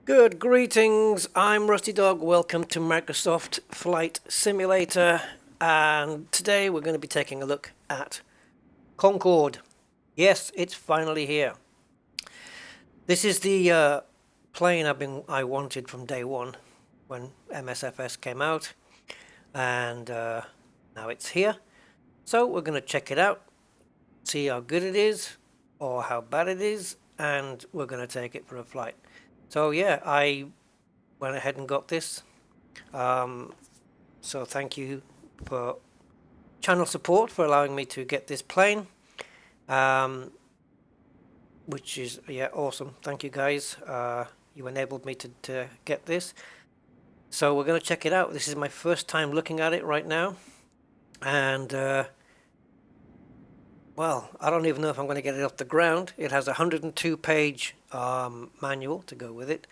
Good greetings, I'm Rusty Dog. Welcome to Microsoft Flight Simulator, and today we're going to be taking a look at Concorde. Yes, it's finally here. This is the plane I wanted from day one when MSFS came out, and now it's here. So we're going to check it out, see how good it is or how bad it is, and we're going to take it for a flight. So yeah, I went ahead and got this. So thank you for channel support for allowing me to get this plane, which is awesome. Thank you guys. You enabled me to get this. So we're going to check it out. This is my first time looking at it right now, and well, I don't even know if I'm going to get it off the ground. It has a 102-page manual to go with it,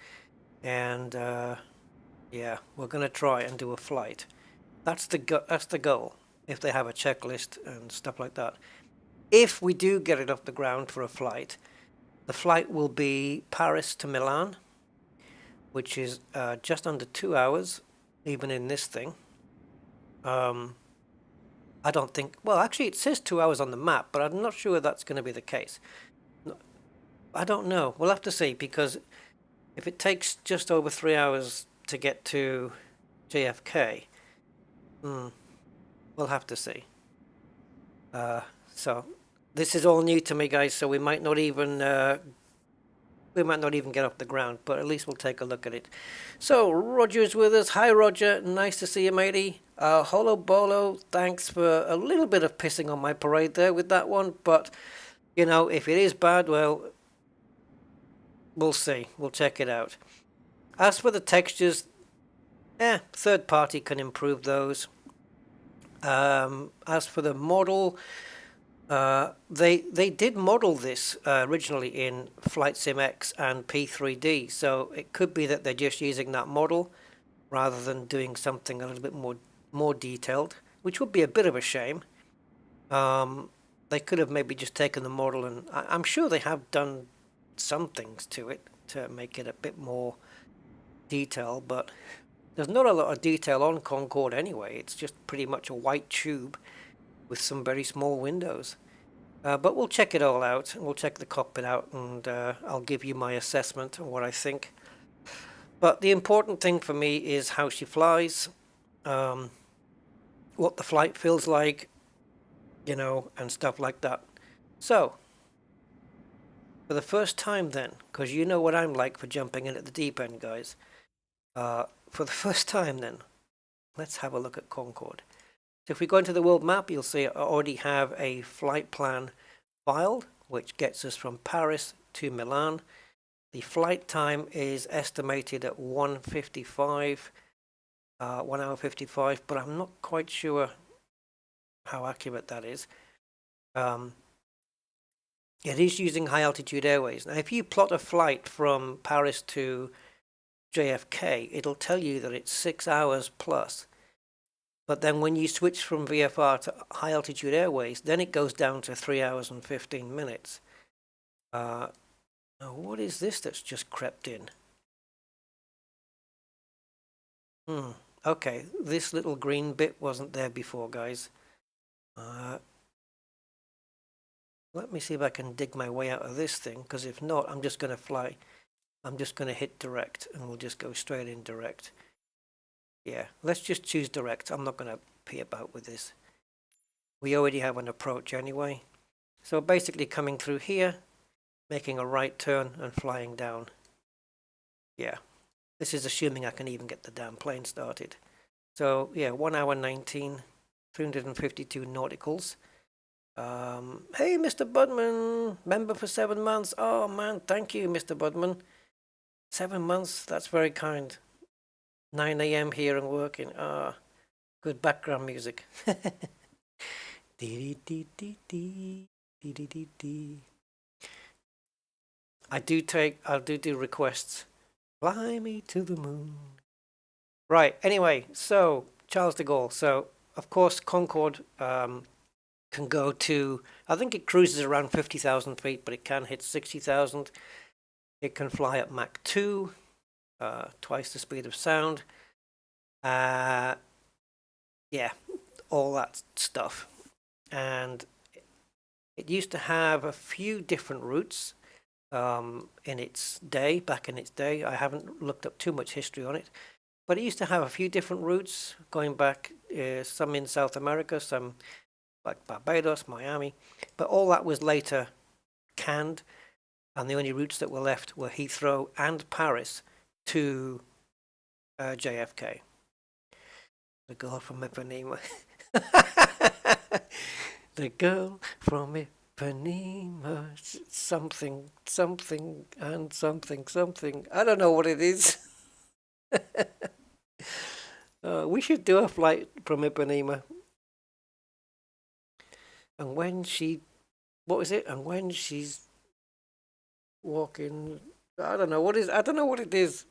and yeah, we're going to try and do a flight. That's the goal. If they have a checklist and stuff like that. If we do get it off the ground for a flight, the flight will be Paris to Milan, which is just under 2 hours, even in this thing. I don't think, well, actually it says 2 hours on the map, but I'm not sure that's going to be the case. I don't know. We'll have to see, because if it takes just over 3 hours to get to JFK, we'll have to see. So this is all new to me, guys, so we might not even get off the ground, but at least we'll take a look at it. So Roger's with us. Hi Roger, nice to see you, matey. Holo Bolo, thanks for a little bit of pissing on my parade there with that one, but you know, if it is bad, well, we'll see. We'll check it out. As for the textures, third party can improve those. As for the model, they did model this originally in Flight Sim X and P3D, so it could be that they're just using that model rather than doing something a little bit more detailed, which would be a bit of a shame. They could have maybe just taken the model, and I'm sure they have done some things to it to make it a bit more detail, but there's not a lot of detail on Concorde anyway. It's just pretty much a white tube with some very small windows. But we'll check it all out. We'll check the cockpit out, and I'll give you my assessment and what I think. But the important thing for me is how she flies, what the flight feels like, you know, and stuff like that. So, for the first time then, because you know what I'm like for jumping in at the deep end, guys. For the first time then, let's have a look at Concorde. So if we go into the world map, you'll see I already have a flight plan filed, which gets us from Paris to Milan. The flight time is estimated at 1:55, 1 hour 55, but I'm not quite sure how accurate that is. It is using high altitude airways. Now, if you plot a flight from Paris to JFK, it'll tell you that it's 6 hours plus. But then when you switch from VFR to high altitude airways, then it goes down to 3 hours and 15 minutes. Now, what is this that's just crept in? Okay, this little green bit wasn't there before, guys. Let me see if I can dig my way out of this thing, because if not, I'm just going to fly. I'm just going to hit direct, and we'll just go straight in direct. Yeah, let's just choose direct. I'm not going to pee about with this. We already have an approach anyway. So basically coming through here, making a right turn and flying down. Yeah, this is assuming I can even get the damn plane started. So yeah, 1 hour 19, 352 nauticals. Hey, Mr. Budman, member for 7 months. Oh man, thank you, Mr. Budman. 7 months, that's very kind. 9 a.m. here and working. Good background music. I'll do requests. Fly me to the moon. Right, anyway, so Charles de Gaulle. So, of course, Concorde can go to, I think it cruises around 50,000 feet, but it can hit 60,000. It can fly at Mach 2. twice the speed of sound. Yeah, all that stuff. And it used to have a few different routes in its day, back in its day. I haven't looked up too much history on it, but it used to have a few different routes going back, some in South America, some like Barbados, Miami, but all that was later canned, and the only routes that were left were Heathrow and Paris to JFK. The girl from Ipanema. The girl from Ipanema. Something, something, and something, something. I don't know what it is. We should do a flight from Ipanema. And when she, what was it? And when she's walking, I don't know what is. I don't know what it is.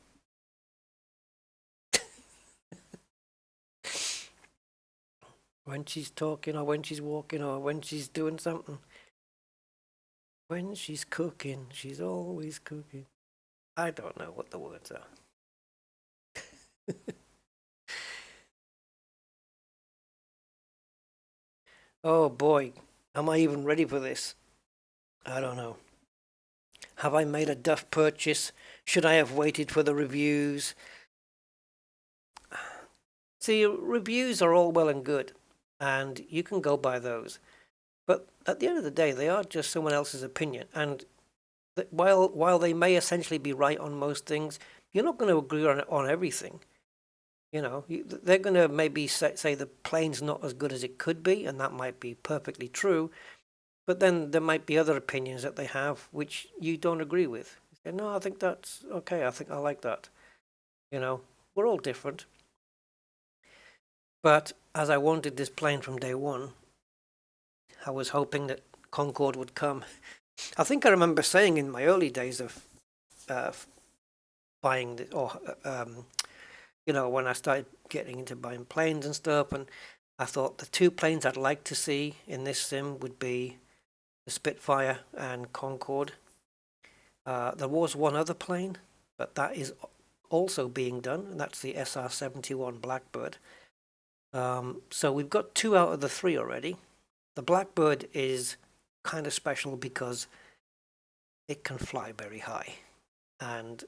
When she's talking, or when she's walking, or when she's doing something. When she's cooking, she's always cooking. I don't know what the words are. Oh boy, am I even ready for this? I don't know. Have I made a duff purchase? Should I have waited for the reviews? See, reviews are all well and good, and you can go by those. But at the end of the day, they are just someone else's opinion. And while they may essentially be right on most things, you're not going to agree on everything. You know, they're going to maybe say the plane's not as good as it could be, and that might be perfectly true. But then there might be other opinions that they have which you don't agree with. You say, no, I think that's okay. I think I like that. You know, we're all different. But as I wanted this plane from day one, I was hoping that Concorde would come. I think I remember saying in my early days of buying the, or you know, when I started getting into buying planes and stuff, and I thought the two planes I'd like to see in this sim would be the Spitfire and Concorde. There was one other plane, but that is also being done, and that's the SR-71 Blackbird. So we've got 2 out of the 3 already. The Blackbird is kind of special because it can fly very high, and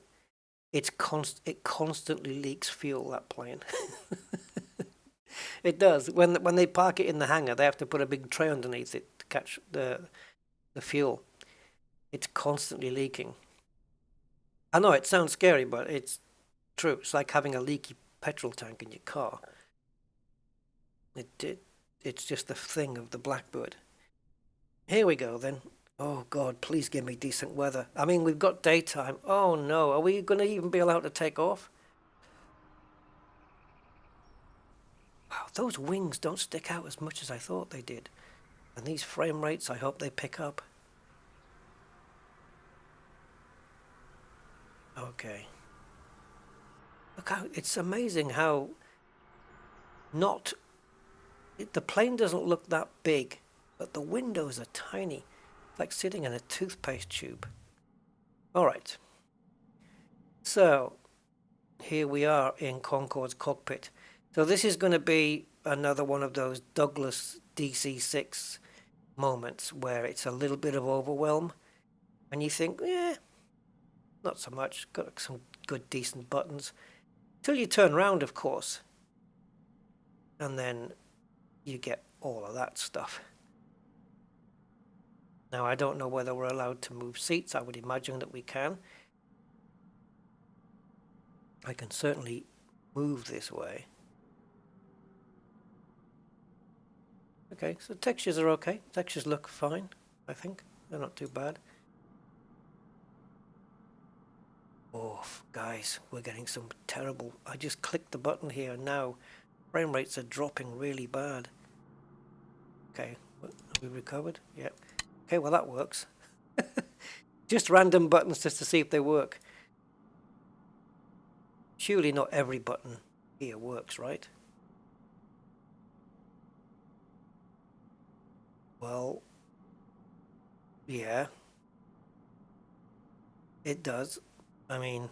it constantly leaks fuel, that plane. It does. When they park it in the hangar, they have to put a big tray underneath it to catch the fuel. It's constantly leaking. I know it sounds scary, but it's true. It's like having a leaky petrol tank in your car. It's just the thing of the Blackbird. Here we go then. Oh God, please give me decent weather. I mean, we've got daytime. Oh no, are we going to even be allowed to take off? Wow, those wings don't stick out as much as I thought they did. And these frame rates, I hope they pick up. Okay. Look how, it's amazing how the plane doesn't look that big, but the windows are tiny. It's like sitting in a toothpaste tube. All right. So, here we are in Concorde's cockpit. So this is going to be another one of those Douglas DC-6 moments where it's a little bit of overwhelm, and you think, yeah, not so much. Got some good, decent buttons. Till you turn around, of course, and then you get all of that stuff. Now, I don't know whether we're allowed to move seats. I would imagine that we can. I can certainly move this way. Okay, so textures are okay. Textures look fine, I think. They're not too bad. Oh, guys, we're getting some terrible... I just clicked the button here and now frame rates are dropping really bad. Okay, have we recovered? Yep. Okay, well that works. Just random buttons just to see if they work. Surely not every button here works, right? Well, yeah, it does. I mean,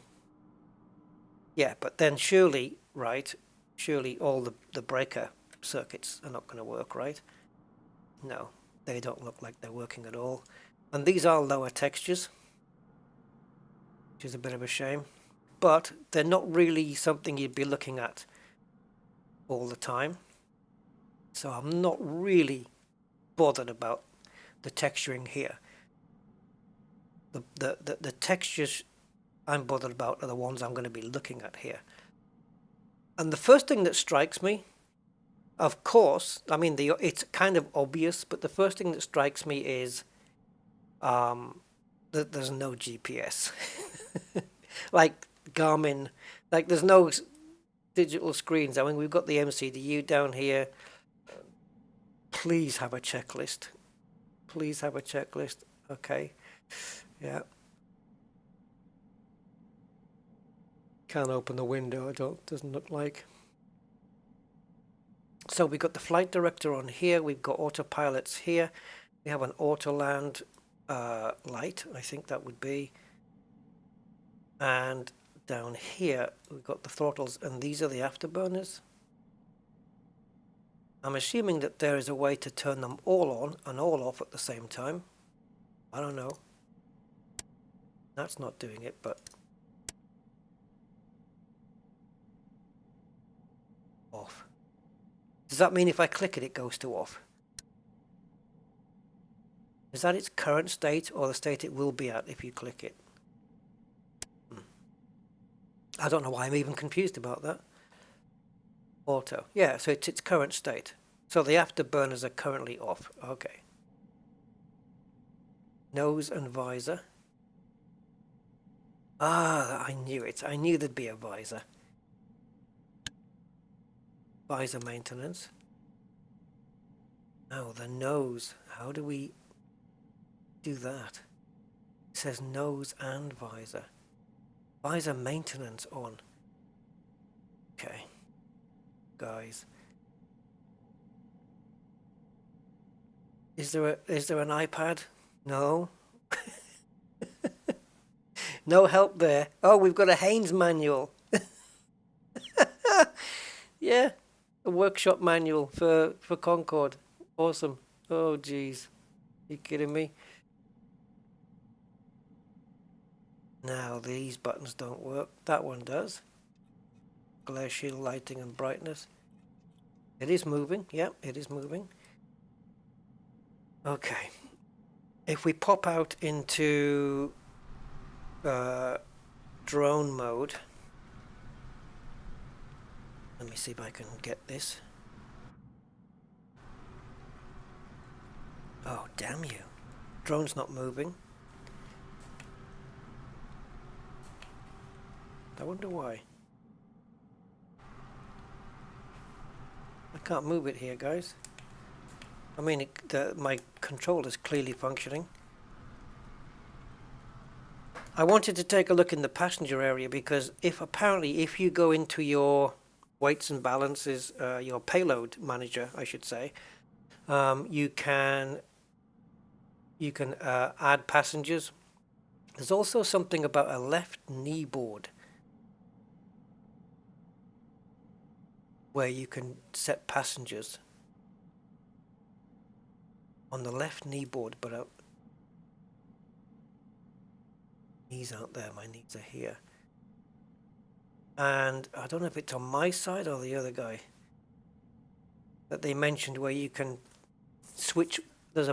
Yeah, but then surely, right, surely all the breaker circuits are not going to work, right? No, they don't look like they're working at all. And these are lower textures, which is a bit of a shame. But they're not really something you'd be looking at all the time. So I'm not really bothered about the texturing here. The textures I'm bothered about are the ones I'm going to be looking at here. And the first thing that strikes me, of course, I mean, it's kind of obvious, but the first thing that strikes me is that there's no GPS. Like Garmin, like there's no digital screens. I mean, we've got the MCDU down here. Please have a checklist. Please have a checklist. Okay. Yeah. Can't open the window. Doesn't look like. So we've got the flight director on here. We've got autopilots here. We have an auto land light, I think that would be. And down here, we've got the throttles, and these are the afterburners. I'm assuming that there is a way to turn them all on and all off at the same time. I don't know. That's not doing it, but off. Does that mean if I click it, it goes to off? Is that its current state or the state it will be at if you click it? I don't know why I'm even confused about that. Auto. Yeah, so it's its current state. So the afterburners are currently off. Okay. Nose and visor. Ah, I knew it. I knew there'd be a visor. Visor maintenance. Oh, the nose. How do we do that? It says nose and visor. Visor maintenance on. Okay. Guys. Is there an iPad? No. No help there. Oh, we've got a Haynes manual. Yeah, a workshop manual for Concorde. Awesome. Oh, geez. You kidding me? Now these buttons don't work. That one does. Glare shield lighting and brightness. It is moving. Yep, it is moving. Okay. If we pop out into drone mode, let me see if I can get this. Oh, damn you. Drone's not moving. I wonder why. I can't move it here, guys. I mean, my control is clearly functioning. I wanted to take a look in the passenger area because apparently if you go into your weights and balances, your payload manager, I should say, you can add passengers. There's also something about a left knee board where you can set passengers on the left knee board, but knees aren't there, my knees are here. And I don't know if it's on my side or the other guy that they mentioned where you can switch. There's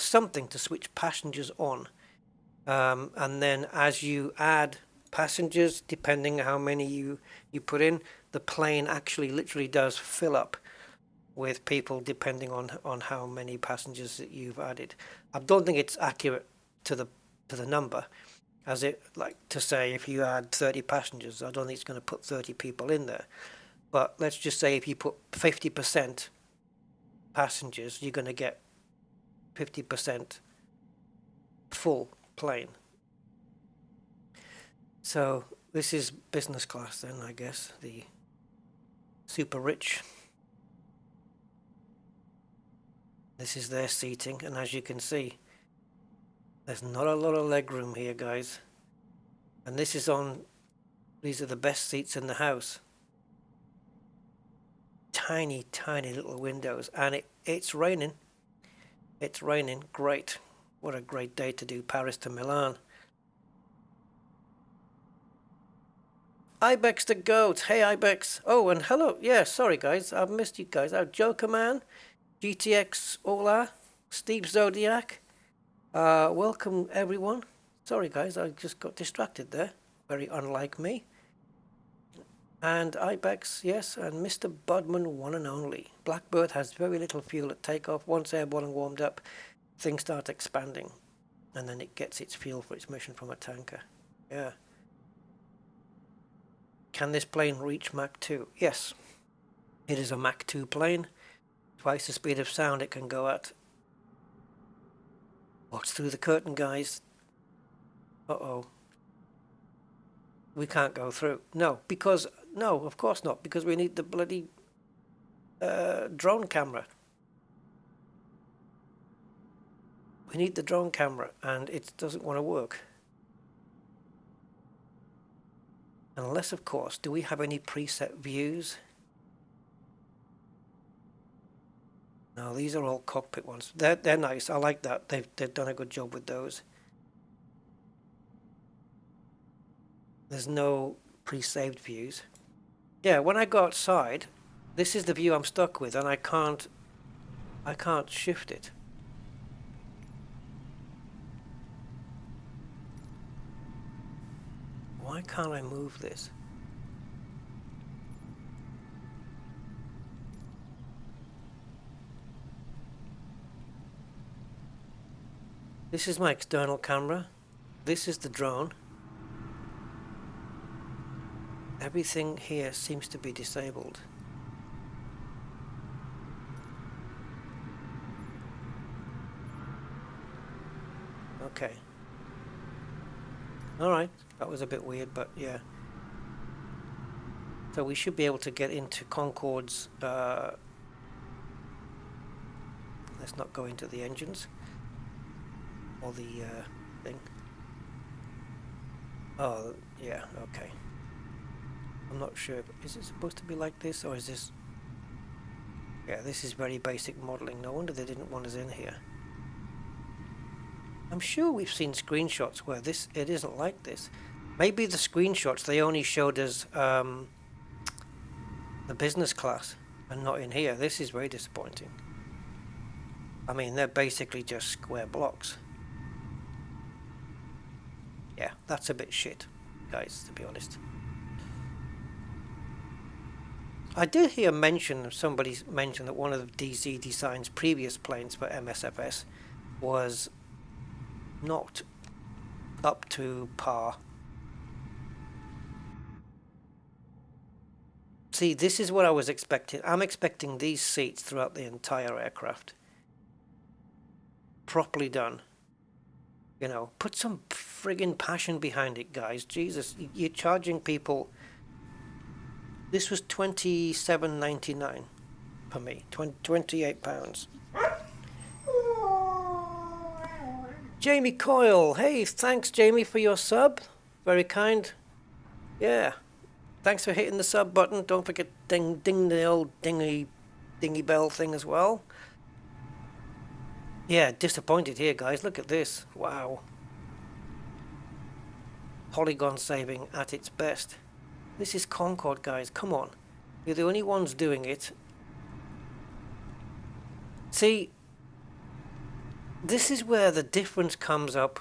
something to switch passengers on, and then as you add passengers, depending how many you put in, the plane actually literally does fill up with people depending on how many passengers that you've added. I don't think it's accurate to the number, as it like to say if you add 30 passengers, I don't think it's going to put 30 people in there. But let's just say if you put 50% passengers, you're going to get 50% full plane. So this is business class then, I guess, the super rich. This is their seating, and as you can see, there's not a lot of leg room here, guys. And this is These are the best seats in the house. Tiny, tiny little windows, and it's raining. It's raining. Great. What a great day to do Paris to Milan. Ibex the Goat. Hey, Ibex. Oh, and hello. Yeah, sorry, guys. I've missed you guys. Joker Man, GTX Ola, Steve Zodiac. Welcome, everyone. Sorry, guys. I just got distracted there. Very unlike me. And Ibex, yes, and Mr. Budman, one and only. Blackbird has very little fuel at takeoff. Once airborne and warmed up, things start expanding. And then it gets its fuel for its mission from a tanker. Yeah. Can this plane reach Mach 2? Yes. It is a Mach 2 plane. Twice the speed of sound it can go at. What's through the curtain, guys? Uh-oh. We can't go through. No, because... No, of course not, because we need the bloody drone camera. We need the drone camera, and it doesn't want to work. Unless, of course, do we have any preset views? No, these are all cockpit ones. They're nice. I like that. They've done a good job with those. There's no pre-saved views. Yeah, when I go outside, this is the view I'm stuck with, and I can't shift it. Why can't I move this? This is my external camera. This is the drone. Everything here seems to be disabled. Okay. Alright, that was a bit weird, but yeah. So we should be able to get into Concorde's... let's not go into the engines. Or the thing. Oh, yeah, okay. I'm not sure. Is it supposed to be like this, or is this... Yeah, this is very basic modeling. No wonder they didn't want us in here. I'm sure we've seen screenshots where it isn't like this. Maybe the screenshots, they only showed us the business class and not in here. This is very disappointing. I mean, they're basically just square blocks. Yeah, that's a bit shit, guys, to be honest. I did hear somebody mention that one of the DC Design's previous planes for MSFS was not up to par. See, this is what I was expecting. I'm expecting these seats throughout the entire aircraft. Properly done. You know, put some friggin' passion behind it, guys. Jesus, you're charging people... This was $27.99 for me. £28. Jamie Coyle. Hey, thanks, Jamie, for your sub. Very kind. Yeah. Thanks for hitting the sub button. Don't forget ding the old dingy bell thing as well. Yeah, disappointed here, guys. Look at this. Wow. Polygon saving at its best. This is Concorde, guys. Come on. You're the only ones doing it. See, this is where the difference comes up.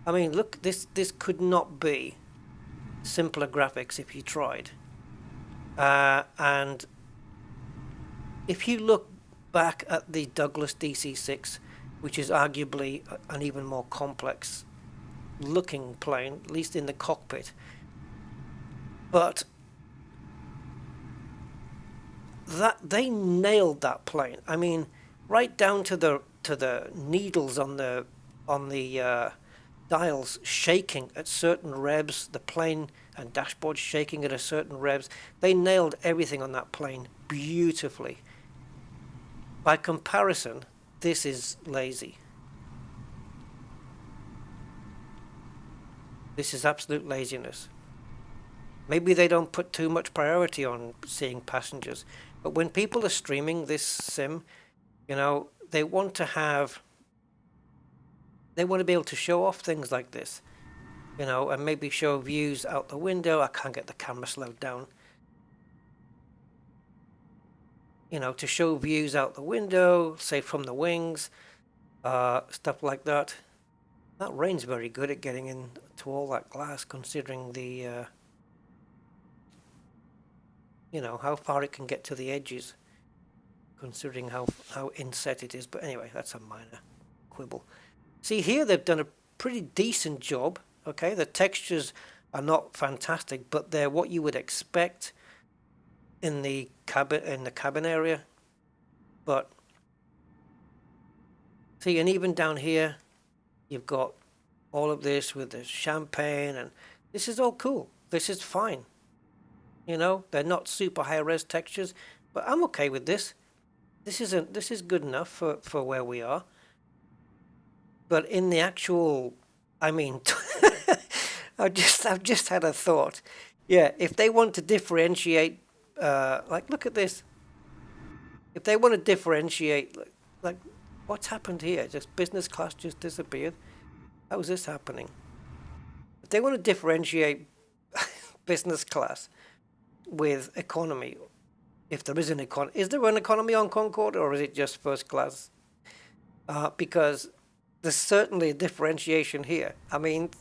I mean, look, this could not be simpler graphics if you tried. And if you look back at the Douglas DC-6, which is arguably an even more complex looking plane, at least in the cockpit, but that they nailed that plane. I mean, right down to the needles on the dials shaking at certain revs, the plane and dashboard shaking at a certain revs. They nailed everything on that plane beautifully. By comparison, this is lazy. This is absolute laziness. Maybe they don't put too much priority on seeing passengers. But when people are streaming this sim, you know, they want to be able to show off things like this, you know, and maybe show views out the window. I can't get the camera slowed down. You know, to show views out the window, say from the wings, stuff like that. That rain's very good at getting into all that glass, considering the, you know, how far it can get to the edges, considering how inset it is. But anyway, that's a minor quibble. See, here they've done a pretty decent job. Okay, the textures are not fantastic, but they're what you would expect in the cabin area. But see, and even down here, you've got all of this with the champagne, and this is all cool. This is fine. You know, they're not super high res textures, but I'm okay with this. This is good enough for where we are. But in the actual, I mean, I've just had a thought. Yeah, if they want to differentiate, like, look at this. If they want to differentiate, like what's happened here? Just business class just disappeared. How is this happening? If they want to differentiate business class with economy, if there is an economy, is there an economy on Concorde, or is it just first class? Because there's certainly a differentiation here. I mean,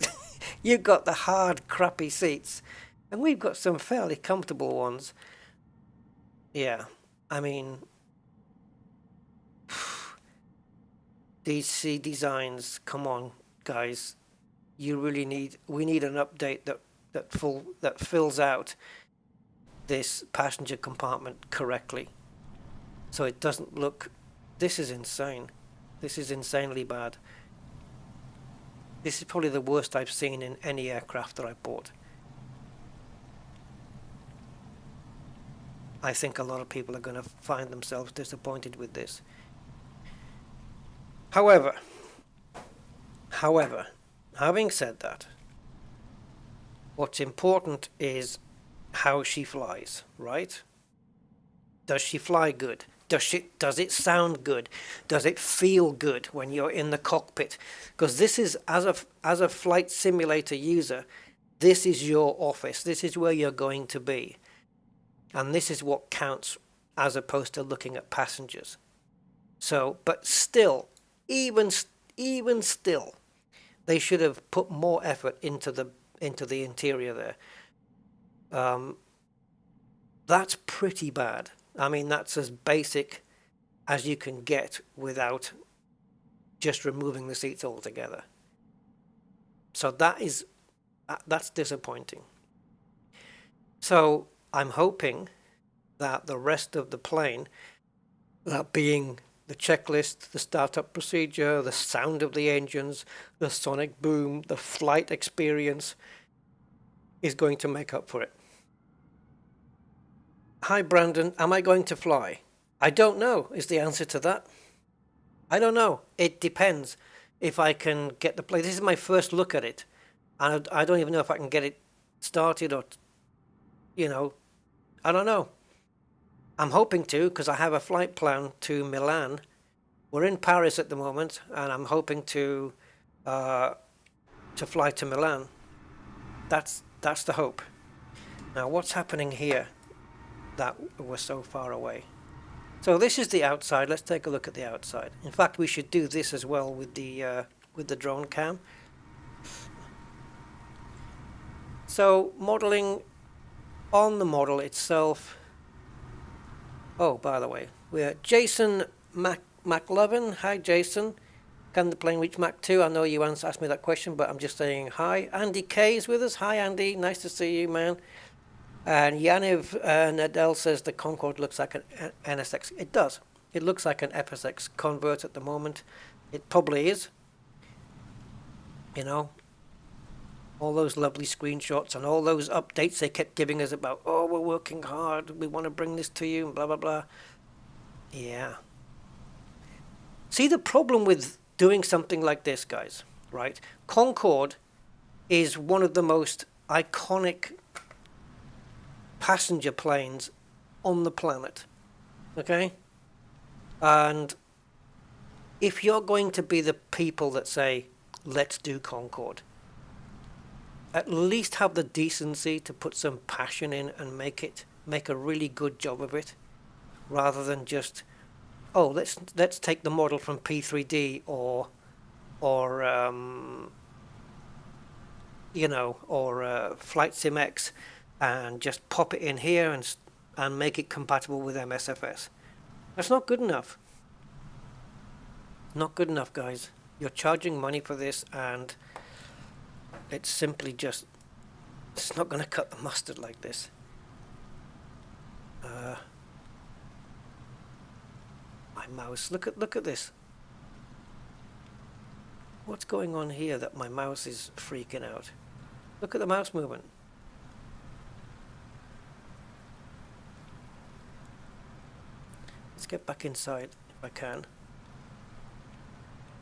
you've got the hard, crappy seats, and we've got some fairly comfortable ones. Yeah, I mean, DC designs, come on, guys. We need an update that fills out this passenger compartment correctly, so it doesn't look. This is insane. This is insanely bad. This is probably the worst I've seen in any aircraft that I bought. I think a lot of people are going to find themselves disappointed with this. However, having said that, what's important is how she flies, right? Does she fly good? Does it sound good? Does it feel good when you're in the cockpit? Because this is, as a flight simulator user, this is your office. This is where you're going to be. And this is what counts, as opposed to looking at passengers. So, but still, even still, they should have put more effort into the interior there. That's pretty bad. I mean, that's as basic as you can get without just removing the seats altogether. So that's disappointing. So I'm hoping that the rest of the plane, that being the checklist, the startup procedure, the sound of the engines, the sonic boom, the flight experience, is going to make up for it. Hi Brandon, am I going to fly? I don't know is the answer to that. I don't know. It depends if I can get the plane. This is my first look at it. And I don't even know if I can get it started, or, you know, I don't know. I'm hoping to, because I have a flight plan to Milan. We're in Paris at the moment, and I'm hoping to fly to Milan. That's the hope. Now, what's happening here that we're so far away? So this is the outside. Let's take a look at the outside. In fact, we should do this as well with the drone cam. So modeling on the model itself. Oh, by the way, we're Jason McLovin. Hi, Jason. Can the plane reach Mach 2? I know you asked me that question, but I'm just saying hi. Andy K is with us. Hi, Andy. Nice to see you, man. And Yaniv Nadel says the Concorde looks like an NSX. It does. It looks like an FSX convert at the moment. It probably is. You know, all those lovely screenshots and all those updates they kept giving us about, oh, we're working hard, we want to bring this to you, and blah, blah, blah. Yeah. See, the problem with doing something like this, guys, right? Concorde is one of the most iconic passenger planes on the planet. Okay? And if you're going to be the people that say, let's do Concorde, at least have the decency to put some passion in and make a really good job of it, rather than just, oh, let's take the model from P3D or you know, or Flight Sim X, and just pop it in here and make it compatible with MSFS. That's not good enough. Not good enough, guys. You're charging money for this, and it's simply just, it's not going to cut the mustard like this. My mouse, look at this. What's going on here that my mouse is freaking out? Look at the mouse movement. Let's get back inside if I can.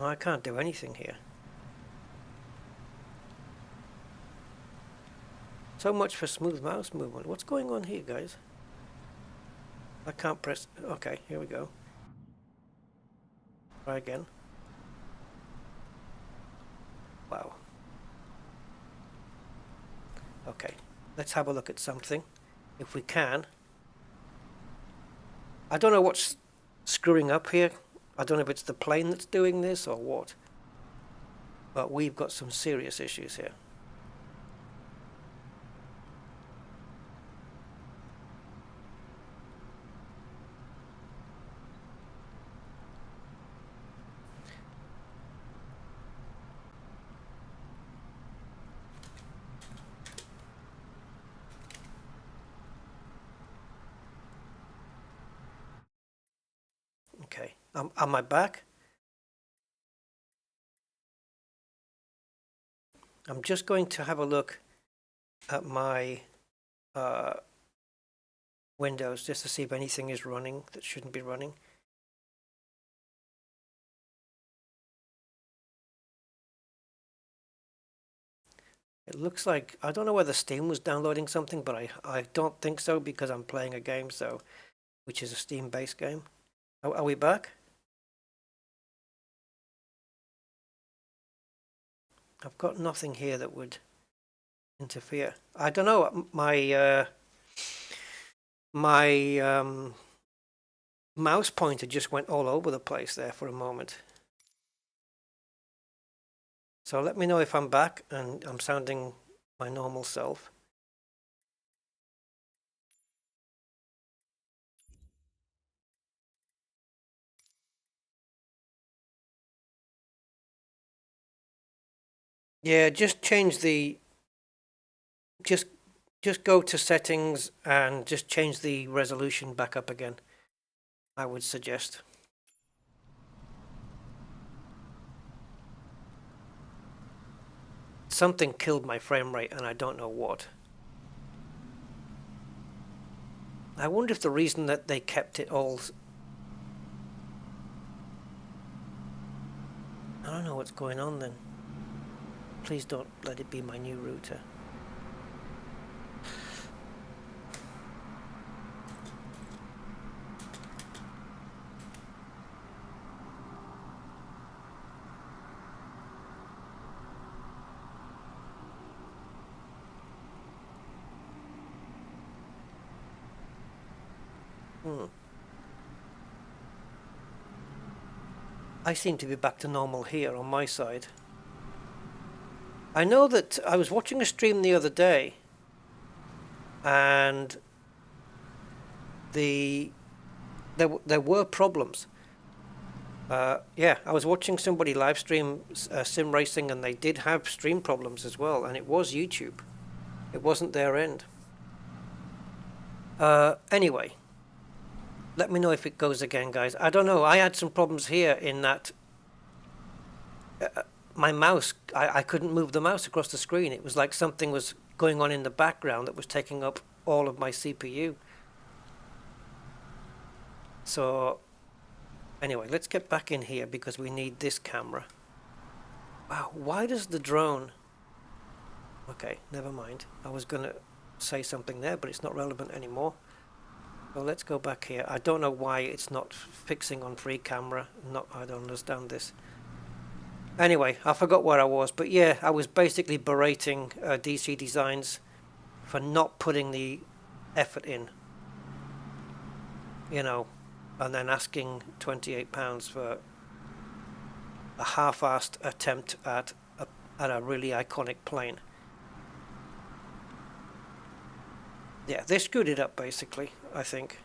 Oh, I can't do anything here. So much for smooth mouse movement. What's going on here, guys? I can't press. Okay, here we go. Try again. Wow. Okay, let's have a look at something, if we can. I don't know what's screwing up here. I don't know if it's the plane that's doing this or what. But we've got some serious issues here. Okay, am I back? I'm just going to have a look at my Windows just to see if anything is running that shouldn't be running. It looks like, I don't know whether Steam was downloading something, but I don't think so, because I'm playing a game, so, which is a Steam-based game. Are we back? I've got nothing here that would interfere. I don't know, my mouse pointer just went all over the place there for a moment. So let me know if I'm back and I'm sounding my normal self. Yeah, just change the, just go to settings and just change the resolution back up again, I would suggest. Something killed my frame rate and I don't know what. I wonder if the reason that they kept it all... I don't know what's going on then. Please don't let it be my new router. I seem to be back to normal here on my side. I know that I was watching a stream the other day, and there were problems. Yeah, I was watching somebody live stream sim racing, and they did have stream problems as well, and it was YouTube. It wasn't their end. Anyway, let me know if it goes again, guys. I don't know. I had some problems here in that my mouse, I couldn't move the mouse across the screen. It was like something was going on in the background that was taking up all of my CPU. So anyway, let's get back in here because we need this camera. Wow, why does the drone... Okay, never mind. I was gonna say something there, but it's not relevant anymore. So let's go back here. I don't know why it's not fixing on free camera. I don't understand this. Anyway, I forgot where I was, but yeah, I was basically berating DC Designs for not putting the effort in, you know, and then asking £28 for a half-assed attempt at a really iconic plane. Yeah, they screwed it up basically, I think.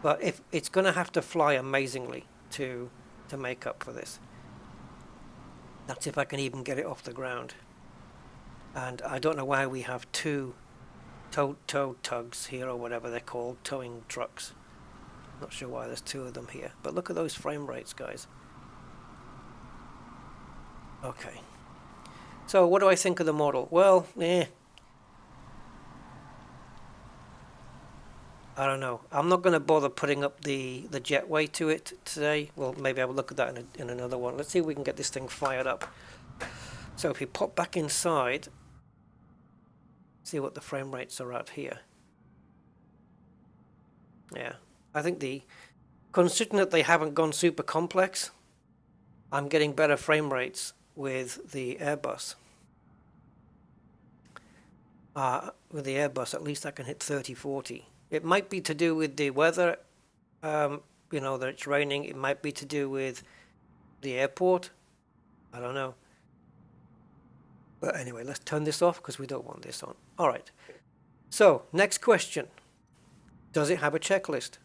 But if it's going to have to fly amazingly to make up for this. That's if I can even get it off the ground. And I don't know why we have two tow tugs here, or whatever they're called, towing trucks. Not sure why there's two of them here. But look at those frame rates, guys. Okay. So what do I think of the model? Well, I don't know. I'm not going to bother putting up the jetway to it today. Well, maybe I'll look at that in another one. Let's see if we can get this thing fired up. So if you pop back inside, see what the frame rates are at here. Yeah, I think considering that they haven't gone super complex, I'm getting better frame rates with the Airbus. With the Airbus, at least I can hit 30, 40. It might be to do with the weather, you know, that it's raining. It might be to do with the airport. I don't know. But anyway, let's turn this off because we don't want this on. All right. So, next question. Does it have a checklist?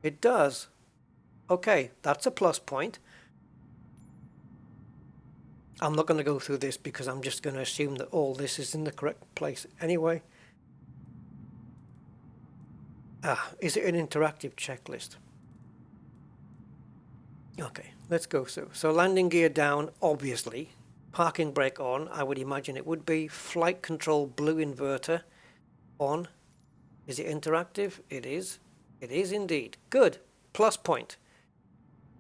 It does. Okay, that's a plus point. I'm not going to go through this because I'm just going to assume that all this is in the correct place anyway. Is it an interactive checklist? Okay, let's go through. So landing gear down, obviously. Parking brake on, I would imagine it would be. Flight control blue inverter on. Is it interactive? It is. It is indeed. Good. Plus point.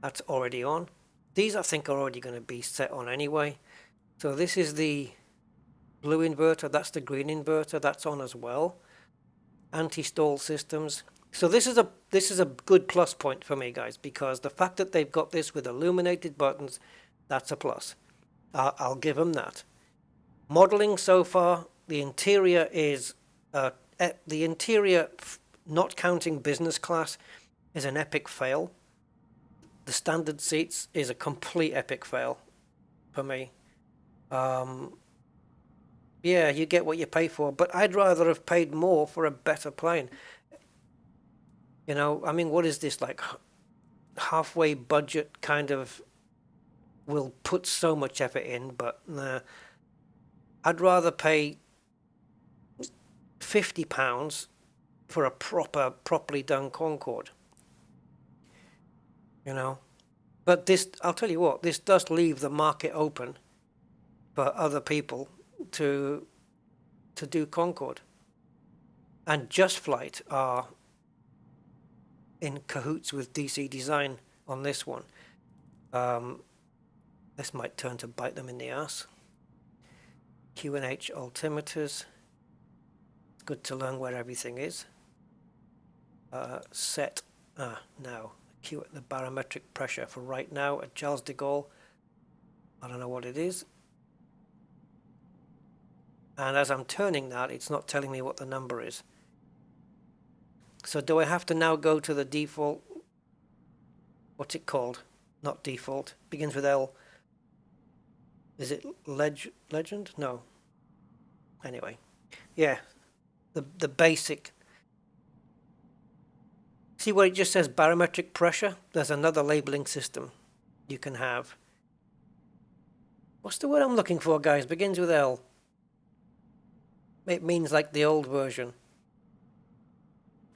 That's already on. These I think are already going to be set on anyway. So this is the blue inverter. That's the green inverter. That's on as well. Anti-stall systems. So this is a good plus point for me, guys, because the fact that they've got this with illuminated buttons, that's a plus. I'll give them that. Modeling so far, the interior is not counting business class, is an epic fail. The standard seats is a complete epic fail for me. Yeah, you get what you pay for, but I'd rather have paid more for a better plane. You know, I mean, what is this, like halfway budget kind of, will put so much effort in, but nah. I'd rather pay £50 for a properly done Concorde. You know, but this, I'll tell you what, this does leave the market open for other people to do Concorde. And Just Flight are in cahoots with DC Design on this one. This might turn to bite them in the ass. QNH altimeters. It's good to learn where everything is. Set now. The barometric pressure for right now at Charles de Gaulle. I don't know what it is. And as I'm turning that, it's not telling me what the number is. So do I have to now go to the default? What's it called? Not default. Begins with L. Is it legend? No. Anyway. Yeah. The basic. See where it just says barometric pressure? There's another labeling system you can have. What's the word I'm looking for, guys? Begins with L. It means like the old version.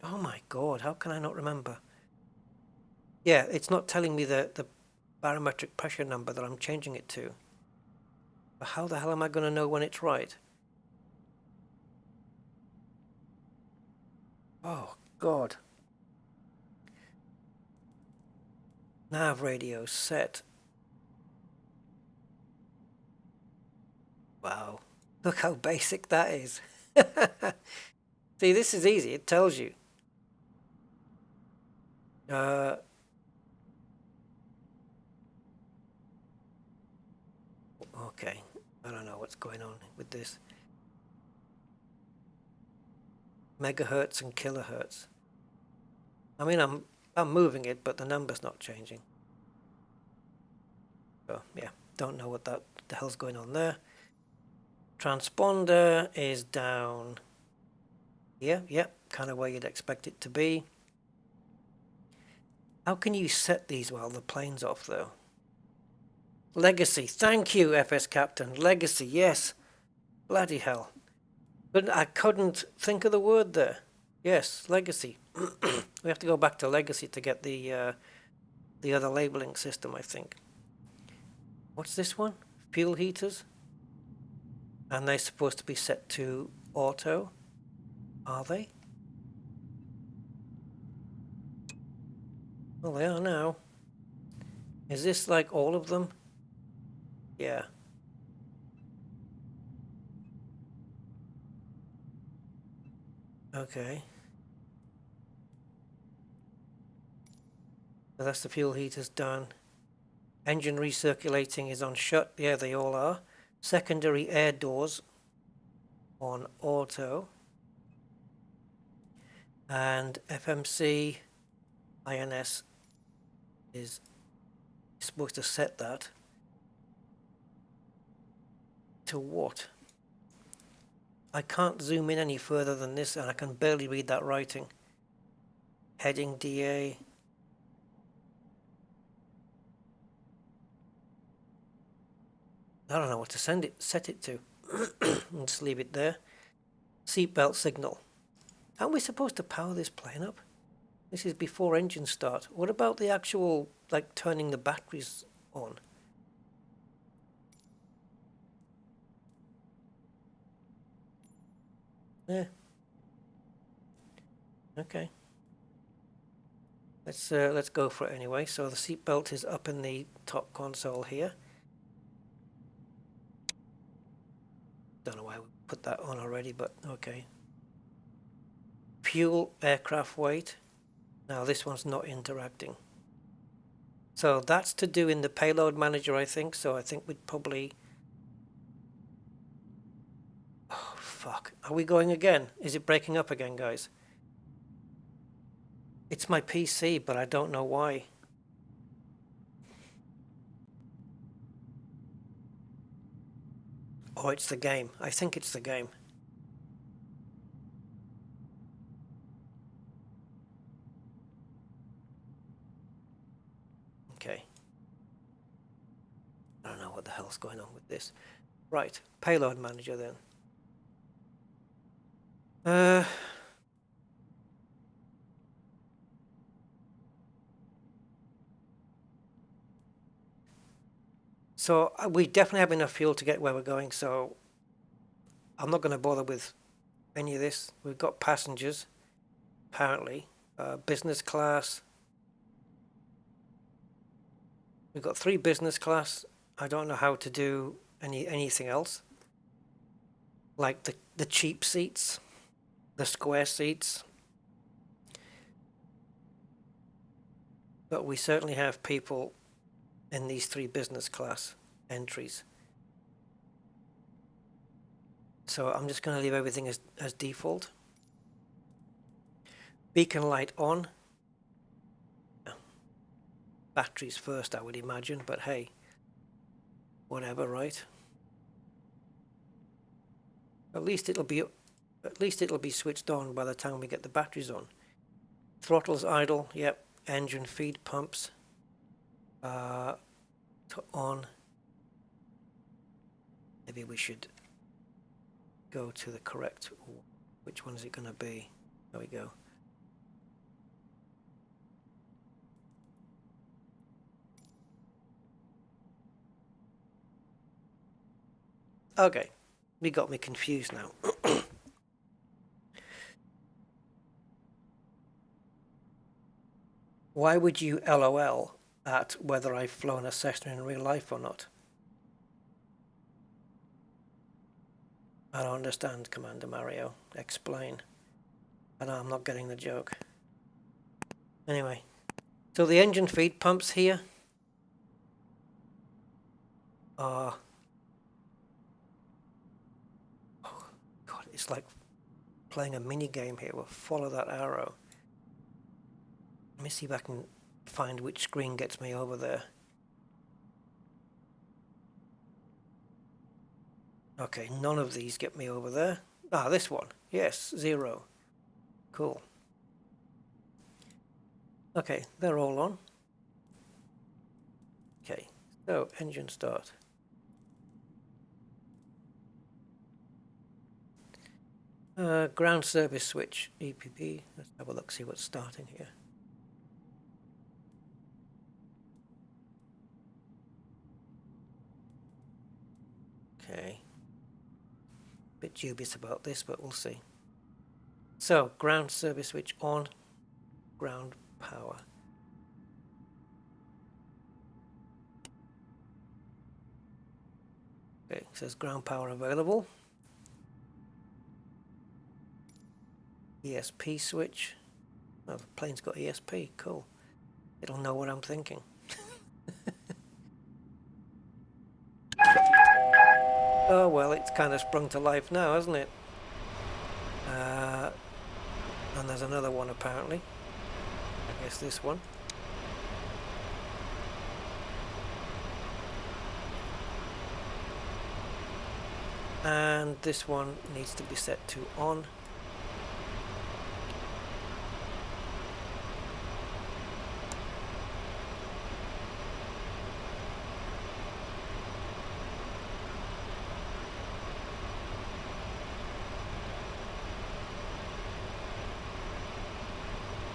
Oh my god, how can I not remember? Yeah, it's not telling me the barometric pressure number that I'm changing it to. But how the hell am I going to know when it's right? Oh god. Nav radio set. Wow. Look how basic that is. See, this is easy. It tells you. Okay, I don't know what's going on with this. Megahertz and kilohertz. I mean, I'm moving it, but the number's not changing. So yeah, don't know what the hell's going on there. Transponder is down here. Yep, kind of where you'd expect it to be. How can you set these while the plane's off, though? Legacy. Thank you, FS Captain. Legacy, yes. Bloody hell. But I couldn't think of the word there. Yes, legacy. We have to go back to legacy to get the other labeling system, I think. What's this one? Fuel heaters. And they're supposed to be set to auto. Are they? Well, they are now. Is this like all of them? Yeah. Okay. So that's the fuel heaters done. Engine recirculating is on shut. Yeah, they all are. Secondary air doors on auto. And FMC INS is supposed to set that to what? I can't zoom in any further than this, and I can barely read that writing. Heading DA. I don't know what to set it to. I'll just leave it there. Seatbelt signal. Aren't we supposed to power this plane up? This is before engine start. What about the actual, like, turning the batteries on? Yeah. Okay. Let's go for it anyway. So the seatbelt is up in the top console here. Don't know why we put that on already, but okay. Fuel, aircraft weight. Now this one's not interacting. So that's to do in the payload manager, I think. So I think we'd probably... Oh, fuck. Are we going again? Is it breaking up again, guys? It's my PC, but I don't know why. Oh, it's the game. I think it's the game. Okay. I don't know what the hell's going on with this. Right, payload manager then. So we definitely have enough fuel to get where we're going, so I'm not going to bother with any of this. We've got passengers, apparently. Business class. We've got 3 business class. I don't know how to do anything else. Like the cheap seats, the square seats. But we certainly have people in these 3 business class entries. So I'm just going to leave everything as default. Beacon light on. Batteries first, I would imagine, but hey, whatever, right? At least it'll be switched on by the time we get the batteries on. Throttles idle, yep. Engine feed pumps to on. Maybe we should go to the correct. Which one is it going to be? There we go. Okay, you got me confused now. Why would you LOL at whether I've flown a Cessna in real life or not? I don't understand, Commander Mario. Explain. I know I'm not getting the joke. Anyway, so the engine feed pumps here are... Oh, God, it's like playing a mini game here. We'll follow that arrow. Let me see if I can find which screen gets me over there. Okay, none of these get me over there. Ah, this one. Yes, 0. Cool. Okay, they're all on. Okay, so engine start. Ground service switch, EPP. Let's have a look, see what's starting here. Okay. Bit dubious about this, but we'll see. So, ground service switch on, ground power. Okay, it says ground power available. ESP switch. Oh, the plane's got ESP, cool. It'll know what I'm thinking. Oh well, it's kind of sprung to life now, hasn't it? And there's another one apparently. I guess this one. And this one needs to be set to on.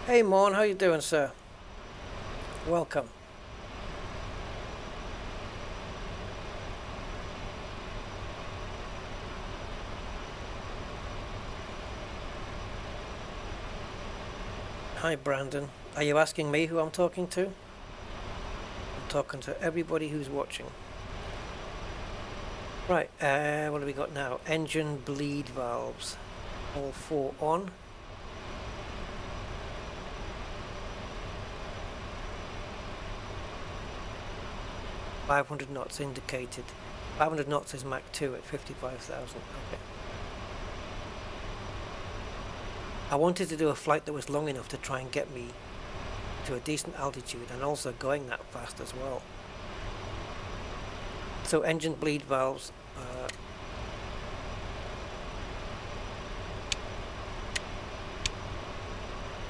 Hey Morn, how you doing, sir? Welcome. Hi Brandon. Are you asking me who I'm talking to? I'm talking to everybody who's watching. Right, what do we got now? Engine bleed valves. All 4 on. .500 knots indicated. 500 knots is Mach 2 at 55,000. Okay. I wanted to do a flight that was long enough to try and get me to a decent altitude and also going that fast as well. So engine bleed valves.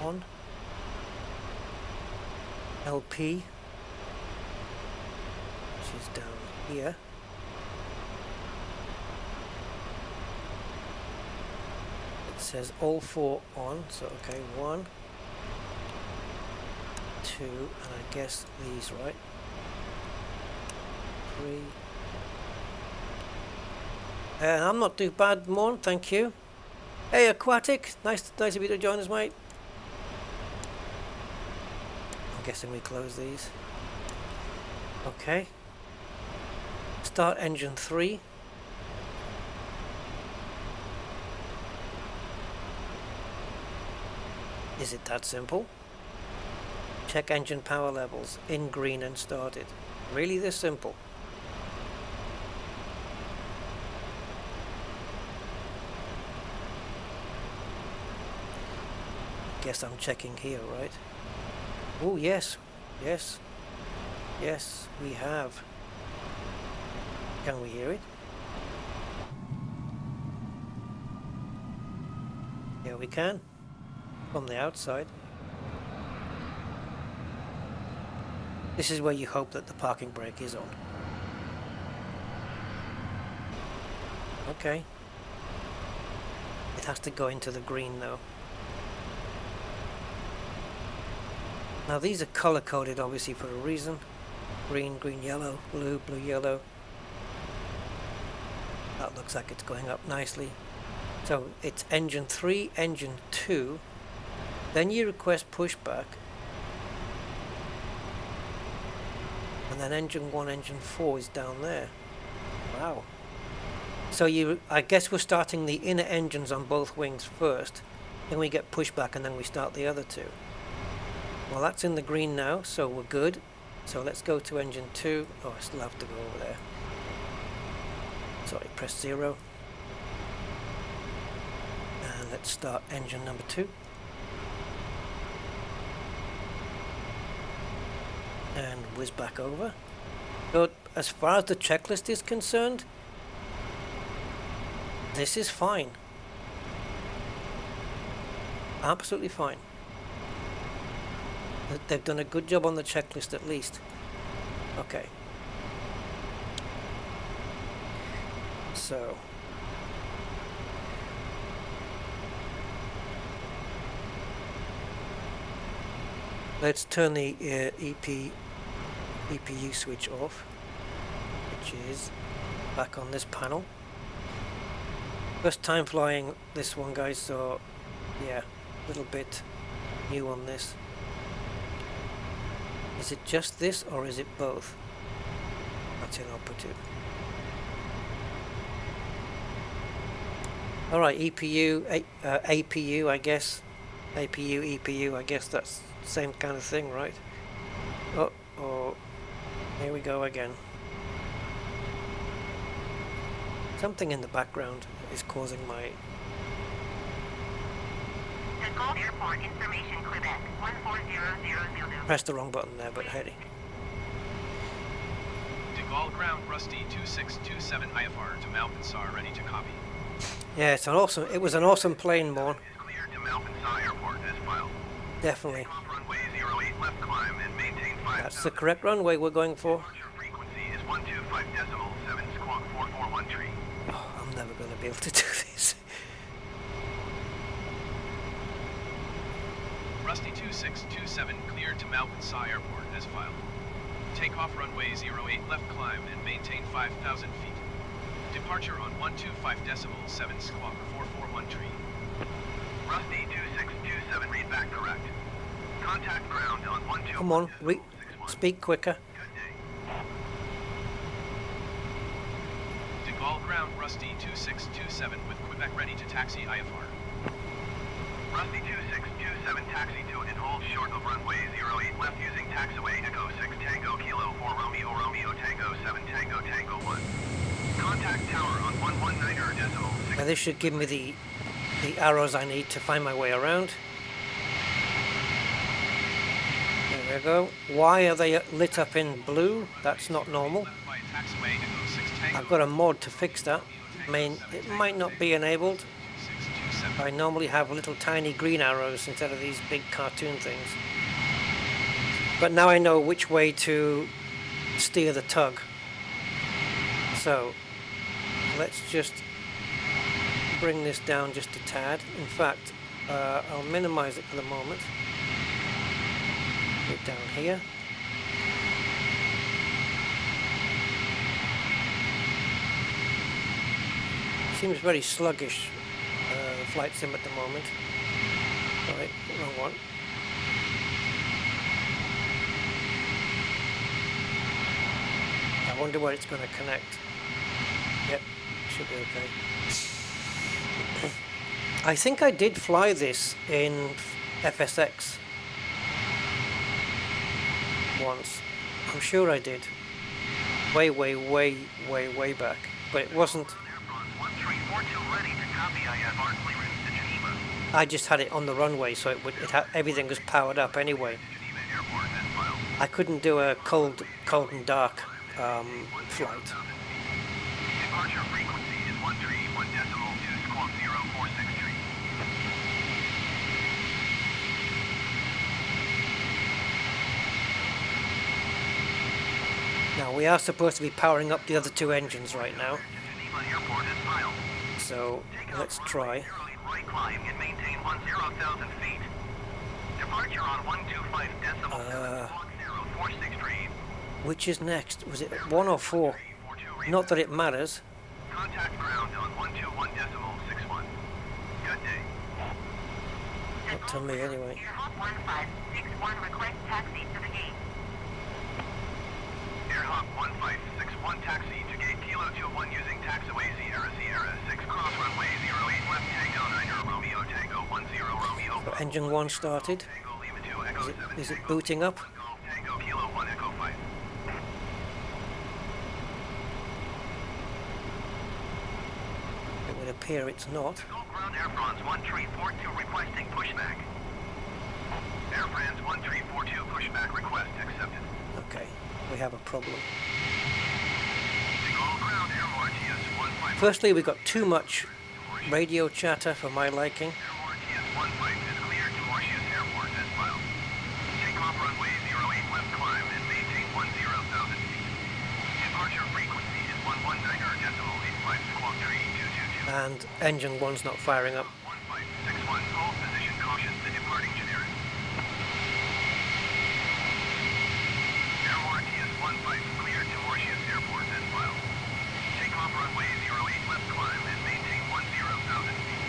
On. LP. Is down here. It says all 4 on, so okay, 1, 2, and I guess these, right? 3. I'm not too bad, Morn, thank you. Hey, Aquatic, nice of you to join us, mate. I'm guessing we close these. Okay. Start engine 3. Is it that simple? Check engine power levels, in green and started. Really this simple? Guess I'm checking here, right? Oh yes, yes, yes, we have. Can we hear it? Yeah, we can. From the outside. This is where you hope that the parking brake is on. Okay. It has to go into the green though. Now these are color coded obviously for a reason. Green, green, yellow, blue, blue, yellow. That looks like it's going up nicely. So it's engine 3, engine 2. Then you request pushback. And then engine 1, engine 4 is down there. Wow. So I guess we're starting the inner engines on both wings first, then we get pushback and then we start the other two. Well, that's in the green now, so we're good. So let's go to engine 2. Oh, I still have to go over there. Sorry, press 0. And let's start engine number 2. And whiz back over. So as far as the checklist is concerned, this is fine. Absolutely fine. They've done a good job on the checklist at least. Okay. So let's turn the EPU switch off, which is back on this panel. First time flying this one, guys, so yeah, a little bit new on this. Is it just this or is it both? That's inoperative. Alright, APU, I guess. APU, EPU, I guess that's the same kind of thing, right? Oh, here we go again. Something in the background is causing my... Airport information, Quebec 14000. Pressed the wrong button there, but hey. De Gaulle ground Rusty 2627 IFR to Malpensa, ready to copy. Yeah, it's an awesome. It was an awesome plane, Morn. Cleared to Malpensa Airport as filed. Definitely. Runway 08 left climb and maintain 5. That's the correct runway we're going for. Frequency is 125.7 squawk 441 tree. Oh, I'm never going to be able to do this. Rusty 2627 cleared to Malpensa Airport as filed. Takeoff runway 08 left climb and maintain 5,000 feet. Departure on 125.7 squawk 441 tree. Rusty 2627 read back correct. Contact ground on 12. Come on, speak quicker. De Gaulle ground Rusty 2627 with Quebec ready to taxi IFR. Rusty 2627 taxi to and hold short of runway 08 left using taxiway Echo 6 Tango Kilo 4 Romeo Romeo Tango 7 Tango Tango 1. Contact tower on 119.6. Now this should give me the arrows I need to find my way around. There we go. Why are they lit up in blue? That's not normal. I've got a mod to fix that. I mean, it might not be enabled. I normally have little tiny green arrows instead of these big cartoon things. But now I know which way to steer the tug. So let's just bring this down just a tad. In fact, I'll minimize it for the moment. Put it down here. Seems very sluggish, the flight sim at the moment. Alright, wrong one. I wonder where it's going to connect. Yep, should be okay. I think I did fly this in FSX once. I'm sure I did. Way back. But it wasn't... I just had it on the runway, so everything was powered up anyway. I couldn't do a cold and dark flight. Departure frequency is 131.2 squawk 0463. Now we are supposed to be powering up the other two engines right now. So let's try. Right climb and maintain 10,000 feet. Departure on 125.7 0463. Which is next? Was it 1 or 4? Not that it matters. Contact ground on 121.61. Good day. Not to me anyway. Airhawk 1561 request taxi to the gate. Airhawk 1561 taxi to gate Kilo 21 using taxiway Sierra Sierra. Engine 1 started. Tango Lima 2 Echo 7 Is it Tango booting up? Golf Tango Kilo 1 Echo 5. It would appear it's not. Golf Ground Air France 1342 requesting pushback. Air France 1342 pushback request accepted. Okay, we have a problem. Golf Ground Air RTS 15. Firstly, we got too much radio chatter for my liking. Air RTS 15 is cleared to Mauritius Airport as filed. Takeoff runway 08 left climb and maintain 10,000 feet. Departure frequency is 119.85 squawk tree 222. And engine 1's not firing up. 1561 hold position caution the departing generic. Air RTS 15 cleared to Mauritius Airport as filed. Takeoff runway 08 left climb and maintain 10,000 feet.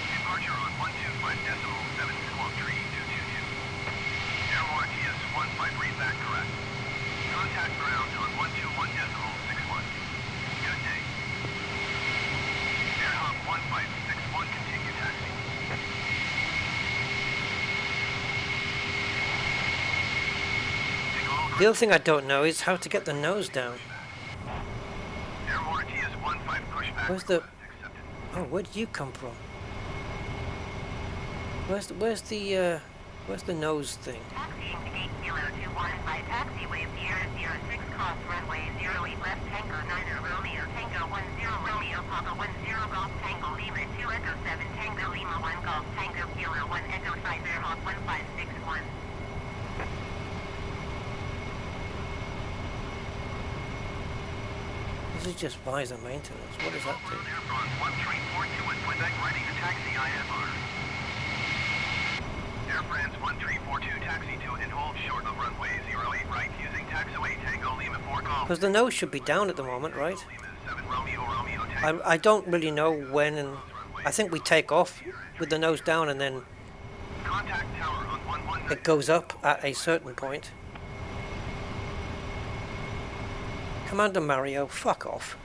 Departure on 125.7 squawk tree 222. Air RTS 15 read back correct. Contact ground on 121.61. Good day. Air Hub 1561 continue taxi. The other thing I don't know is how to get the nose down. Air RTS 15 pushback Where's the... request accepted. Oh, where did you come from? Where's the nose thing? Taxiing to gate 021 by taxiway 006 cross runway 08 left Tango 9 Romeo Tango 10 Romeo Papa 10 Golf Tango Lima 2 Echo 7 Tango Lima 1 Golf Tango Kilo 1 Echo 5 Air Hawk 1561. This is just visor maintenance. What does that do? Air France 1342 in Quebec ready to taxi IFR. Air France 1342 taxi to and hold short of runway 08 right using taxiway Tango Lima 4 Golf. Because the nose should be down at the moment, right? Lima 7 Romeo Romeo Tango. I don't really know when, and I think we take off with the nose down and then Contact tower on 119. it goes up at a certain point. Commander Mario, fuck off.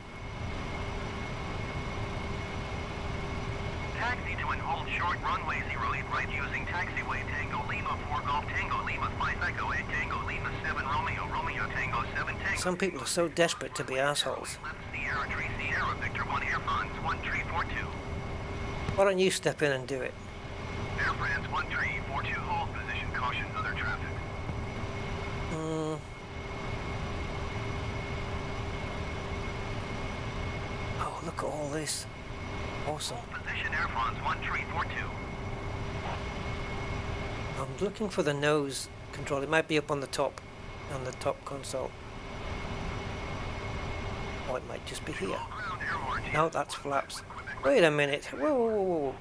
Taxi to and hold short runway 08 right using taxiway Tango Lima 4 Golf Tango Lima 5 Echo 8 Tango Lima 7 Romeo Romeo Tango 7 Tango. Some people are so desperate to be assholes. Left Sierra 3 Sierra Victor 1 Air France 1342. Why don't you step in and do it? Air France 1342 hold position caution other traffic. Oh, look at all this. Awesome. Position Air France 1342. I'm looking for the nose control. It might be up on the top console. Or it might just be here. Ground Air RTS. No, that's flaps. Wait a minute. Whoa, whoa, whoa, whoa.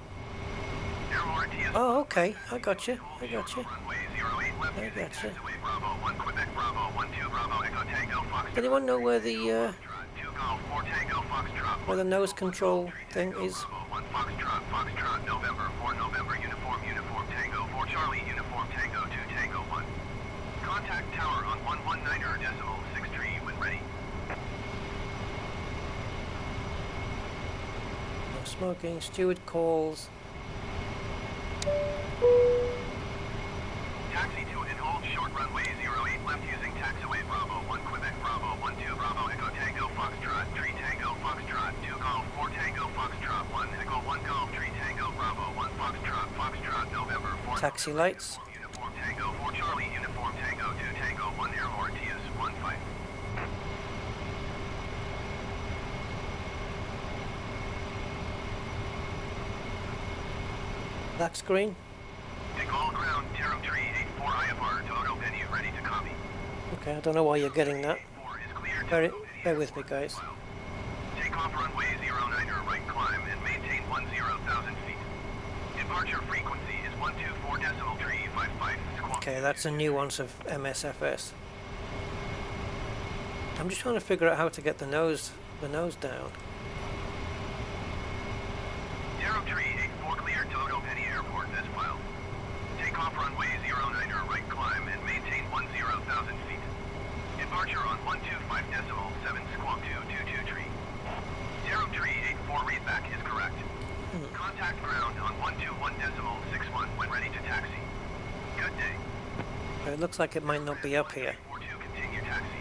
Air RTS. Oh, okay. I got you. I got you. Runway 08 left I using gotcha. taxiway Bravo 1 Quebec Bravo 12 Bravo Echo Tango Fox. Does anyone know where the 2 Golf 4 Tango Foxtrot. where the nose control thing is? Bravo 1 Foxtrot Foxtrot November 4 November Uniform Uniform Tango 4 Charlie Uniform Tango 2 Tango 1. Contact tower on 119.63 when ready. No smoking. Steward calls. Taxi to and hold short runway 08 left using taxiway Bravo 1 Quebec Bravo 12 Bravo Echo Tango Foxtrot 3 Tango Foxtrot 2 Golf 4 Tango Foxtrot 1 Echo 1 Golf 3 Tango Bravo 1 Foxtrot Foxtrot November 4 Taxi lights. Uniform Tango 4 Charlie Uniform Tango 2 Tango 1 Air RTS 15. Black screen. Take all ground, Terram Tree 84 IFR to auto venue, ready to copy. Okay, I don't know why you're getting that. 4 is clear to Bear with me, guys. Take off runway 09 right climb and maintain 10,000 feet. Departure frequency is 124.355 squawk. Okay, that's a nuance of MSFS. I'm just trying to figure out how to get the nose down. Terram Tree 84 clear to Odo Penny Airport as filed. Take off runway 09 right climb and maintain 10,000 feet. Departure on 125.7 squawk 2223. Terram Tree 84 readback is correct. Contact ground on 121.61 when ready to taxi. looks like it might not be up here. 42, continue taxi.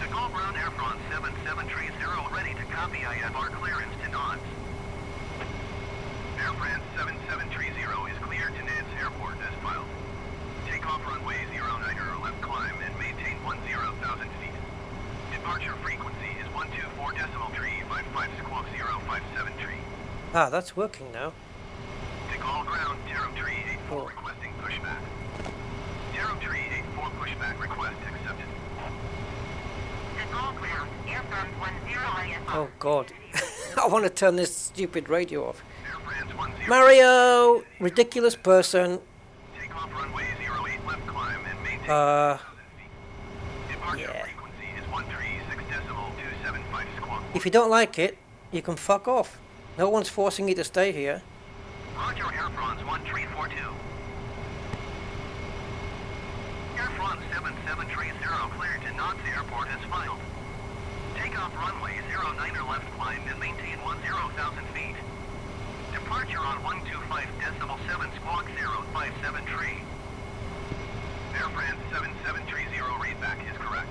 Takeoff ground Air France 7730 ready to copy IFR clearance to Nantes. Air France 7730 is cleared to Nantes Airport as filed. Takeoff runway 09er left climb and maintain 10,000 feet. Departure frequency is 124.355 Ah, that's working now. Takeoff ground Tarum Tree 84 Cool. requesting pushback. Tarum Tree 84 pushback request accepted. Takeoff ground, Air France 10 IFR. Oh god. I want to turn this stupid radio off. Air France 10. Mario! Ridiculous person. Takeoff runway 08 left climb and maintain 1,000 Uh, feet. Departure yeah. frequency is 136.275 squawk. If you don't like it, you can fuck off. No one's forcing you to stay here. Roger, Air France 1342. Air France 7730 cleared to Nantes Airport as filed. Takeoff runway 09er left climb and maintain 10,000 feet. Departure on 125.7 squawk 0573. Air France 7730 readback is correct.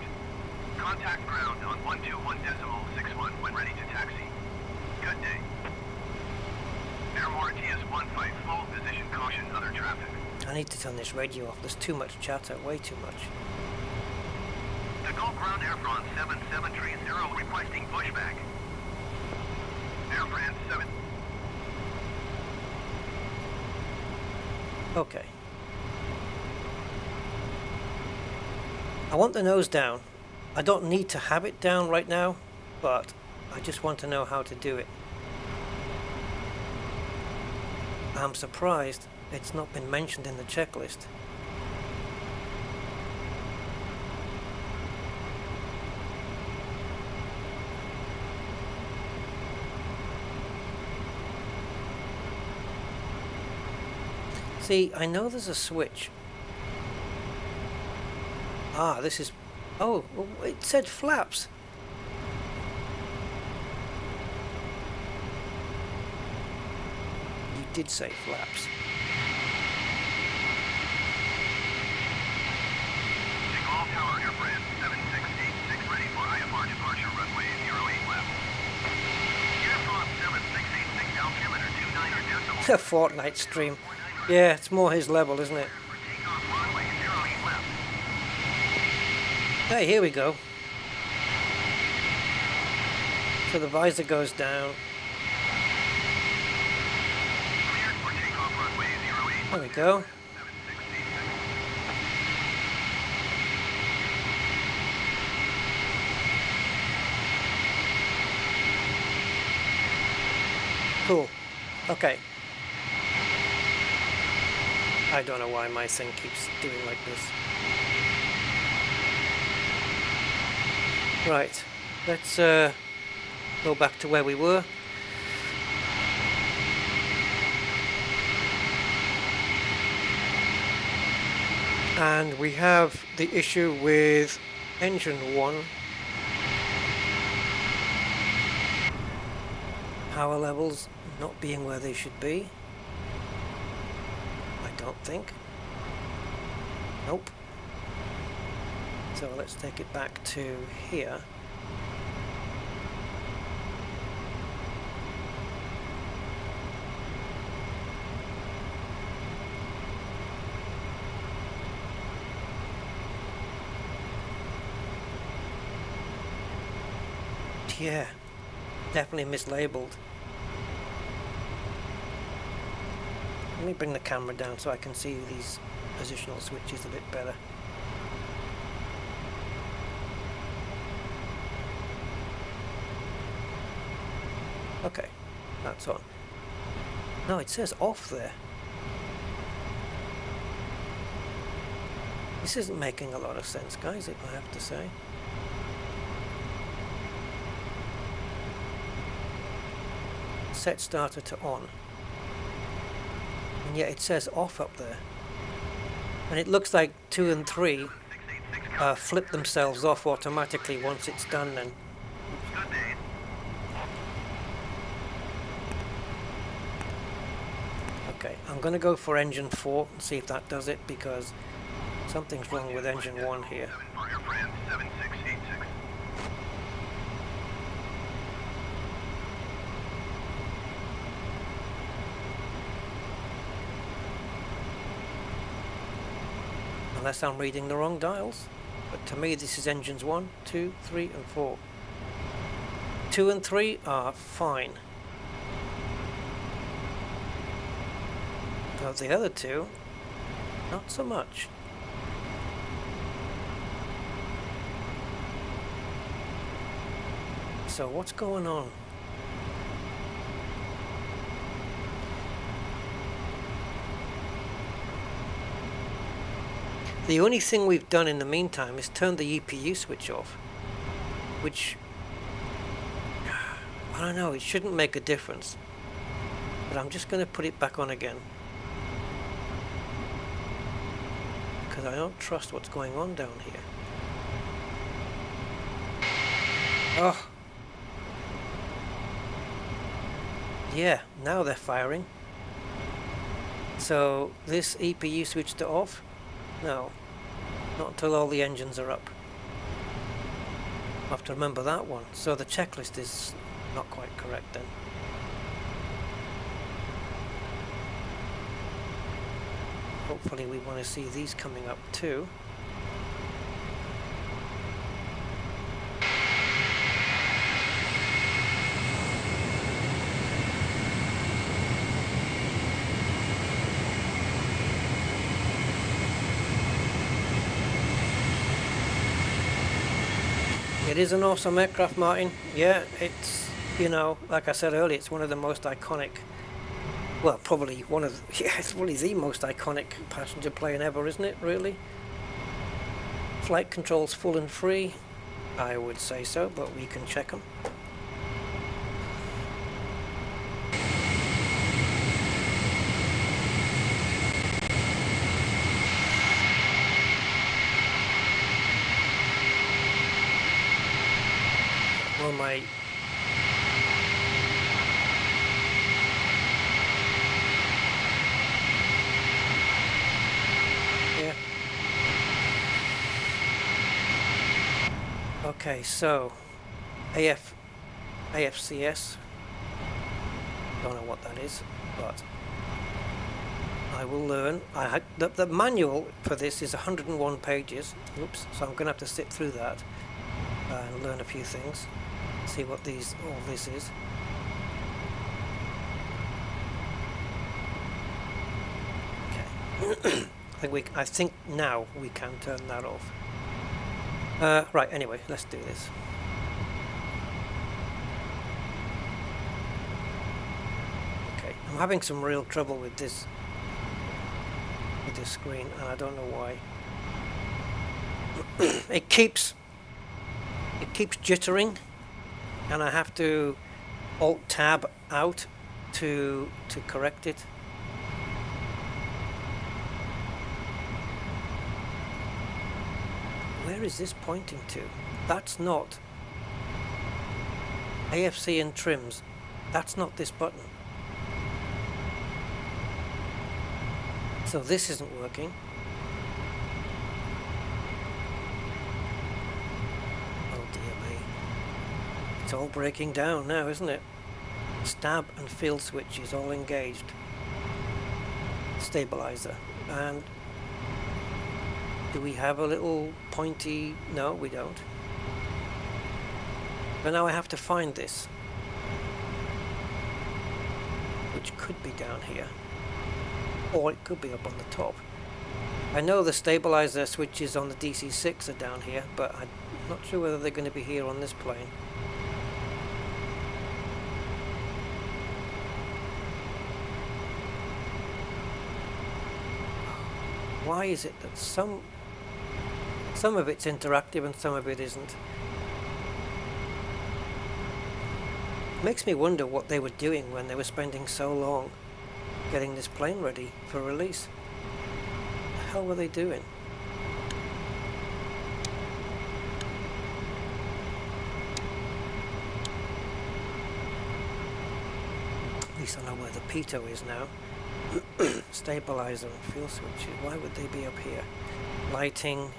Contact ground on 121.61 when ready to taxi. Good day. Air Mauritius 15 full position caution other traffic. I need to turn this radio off. There's too much chatter, way too much. Takeoff ground Air France 7730 requesting pushback. Air France 7. Okay. I want the nose down. I don't need to have it down right now, but I just want to know how to do it. I'm surprised it's not been mentioned in the checklist. See, I know there's a switch. Ah, this is... Oh, it said flaps. You did say flaps. Takeoff tower Air France 7686 ready for IFR departure runway 08 left. Air France 7686 altimeter 29er decimal. A Fortnite stream. Yeah, it's more his level, isn't it? Takeoff runway 08 left. Hey, here we go. So the visor goes down. Cleared for takeoff runway 08 There we go. 7686. Cool. Okay. I don't know why my thing keeps doing like this. Right. Let's go back to where we were. And we have the issue with engine 1. Power levels not being where they should be. I don't think. Nope. So let's take it back to here. Yeah, definitely mislabeled. Let me bring the camera down so I can see these positional switches a bit better. Okay, that's on. No, it says off there. This isn't making a lot of sense, guys, if I have to say. Set starter to on. And yet it says off up there. And it looks like 2 and 3 flip themselves off automatically once it's done then. Good day. going to go for engine 4 and see if that does it, because something's wrong with engine 1 here. For airframe 7686. Unless I'm reading the wrong dials. But to me this is engines 1, 2, 3 and 4. 2 and 3 are fine. But the other two, not so much. So what's going on? The only thing we've done in the meantime is turn the EPU switch off, which, I don't know, it shouldn't make a difference, but I'm just going to put it back on again, because I don't trust what's going on down here. Oh, yeah, now they're firing. So this EPU switched it off? No, not until all the engines are up. I have to remember that one. So the checklist is not quite correct then. Hopefully we want to see these coming up too. It is an awesome aircraft, Martin. Yeah, it's, you know, like I said earlier, it's one of the most iconic, well, probably one of, yeah, it's probably the most iconic passenger plane ever, isn't it, really? Flight controls full and free, I would say so, but we can check them. Well, my yeah. Okay, so AFCS. Don't know what that is, but I will learn. The manual for this is 101 pages. Oops, so I'm going to have to sit through that and learn a few things. See what all this is. Okay. I think now we can turn that off. Right, anyway, let's do this. Okay, I'm having some real trouble with this screen, and I don't know why. It keeps jittering, and I have to Alt-Tab out to correct it. Where is this pointing to? That's not AFC and trims. That's not this button. So this isn't working. Oh dear me. It's all breaking down now, isn't it? Stab and field switch is all engaged. Stabilizer. And do we have a little pointy? No, we don't. But now I have to find this, which could be down here, or it could be up on the top. I know the stabilizer switches on the DC-6 are down here, but I'm not sure whether they're going to be here on this plane. Why is it that some of it's interactive and some of it isn't? Makes me wonder what they were doing when they were spending so long getting this plane ready for release. What the hell were they doing? At least I know where the pitot is now. Stabilizer and fuel switches. Why would they be up here? Lighting.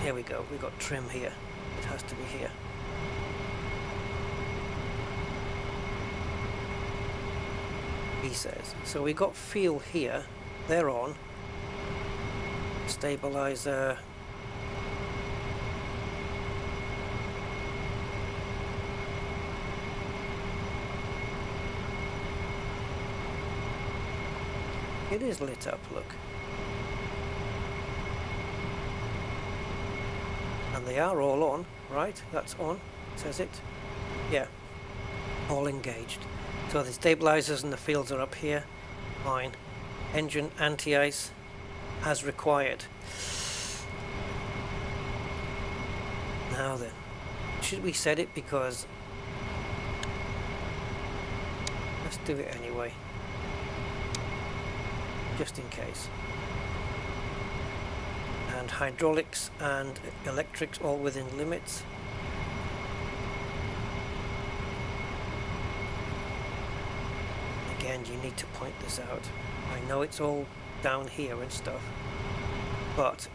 Here we go. We've got trim here. It has to be here. He says. So we got fuel here. They're on. Stabilizer. It is lit up, look. And they are all on, right? That's on, says it. Yeah, all engaged. So the stabilizers and the fields are up here. Fine. Engine anti-ice as required. Now then, should we set it? Because let's do it anyway, just in case. And hydraulics and electrics all within limits. Again, you need to point this out. I know it's all down here and stuff, but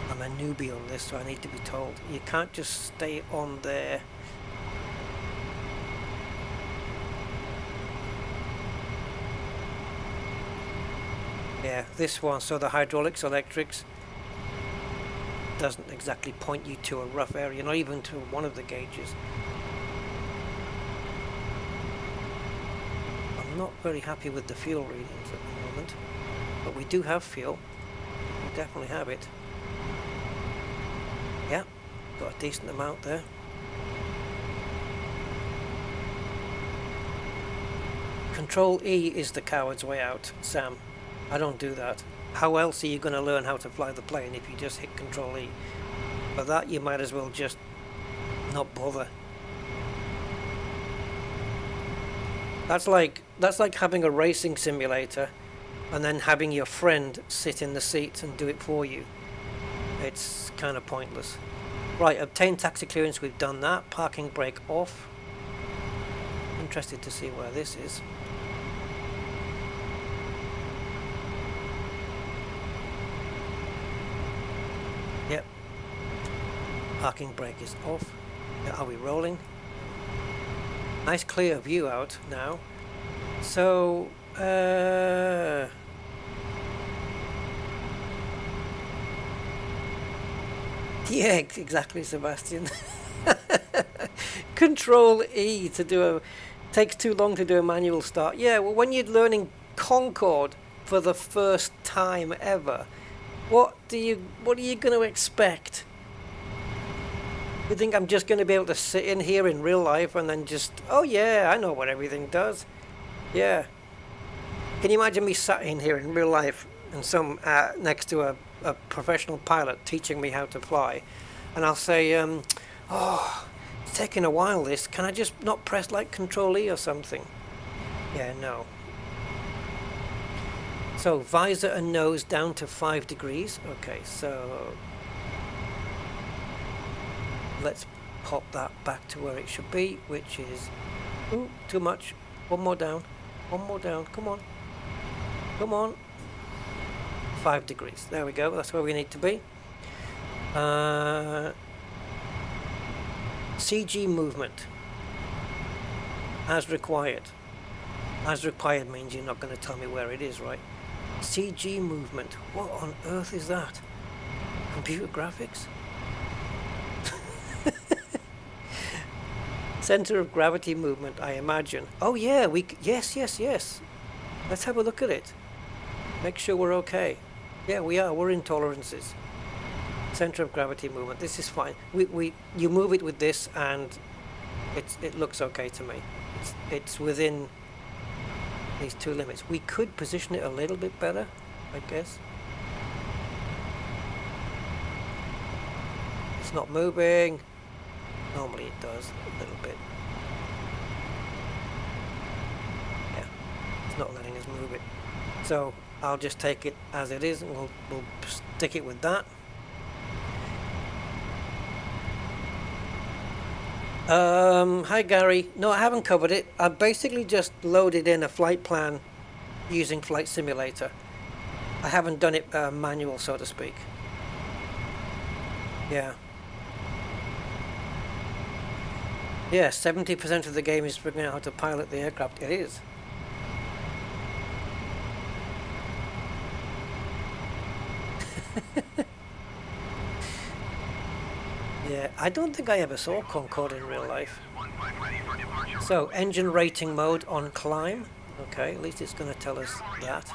I'm a newbie on this, so I need to be told. You can't just stay on there. Yeah, this one, so the hydraulics, electrics doesn't exactly point you to a rough area, not even to one of the gauges. I'm not very happy with the fuel readings at the moment, but we do have fuel. We definitely have it. Yeah, got a decent amount there. Control E is the coward's way out, Sam. I don't do that. How else are you going to learn how to fly the plane if you just hit Control E? For that you might as well just not bother. That's like having a racing simulator and then having your friend sit in the seat and do it for you. It's kind of pointless. Right, obtain taxi clearance, we've done that. Parking brake off. Interested to see where this is. Yep. Parking brake is off. Now, are we rolling? Nice clear view out now. So, yeah, exactly, Sebastian. Control E to do a... Takes too long to do a manual start. Yeah, well, when you're learning Concorde for the first time ever, what are you going to expect? You think I'm just going to be able to sit in here in real life and then just, oh yeah, I know what everything does. Yeah. Can you imagine me sat in here in real life and some next to a professional pilot teaching me how to fly, and I'll say, oh, it's taking a while this, can I just not press like Control E or something? Yeah, no. So visor and nose down to 5 degrees. Okay, so let's pop that back to where it should be, which is, ooh, too much. One more down, come on, come on. 5 degrees, there we go, that's where we need to be. CG movement, as required. As required means you're not going to tell me where it is, right? CG movement, what on earth is that? Computer graphics? Center of gravity movement, I imagine. Oh yeah, yes. Let's have a look at it. Make sure we're okay. Yeah, we are. We're in tolerances. Center of gravity movement. This is fine. You move it with this, and it looks okay to me. It's within these two limits. We could position it a little bit better, I guess. It's not moving. Normally it does a little bit. Yeah, it's not letting us move it. So I'll just take it as it is, and we'll stick it with that. Hi Gary. No, I haven't covered it. I basically just loaded in a flight plan using Flight Simulator. I haven't done it manual, so to speak. Yeah. Yeah, 70% of the game is figuring out how to pilot the aircraft. It is. Yeah, I don't think I ever saw Concorde in real life. So, engine rating mode on climb. Okay, at least it's going to tell us that.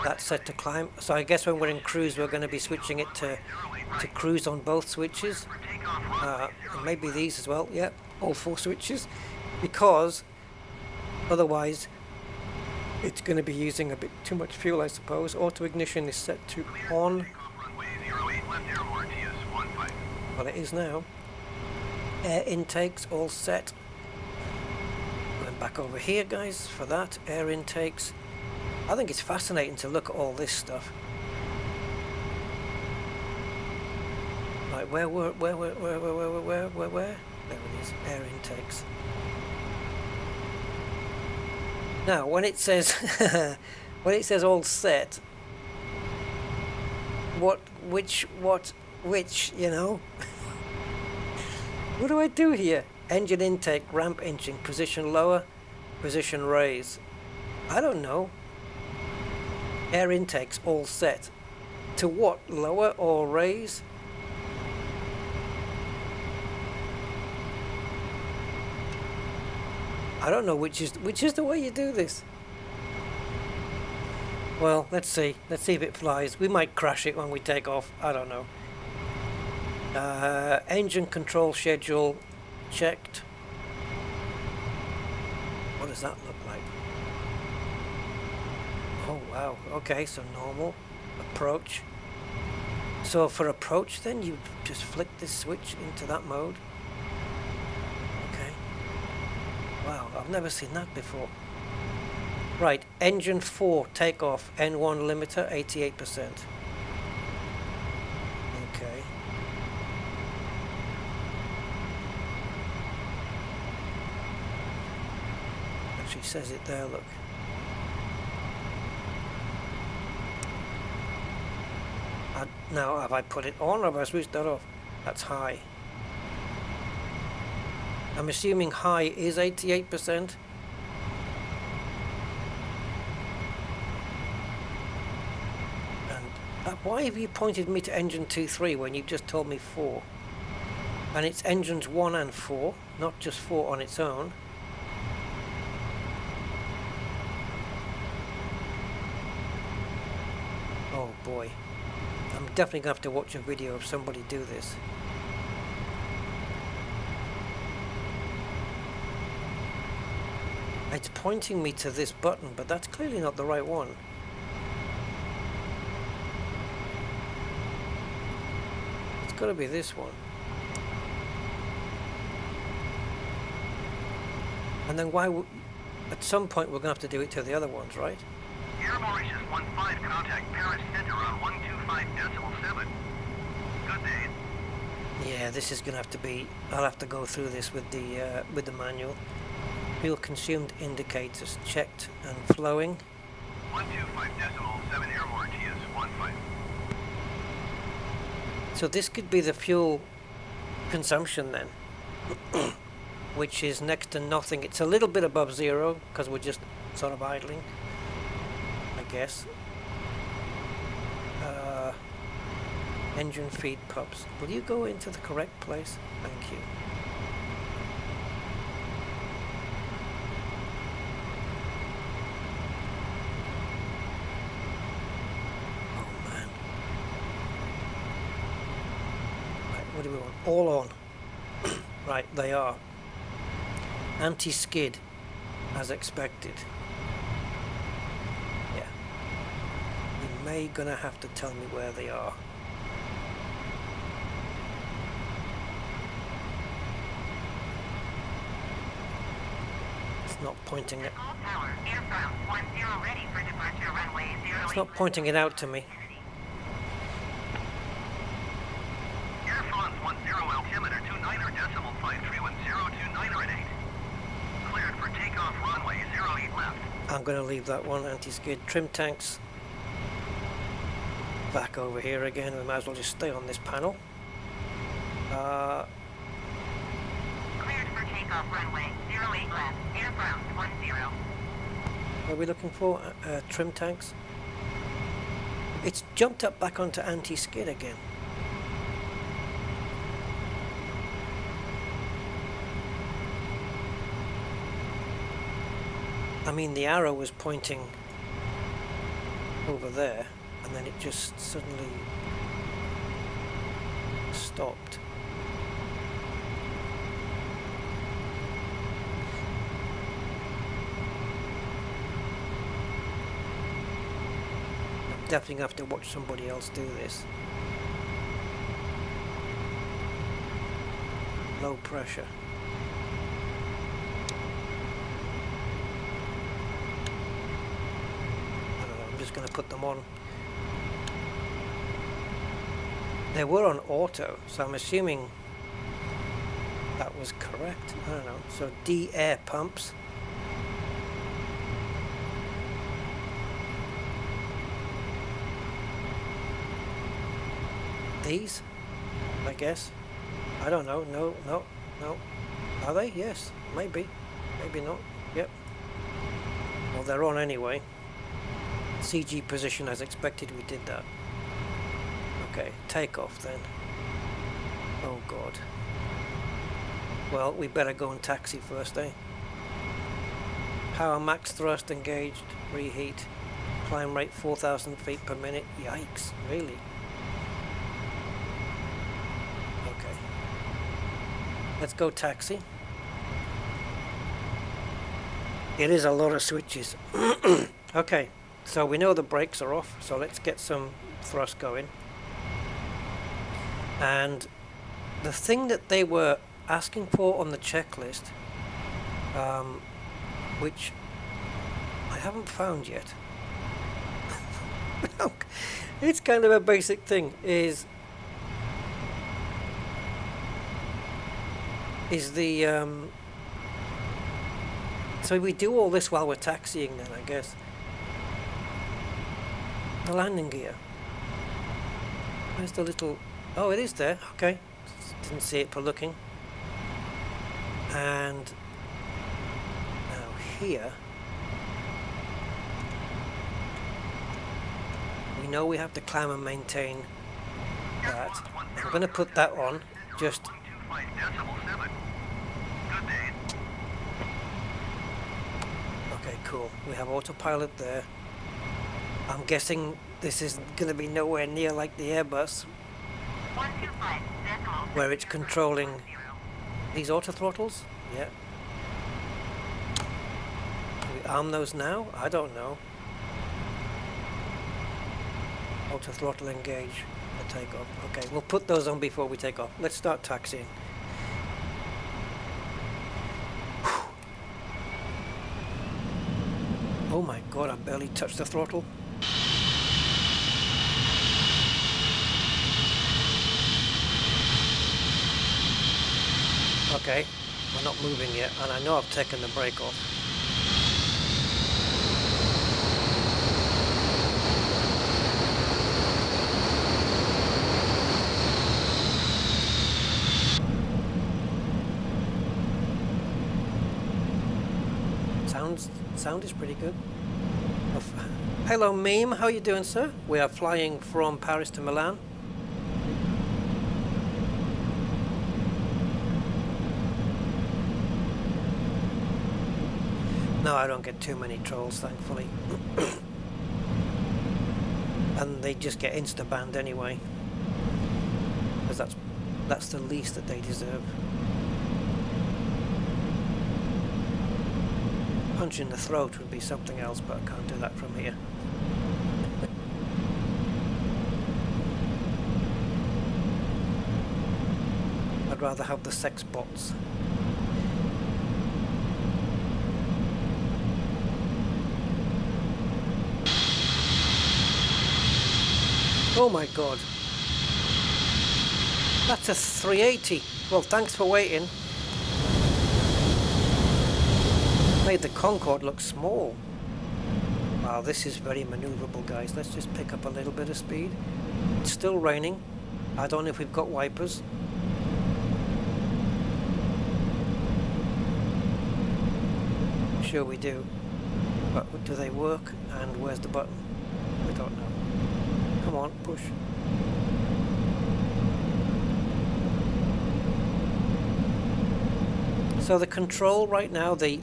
That's set to climb. So I guess when we're in cruise, we're going to be switching it to cruise on both switches. And maybe these as well. Yeah, all 4 switches. Because otherwise, it's going to be using a bit too much fuel, I suppose. Auto ignition is set to on. Well, it is now. Air intakes all set. Going back over here, guys, for that. Air intakes. I think it's fascinating to look at all this stuff. Right, where? There it is. Air intakes. Now, when it says when it says all set, which, you know? What do I do here? Engine intake, ramp engine, position lower, position raise. I don't know. Air intakes all set. To what? Lower or raise? I don't know which is the way you do this. Well, let's see. Let's see if it flies. We might crash it when we take off. I don't know. Engine control schedule checked. What does that look like? Oh wow. Okay, so normal. Approach. So for approach then you just flick this switch into that mode. Okay. Wow, I've never seen that before. Right, engine 4 takeoff, N1 limiter 88%. Okay. Actually says it there, look. Now, have I put it on or have I switched that off? That's high. I'm assuming high is 88%. Why have you pointed me to engine 2-3 when you've just told me 4? And it's engines 1 and 4, not just 4 on its own. Oh boy. I'm definitely going to have to watch a video of somebody do this. It's pointing me to this button, but that's clearly not the right one. It's got to be this one. And then why at some point we're going to have to do it to the other ones, right? Air Mauritius 15, contact Paris Center on 125.7. Good day. Yeah, this is going to have to be, I'll have to go through this with the manual. Fuel consumed indicators checked and flowing. 125.7 Air Mauritius 15. So this could be the fuel consumption then, which is next to nothing. It's a little bit above 0 because we're just sort of idling, I guess. Engine feed pumps. Will you go into the correct place? Thank you. Oh man. Right, what do we want? All on. Right, they are. Anti-skid, as expected. Yeah. You may gonna have to tell me where they are. It's not pointing it. It's not pointing it out to me. Air France 10 LT I'm going to leave that one. Anti-skid. Trim tanks. Back over here again. We might as well just stay on this panel. Cleared for takeoff runway 08 left. Aircraft 10. What are we looking for? Trim tanks. It's jumped up back onto anti-skid again. I mean, the arrow was pointing over there, and then it just suddenly stopped. I'm definitely gonna have to watch somebody else do this. Low pressure. Going to put them on. They were on auto, so I'm assuming that was correct. I don't know. So D air pumps. These, I guess. I don't know. No. Are they? Yes. Maybe. Maybe not. Yep. Well, they're on anyway. CG position as expected, we did that. Okay, takeoff then. Oh god. Well, we better go and taxi first, eh? Power max thrust engaged, reheat. Climb rate 4,000 feet per minute. Yikes, really? Okay. Let's go taxi. It is a lot of switches. Okay. So we know the brakes are off, so let's get some thrust going. And the thing that they were asking for on the checklist, which I haven't found yet, it's kind of a basic thing, is the, so we do all this while we're taxiing then, I guess. The landing gear. Where's the little... Oh, it is there. Okay. Didn't see it for looking. And now here, we know we have to climb and maintain that. I'm going to put that on. Just... Okay, cool. We have autopilot there. I'm guessing this is going to be nowhere near like the Airbus, where it's controlling these auto throttles. Yeah. Do we arm those now? I don't know. Auto throttle engage for takeoff. Okay, we'll put those on before we take off. Let's start taxiing. Oh my god, I barely touched the throttle. Okay, we're not moving yet, and I know I've taken the brake off. Sound is pretty good. Hello Meme, how you doing, sir? We are flying from Paris to Milan. No, I don't get too many trolls, thankfully. And they just get insta-banned anyway. Because that's the least that they deserve. Punch in the throat would be something else, but I can't do that from here. I'd rather have the sex bots. Oh my god. That's a 380. Well, thanks for waiting. Made the Concorde look small. Wow, this is very maneuverable, guys. Let's just pick up a little bit of speed. It's still raining. I don't know if we've got wipers. Sure we do. But do they work? And where's the button? I don't know. Come on, push. So the control right now, the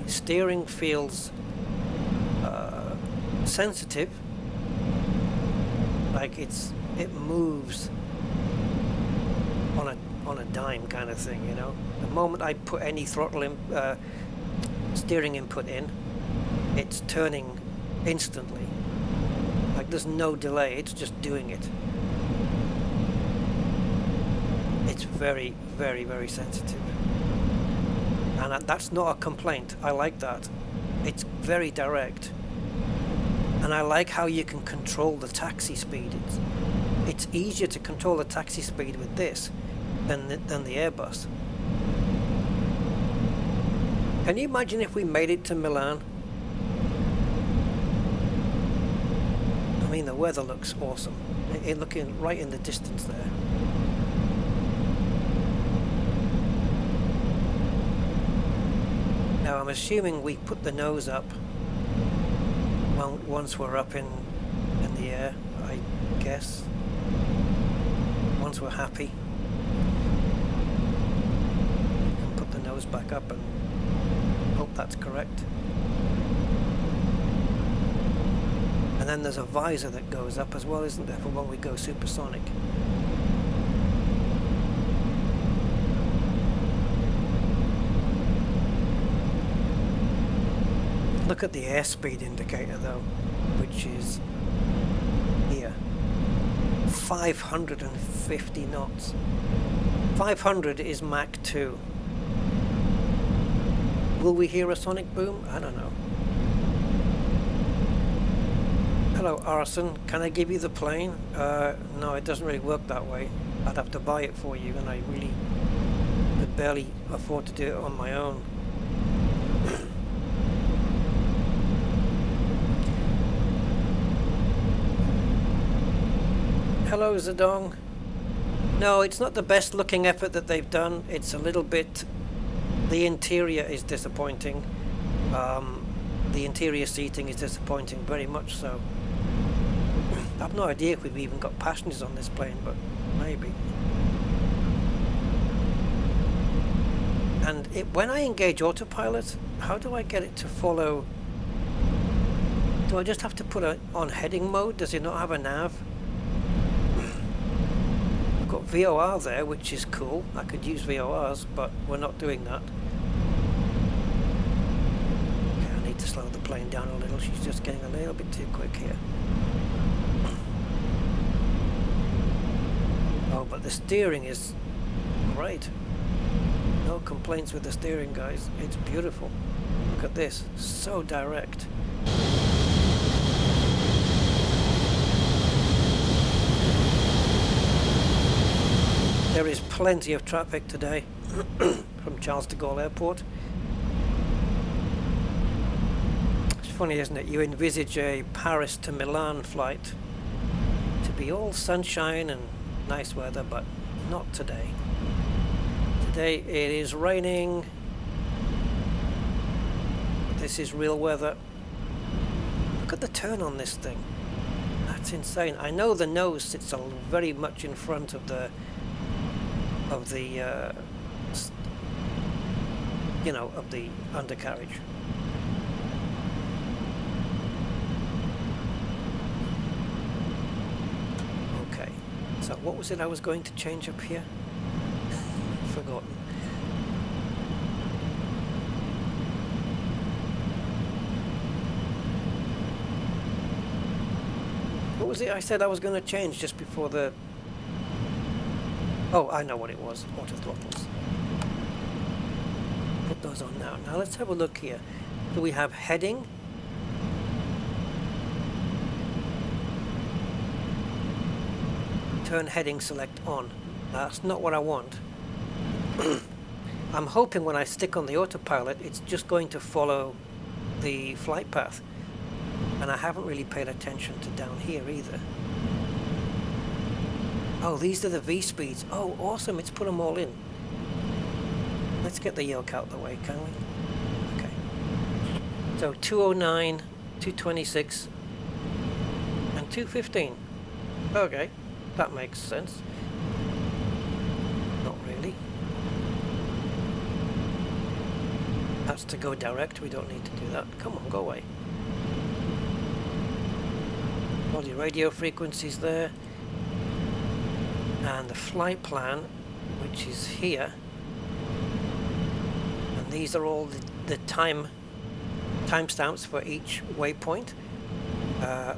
steering feels sensitive, like it moves on a dime kind of thing, you know. The moment I put any throttle in, steering input in, it's turning instantly. Like there's no delay, it's just doing it. It's very, very, very sensitive. And that's not a complaint. I like that. It's very direct. And I like how you can control the taxi speed. It's easier to control the taxi speed with this than the Airbus. Can you imagine if we made it to Milan? I mean, the weather looks awesome. Looking right in the distance there. Now I'm assuming we put the nose up once we're up in the air, I guess. Once we're happy. And put the nose back up and hope that's correct. And then there's a visor that goes up as well, isn't there, for when we go supersonic. Look at the airspeed indicator though, which is here. 550 knots. 500 is Mach 2. Will we hear a sonic boom? I don't know. Hello Arson, can I give you the plane? No, it doesn't really work that way. I'd have to buy it for you and I really could barely afford to do it on my own. Hello Zedong. No, it's not the best looking effort that they've done. It's a little bit... The interior is disappointing. The interior seating is disappointing, very much so. I have no idea if we've even got passengers on this plane, but maybe. And when I engage autopilot, how do I get it to follow? Do I just have to put it on heading mode? Does it not have a nav? I've got VOR there, which is cool. I could use VORs, but we're not doing that. Okay, I need to slow the plane down a little. She's just getting a little bit too quick here. Oh, but the steering is great. No complaints with the steering, guys. It's beautiful. Look at this. So direct. There is plenty of traffic today from Charles de Gaulle Airport. It's funny, isn't it? You envisage a Paris to Milan flight to be all sunshine and nice weather, but not today. Today it is raining. This is real weather. Look at the turn on this thing. That's insane. I know the nose sits very much in front of the you know, of the undercarriage. Okay, so what was it I was going to change up here? Forgotten. What was it I said I was going to change just before the... Oh, I know what it was. Auto throttles. Put those on now. Now let's have a look here. Do we have heading? Turn heading select on. That's not what I want. I'm hoping when I stick on the autopilot, it's just going to follow the flight path. And I haven't really paid attention to down here either. Oh, these are the V speeds. Oh, awesome, it's put them all in. Let's get the yoke out the way, can we? Okay. So 209, 226, and 215. Okay, that makes sense. Not really. That's to go direct, we don't need to do that. Come on, go away. All your radio frequencies there. And the flight plan, which is here. And these are all the timestamps for each waypoint. I'm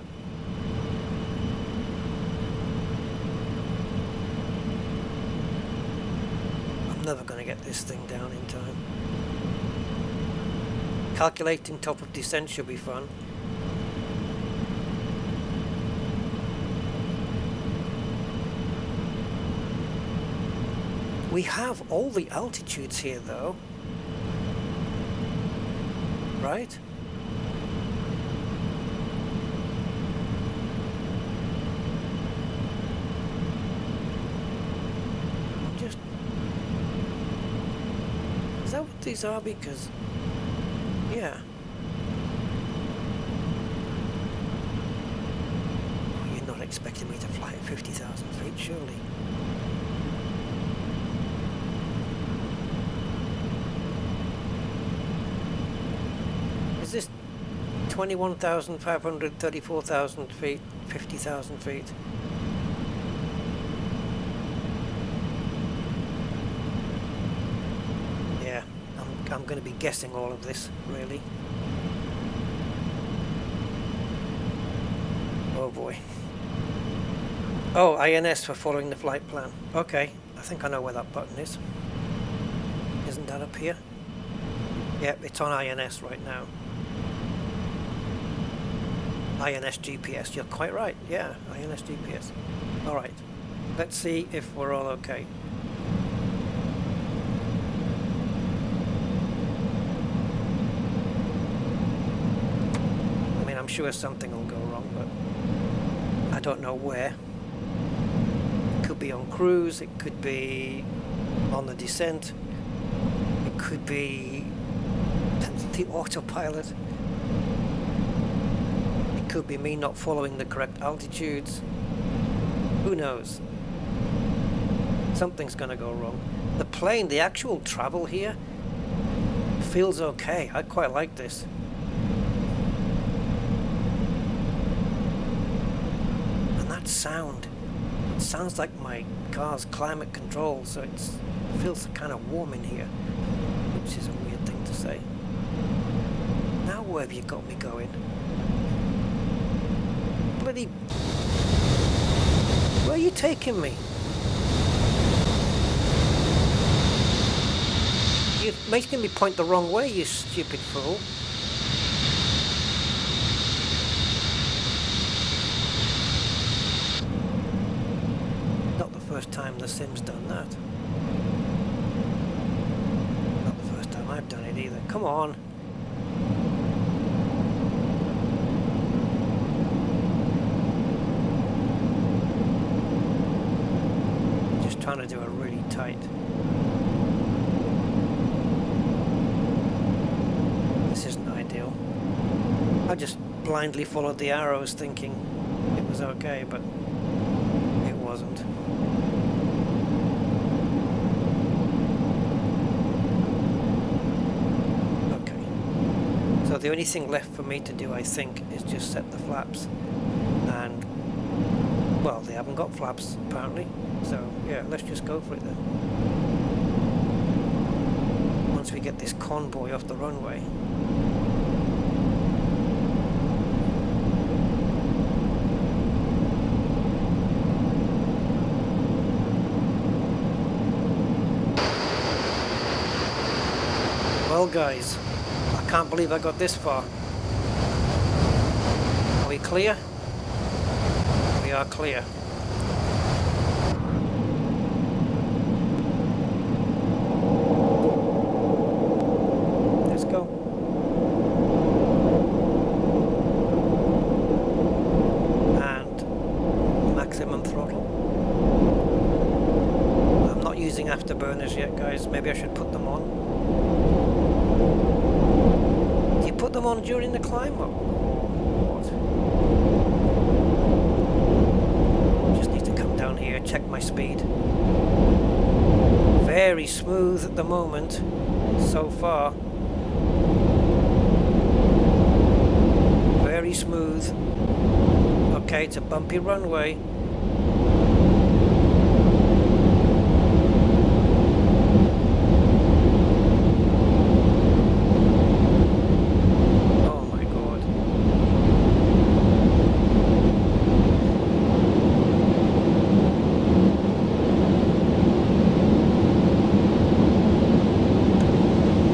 never going to get this thing down in time. Calculating top of descent should be fun. We have all the altitudes here though, right? Is that what these are? Because, yeah. You're not expecting me to fly at 50,000 feet, surely. Is this 21,500, 34,000 feet, 50,000 feet? Yeah, I'm going to be guessing all of this, really. Oh boy. Oh, INS for following the flight plan. Okay, I think I know where that button is. Isn't that up here? Yep, it's on INS right now. INS GPS, you're quite right. Yeah, INS GPS. Alright, let's see if we're all okay. I mean, I'm sure something will go wrong, but I don't know where. It could be on cruise, it could be on the descent, it could be the autopilot. Could be me not following the correct altitudes. Who knows? Something's gonna go wrong. The plane, the actual travel here feels okay. I quite like this. And that sound, it sounds like my car's climate control, so it feels kind of warm in here, which is a weird thing to say. Now where have you got me going? Bloody... Where are you taking me? You're making me point the wrong way, you stupid fool. Not the first time the sim's done that. Not the first time I've done it either. Come on. Trying to do a really tight. This isn't ideal. I just blindly followed the arrows thinking it was okay, but it wasn't. Okay. So the only thing left for me to do, I think, is just set the flaps. And, well, they haven't got flaps apparently. So, yeah, let's just go for it then. Once we get this convoy off the runway. Well, guys, I can't believe I got this far. Are we clear? We are clear. on during the climb up? What? Just need to come down here, check my speed. Very smooth at the moment, so far. Very smooth. Okay, it's a bumpy runway. Oh my god.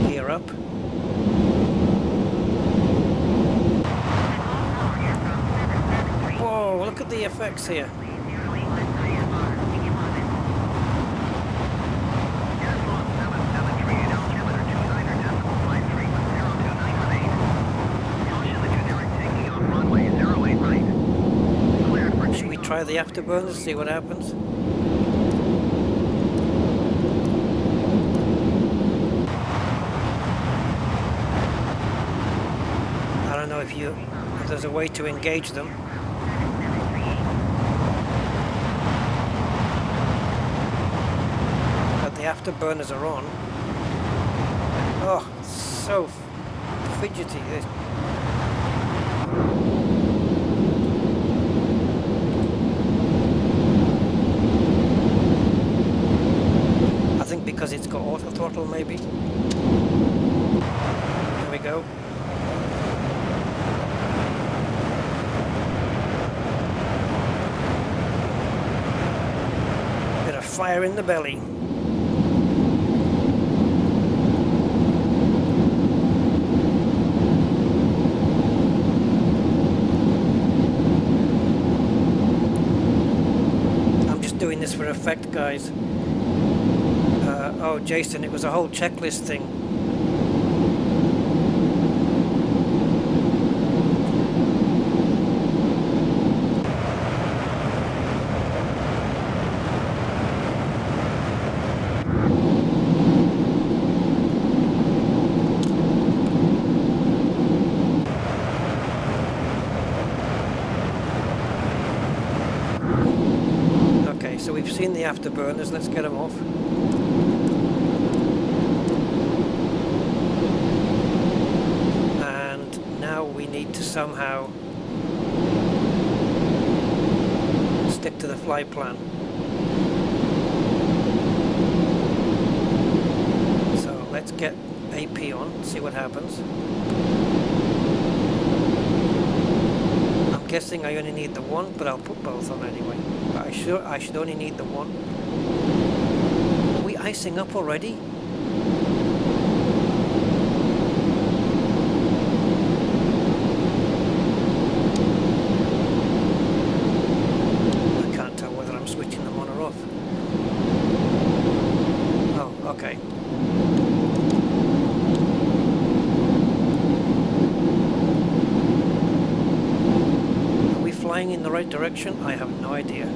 Gear up. Whoa, look at the effects here. Should we try the afterburners, see what happens? I don't know if there's a way to engage them. But the afterburners are on. Oh, so fidgety. I think because it's got auto throttle, maybe. There we go. Bit of fire in the belly. I'm just doing this for effect, guys. Oh, Jason, it was a whole checklist thing. Okay, so we've seen the afterburners. Let's get them off. We need to somehow stick to the flight plan. So let's get AP on, see what happens. I'm guessing I only need the one, but I'll put both on anyway. But I should only need the one. Are we icing up already? Okay. Are we flying in the right direction? I have no idea.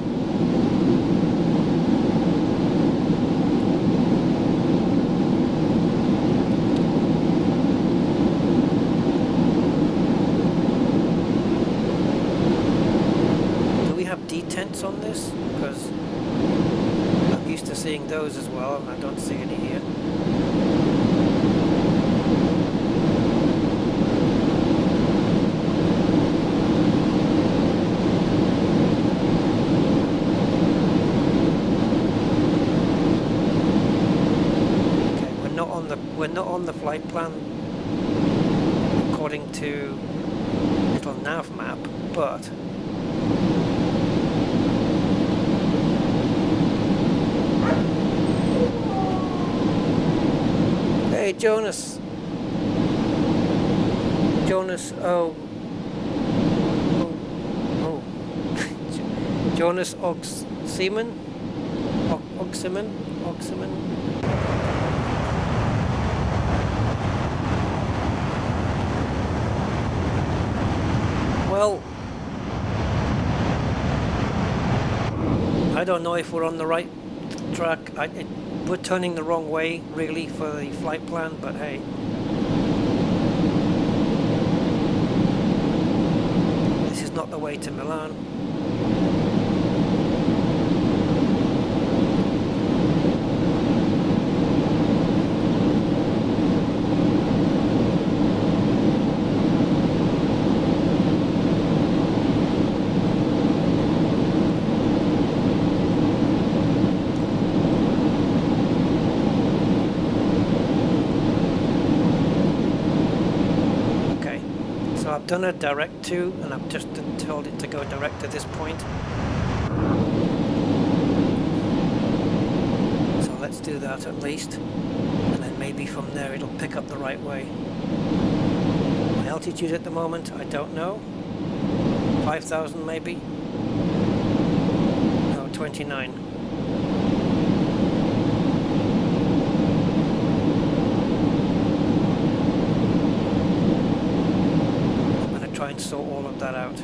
Do we have detents on this? Because I'm used to seeing those as well, and I don't see any here. Okay, we're not on the flight plan according to little nav map, but hey, Jonas, oh, Jonas Oximan. Well, I don't know if we're on the right track. We're turning the wrong way, really, for the flight plan, but hey. way to Milan. I've done a direct to, and I've just told it to go direct to this point. So let's do that at least, and then maybe from there it'll pick up the right way. My altitude at the moment, I don't know. 5,000 maybe? No, 29. Try and sort all of that out.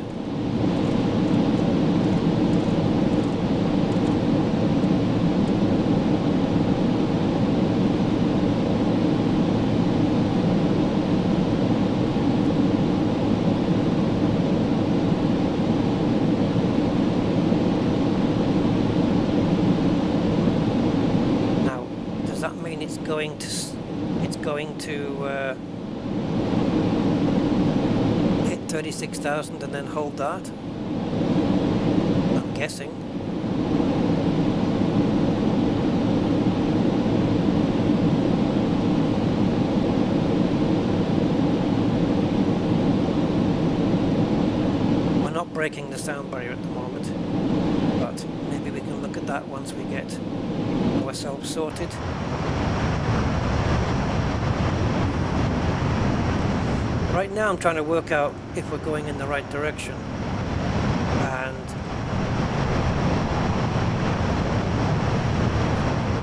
Now, does that mean it's going to 36,000 and then hold that? I'm guessing. We're not breaking the sound barrier at the moment, but maybe we can look at that once we get ourselves sorted. Right now I'm trying to work out if we're going in the right direction, and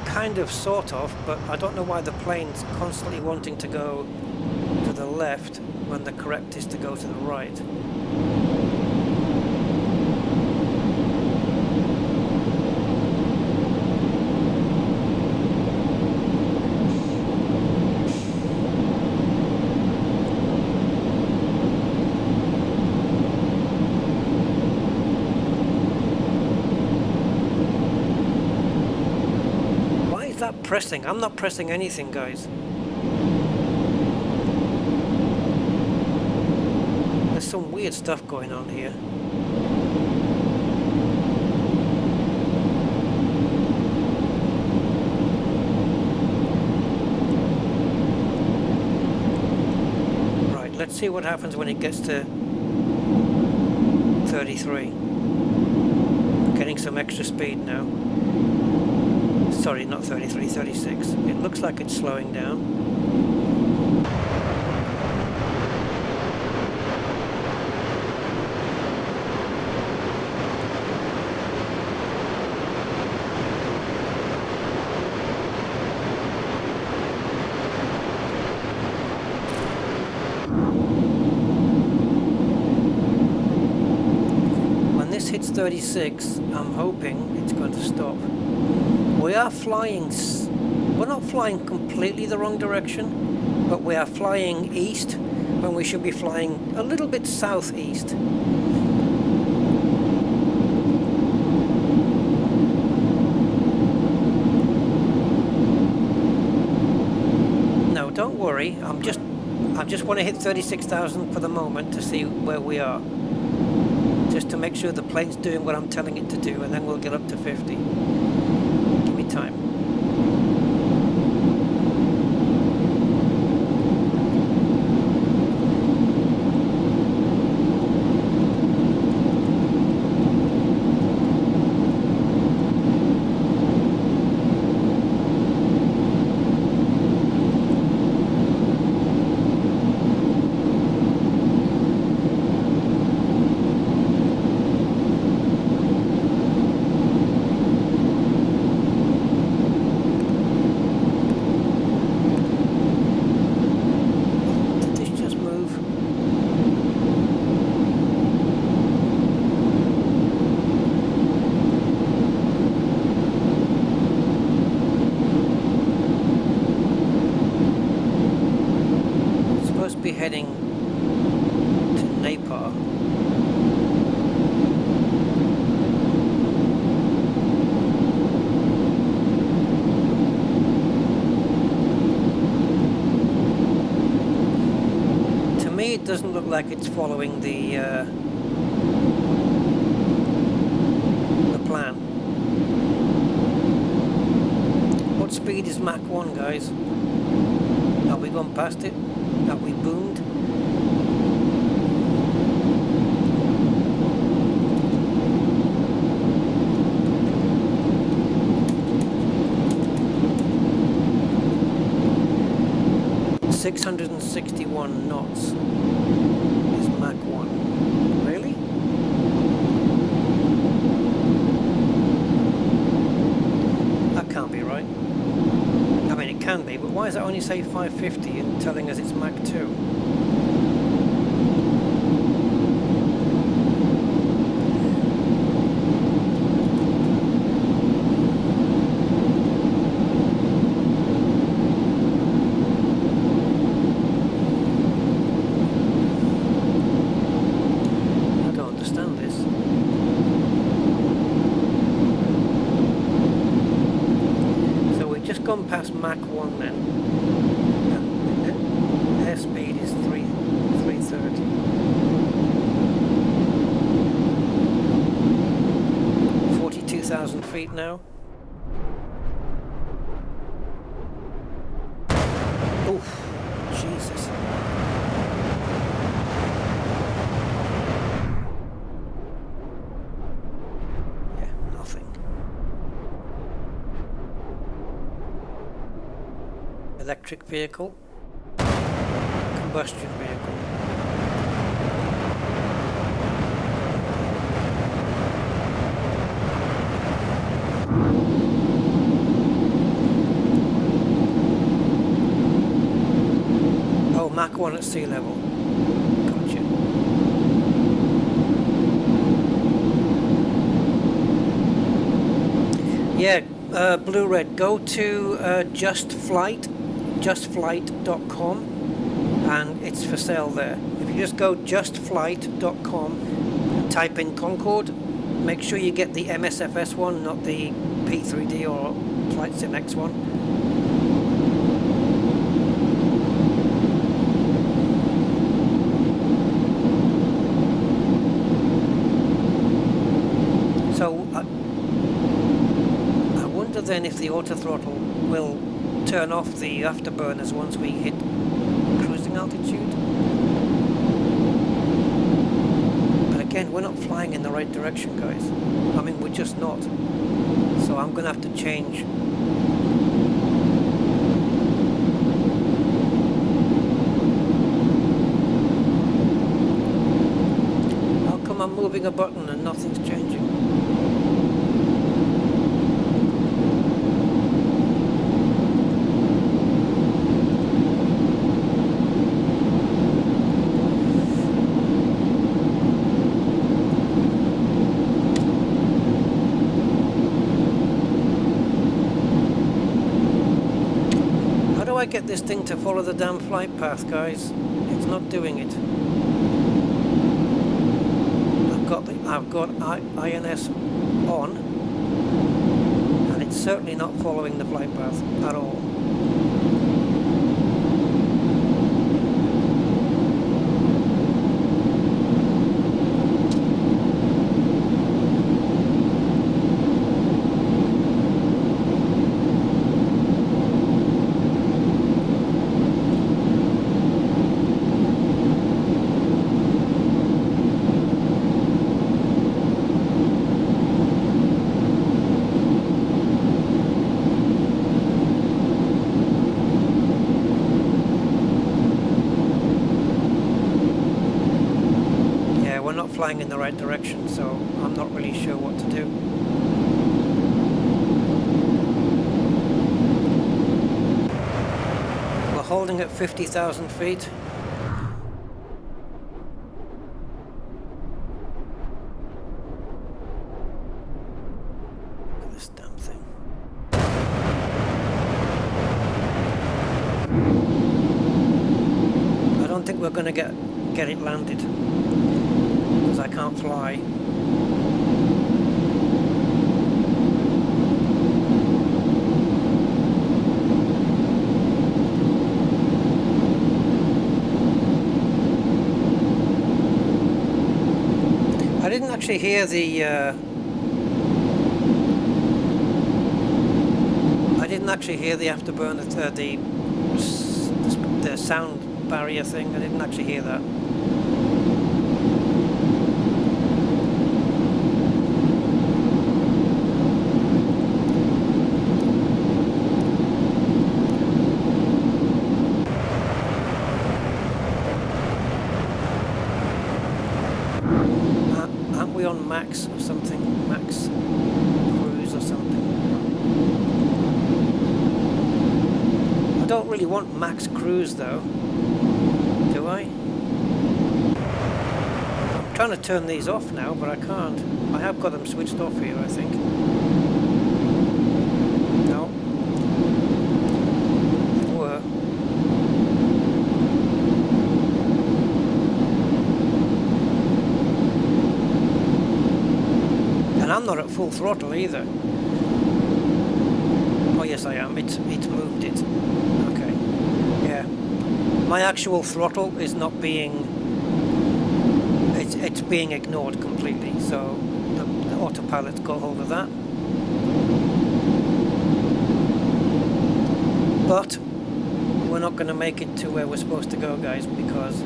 kind of, sort of, but I don't know why the plane's constantly wanting to go to the left when the correct is to go to the right. Pressing. I'm not pressing anything, guys. There's some weird stuff going on here. Right, let's see what happens when it gets to 33. I'm getting some extra speed now. Sorry, not 33, 36. It looks like it's slowing down. When this hits 36, I'm hoping it's going to stop. We are flying, we're not flying completely the wrong direction, but we are flying east when we should be flying a little bit southeast. No, don't worry, I just want to hit 36,000 for the moment to see where we are. Just to make sure the plane's doing what I'm telling it to do, and then we'll get up to 50. Time. Heading to Nepal. me, it doesn't look like it's following the plan. What speed is Mach 1, guys? Have we gone past it? Have we boomed? ...661 knots is Mach 1. Really? That can't be right. I mean, it can be, but why does it only say 550 and telling us it's Mach 2? Gone past Mach 1 then, and airspeed is 330. $42,000 now. Oof, Jesus. Yeah, nothing. Electric vehicle, combustion vehicle. Oh, Mach 1 at sea level. Gotcha. Yeah, Blue Red, go to justflight.com and it's for sale there. If you just go justflight.com, type in Concorde, make sure you get the MSFS one, not the P3D or Flight Sim X one. So I wonder then if the auto throttle will turn off the afterburners once we hit cruising altitude. But again, we're not flying in the right direction, guys. I mean, we're just not. So I'm gonna have to change. How come I'm moving a button and nothing's changing? I get this thing to follow the damn flight path, guys? It's not doing it. I've got INS on, and it's certainly not following the flight path at all. Flying in the right direction, so I'm not really sure what to do. We're holding at 50,000 feet. Look at this damn thing. I don't think we're going to get it landed. I can't fly. I didn't actually hear the afterburner, the sound barrier thing. I didn't actually hear that. Aren't we on max or something? Max cruise or something? I don't really want max cruise though, do I? I'm trying to turn these off now, but I can't. I have got them switched off here, I think. No. They were. And I'm not at full throttle either. Oh yes I am, it's moved it. Okay. Yeah. My actual throttle is not being... It's being ignored completely, so the autopilot's got hold of that. But we're not going to make it to where we're supposed to go, guys, because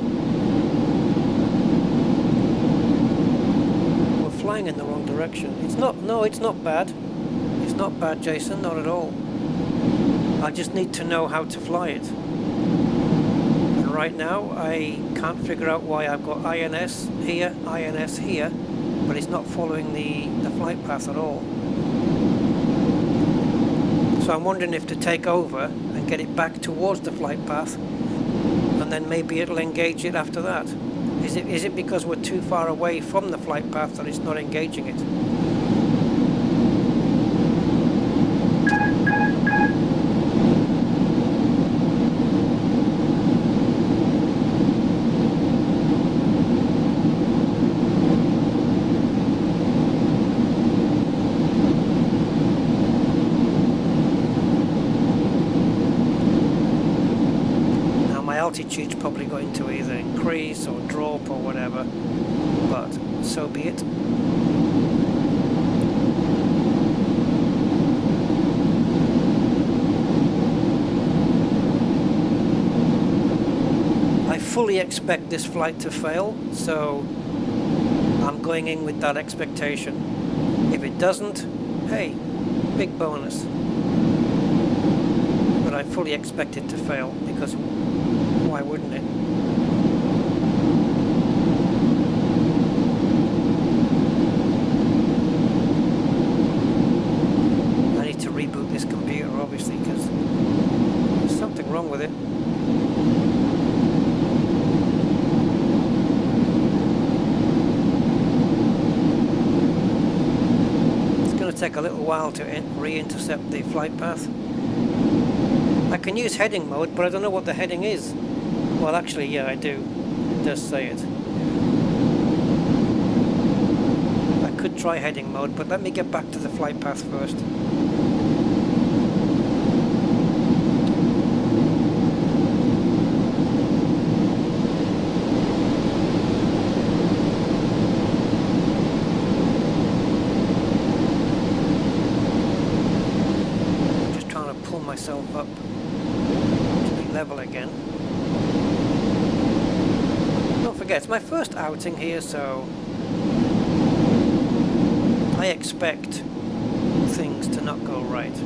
we're flying in the wrong direction. It's not bad. It's not bad, Jason, not at all. I just need to know how to fly it. And right now, I can't figure out why I've got INS here, but it's not following the flight path at all. So I'm wondering if to take over and get it back towards the flight path, and then maybe it'll engage it after that. Is it because we're too far away from the flight path that it's not engaging it? Altitude's probably going to either increase or drop or whatever, but so be it. I fully expect this flight to fail, so I'm going in with that expectation. If it doesn't, hey, big bonus. But I fully expect it to fail, because why wouldn't it? I need to reboot this computer, obviously, because there's something wrong with it. It's going to take a little while to re-intercept the flight path. I can use heading mode, but I don't know what the heading is. Well, actually, yeah, I do. It does say it. I could try heading mode, but let me get back to the flight path first. Just trying to pull myself up to be level again. Don't forget, it's my first outing here, so I expect things to not go right.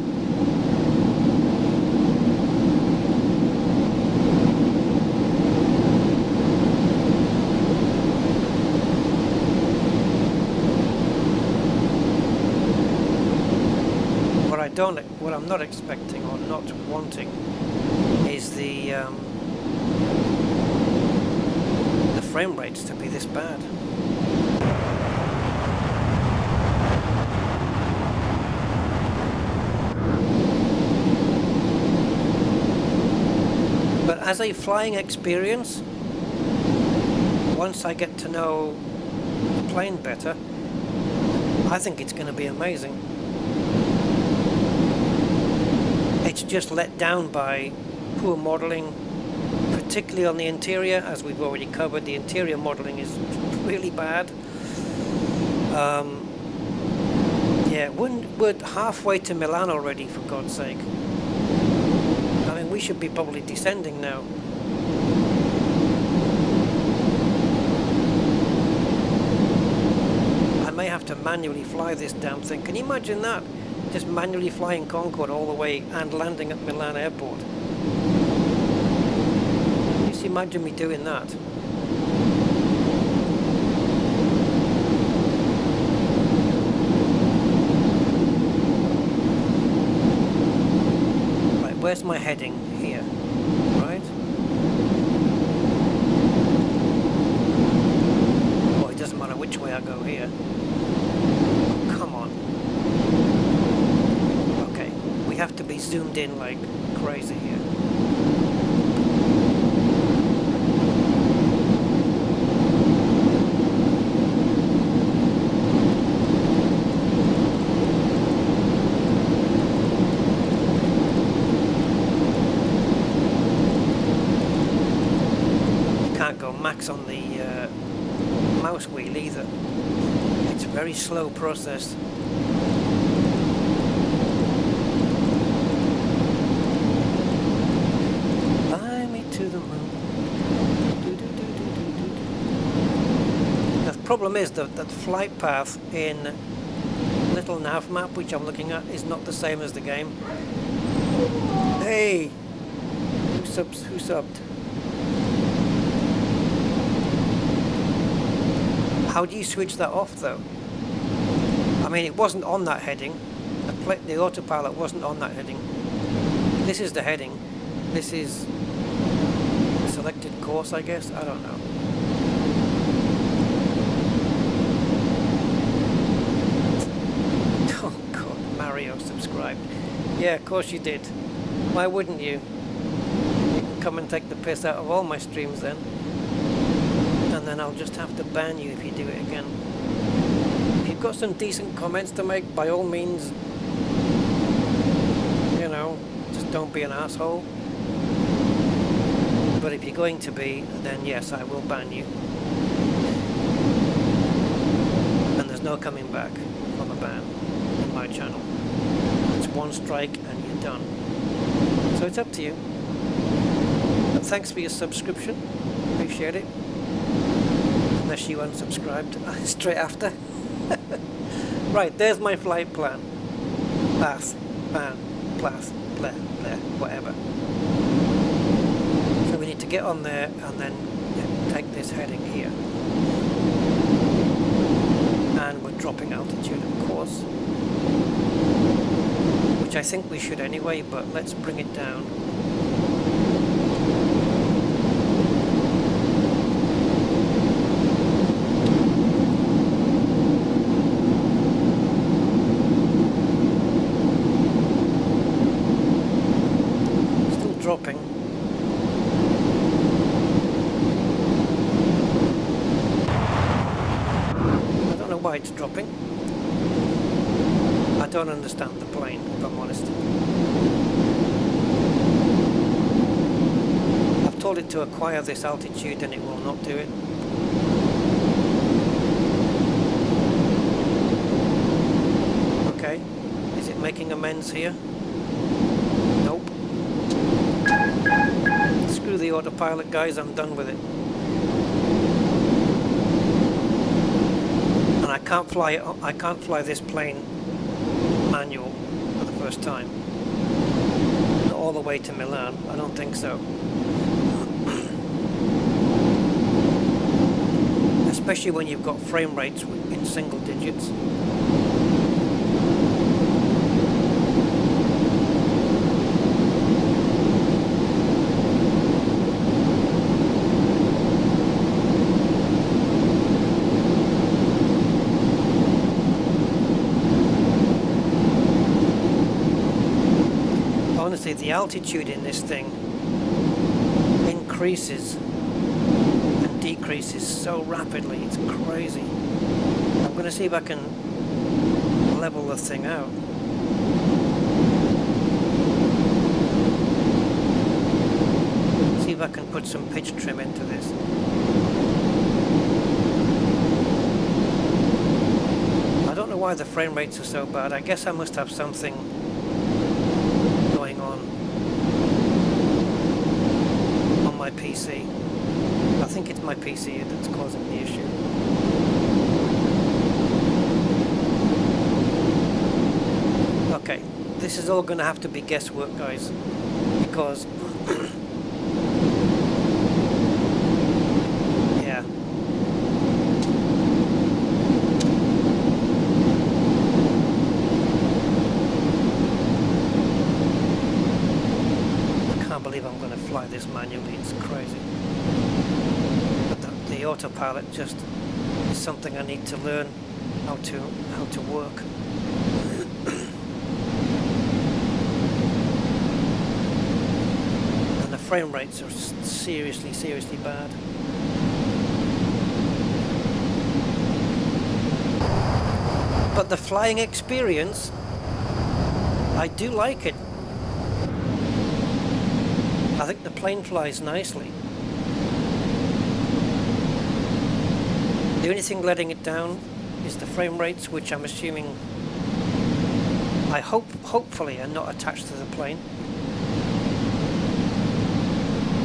What I'm not expecting or not wanting is the frame rates to be this bad. But as a flying experience, once I get to know the plane better, I think it's going to be amazing. It's just let down by poor modeling, particularly on the interior. As we've already covered, the interior modeling is really bad. Yeah, we're halfway to Milan already, for God's sake. I mean, we should be probably descending now. I may have to manually fly this damn thing. Can you imagine that? Just manually flying Concorde all the way and landing at Milan airport. Just imagine me doing that. Right, where's my heading? Here, right? Oh, it doesn't matter which way I go here. We have to be zoomed in like crazy here. You can't go max on the mouse wheel either. It's a very slow process. Problem is that the flight path in little nav map, which I'm looking at, is not the same as the game. Hey, who subbed? How do you switch that off though? I mean, it wasn't on that heading. The autopilot wasn't on that heading. This is the heading. This is the selected course, I guess. I don't know. Subscribed. Yeah, of course you did. Why wouldn't you? You can come and take the piss out of all my streams then. And then I'll just have to ban you if you do it again. If you've got some decent comments to make, by all means, you know, just don't be an asshole. But if you're going to be, then yes, I will ban you. And there's no coming back from a ban in my channel. One strike and you're done. So it's up to you. But thanks for your subscription. Appreciate it. Unless you unsubscribed straight after. Right, there's my flight plan. Path, ban, path, blah, blah, whatever. So we need to get on there and then take this heading here. And we're dropping altitude, of course. Which I think we should anyway, but let's bring it down. Still dropping. I don't know why it's dropping. I don't understand the plane, if I'm honest. I've told it to acquire this altitude and it will not do it. Okay, is it making amends here? Nope. Screw the autopilot, guys, I'm done with it. And I can't fly this plane manual for the first time. Not all the way to Milan, I don't think so. Especially when you've got frame rates in single digits. Honestly, the altitude in this thing increases and decreases so rapidly, it's crazy. I'm going to see if I can level the thing out. See if I can put some pitch trim into this. why the frame rates are so bad. I guess I must have something going on my PC. I think it's my PC that's causing the issue. Okay, this is all going to have to be guesswork, guys, because yeah. I can't believe I'm going to fly this manually, it's crazy. But the autopilot just is something I need to learn how to work. And the frame rates are seriously bad. But the flying experience, I do like it. I think the plane flies nicely. The only thing letting it down is the frame rates, which I'm assuming, hopefully are not attached to the plane.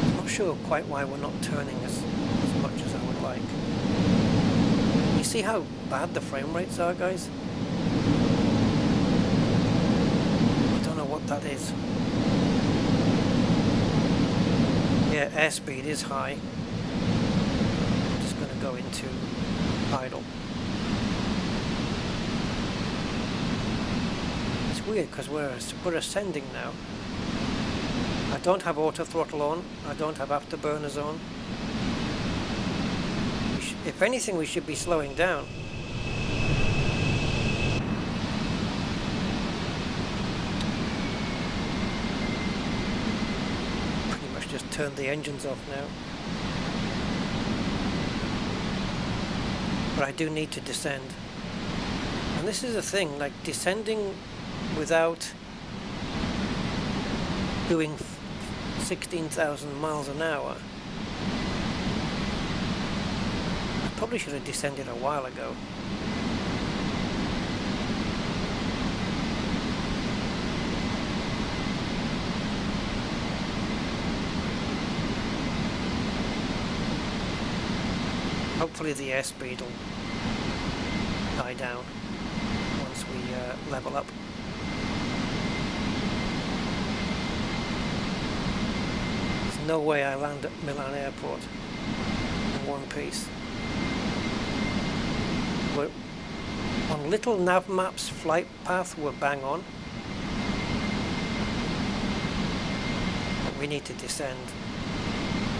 I'm not sure quite why we're not turning as much as I would like. You see how bad the frame rates are, guys? I don't know what that is. Yeah, airspeed is high. I'm just going to go into idle. It's weird because we're ascending now. I don't have auto throttle on. I don't have afterburners on. If anything, we should be slowing down. Just turn the engines off now. But I do need to descend. And this is the thing, like descending without doing 16,000 miles an hour. I probably should have descended a while ago. Hopefully the airspeed will die down once we level up. There's no way I land at Milan Airport in one piece. We're on little nav maps flight path, we're bang on. But we need to descend.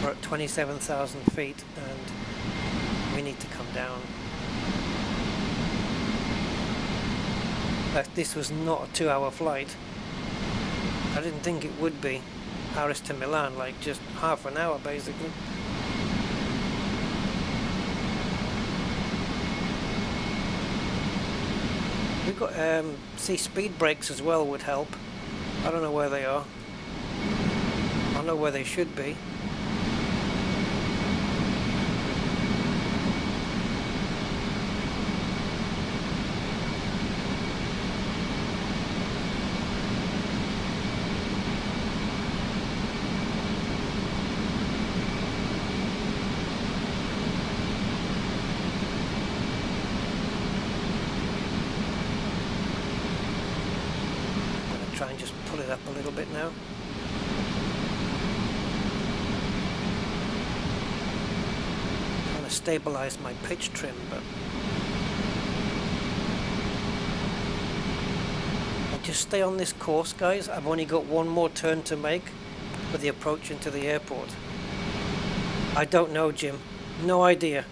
We're at 27,000 feet and we need to come down. This was not a 2-hour flight. I didn't think it would be. Paris to Milan, like just half an hour basically. We've got see speed brakes as well would help. I don't know where they are. I know where they should be. Try and just pull it up a little bit now. I'm going to stabilize my pitch trim, but I'll just stay on this course, guys. I've only got one more turn to make for the approach into the airport. I don't know, Jim. No idea.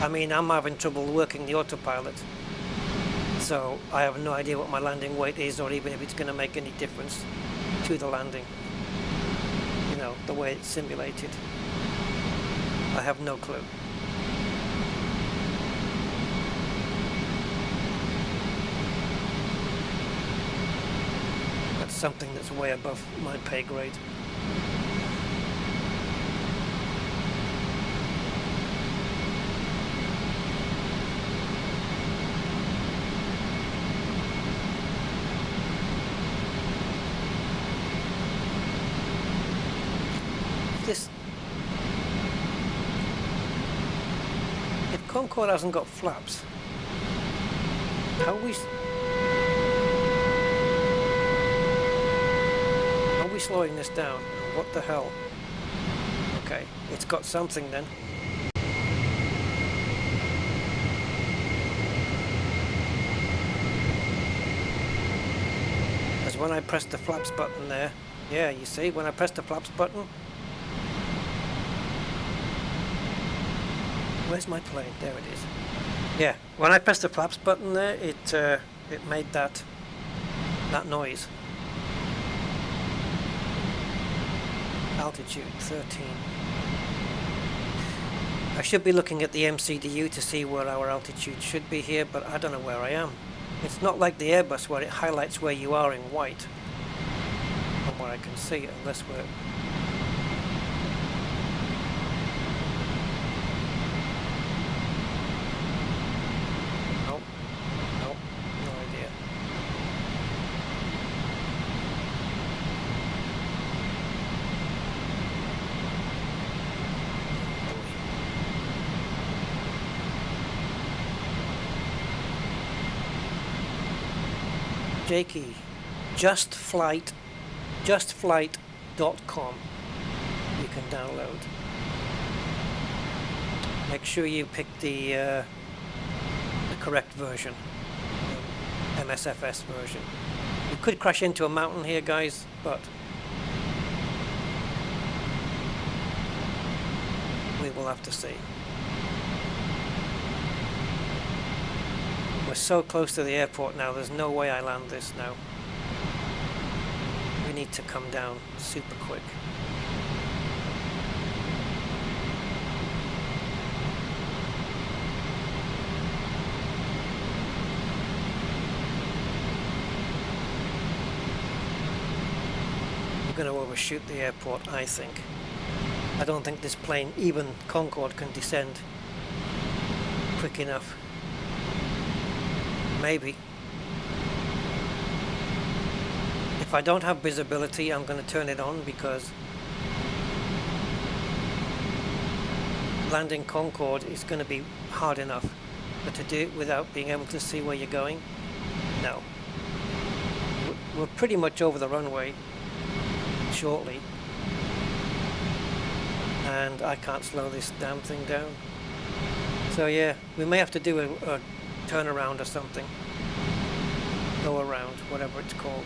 I mean, I'm having trouble working the autopilot. So I have no idea what my landing weight is, or even if it's going to make any difference to the landing. You know, the way it's simulated. I have no clue. That's something that's way above my pay grade. Concorde hasn't got flaps. How are we slowing this down? What the hell? Okay, it's got something then. As when I press the flaps button there, yeah, you see, when I press the flaps button, where's my plane? There it is. Yeah, when I pressed the flaps button there, it made that noise. Altitude 13. I should be looking at the MCDU to see where our altitude should be here, but I don't know where I am. It's not like the Airbus where it highlights where you are in white, from where I can see, unless we're... No idea. Jakey, justflight.com you can download. Make sure you pick the correct version, MSFS version. You could crash into a mountain here, guys, but we will have to see. We're so close to the airport now, there's no way I land this now. We need to come down super quick. We're going to overshoot the airport, I think. I don't think this plane, even Concorde, can descend quick enough. Maybe. If I don't have visibility, I'm going to turn it on, because landing Concorde is going to be hard enough. But to do it without being able to see where you're going, no. We're pretty much over the runway shortly, and I can't slow this damn thing down. So yeah, we may have to do a turnaround or something. Go around, whatever it's called.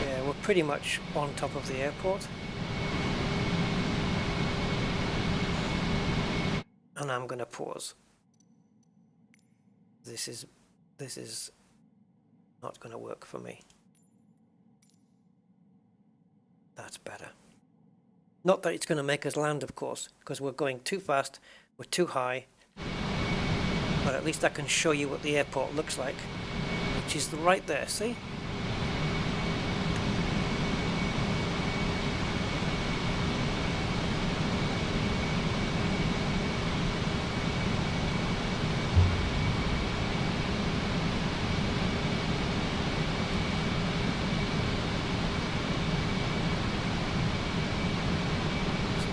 Yeah, we're pretty much on top of the airport. And I'm going to pause. This is not going to work for me. That's better. Not that it's going to make us land, of course, because we're going too fast, we're too high. But at least I can show you what the airport looks like, which is right there, see?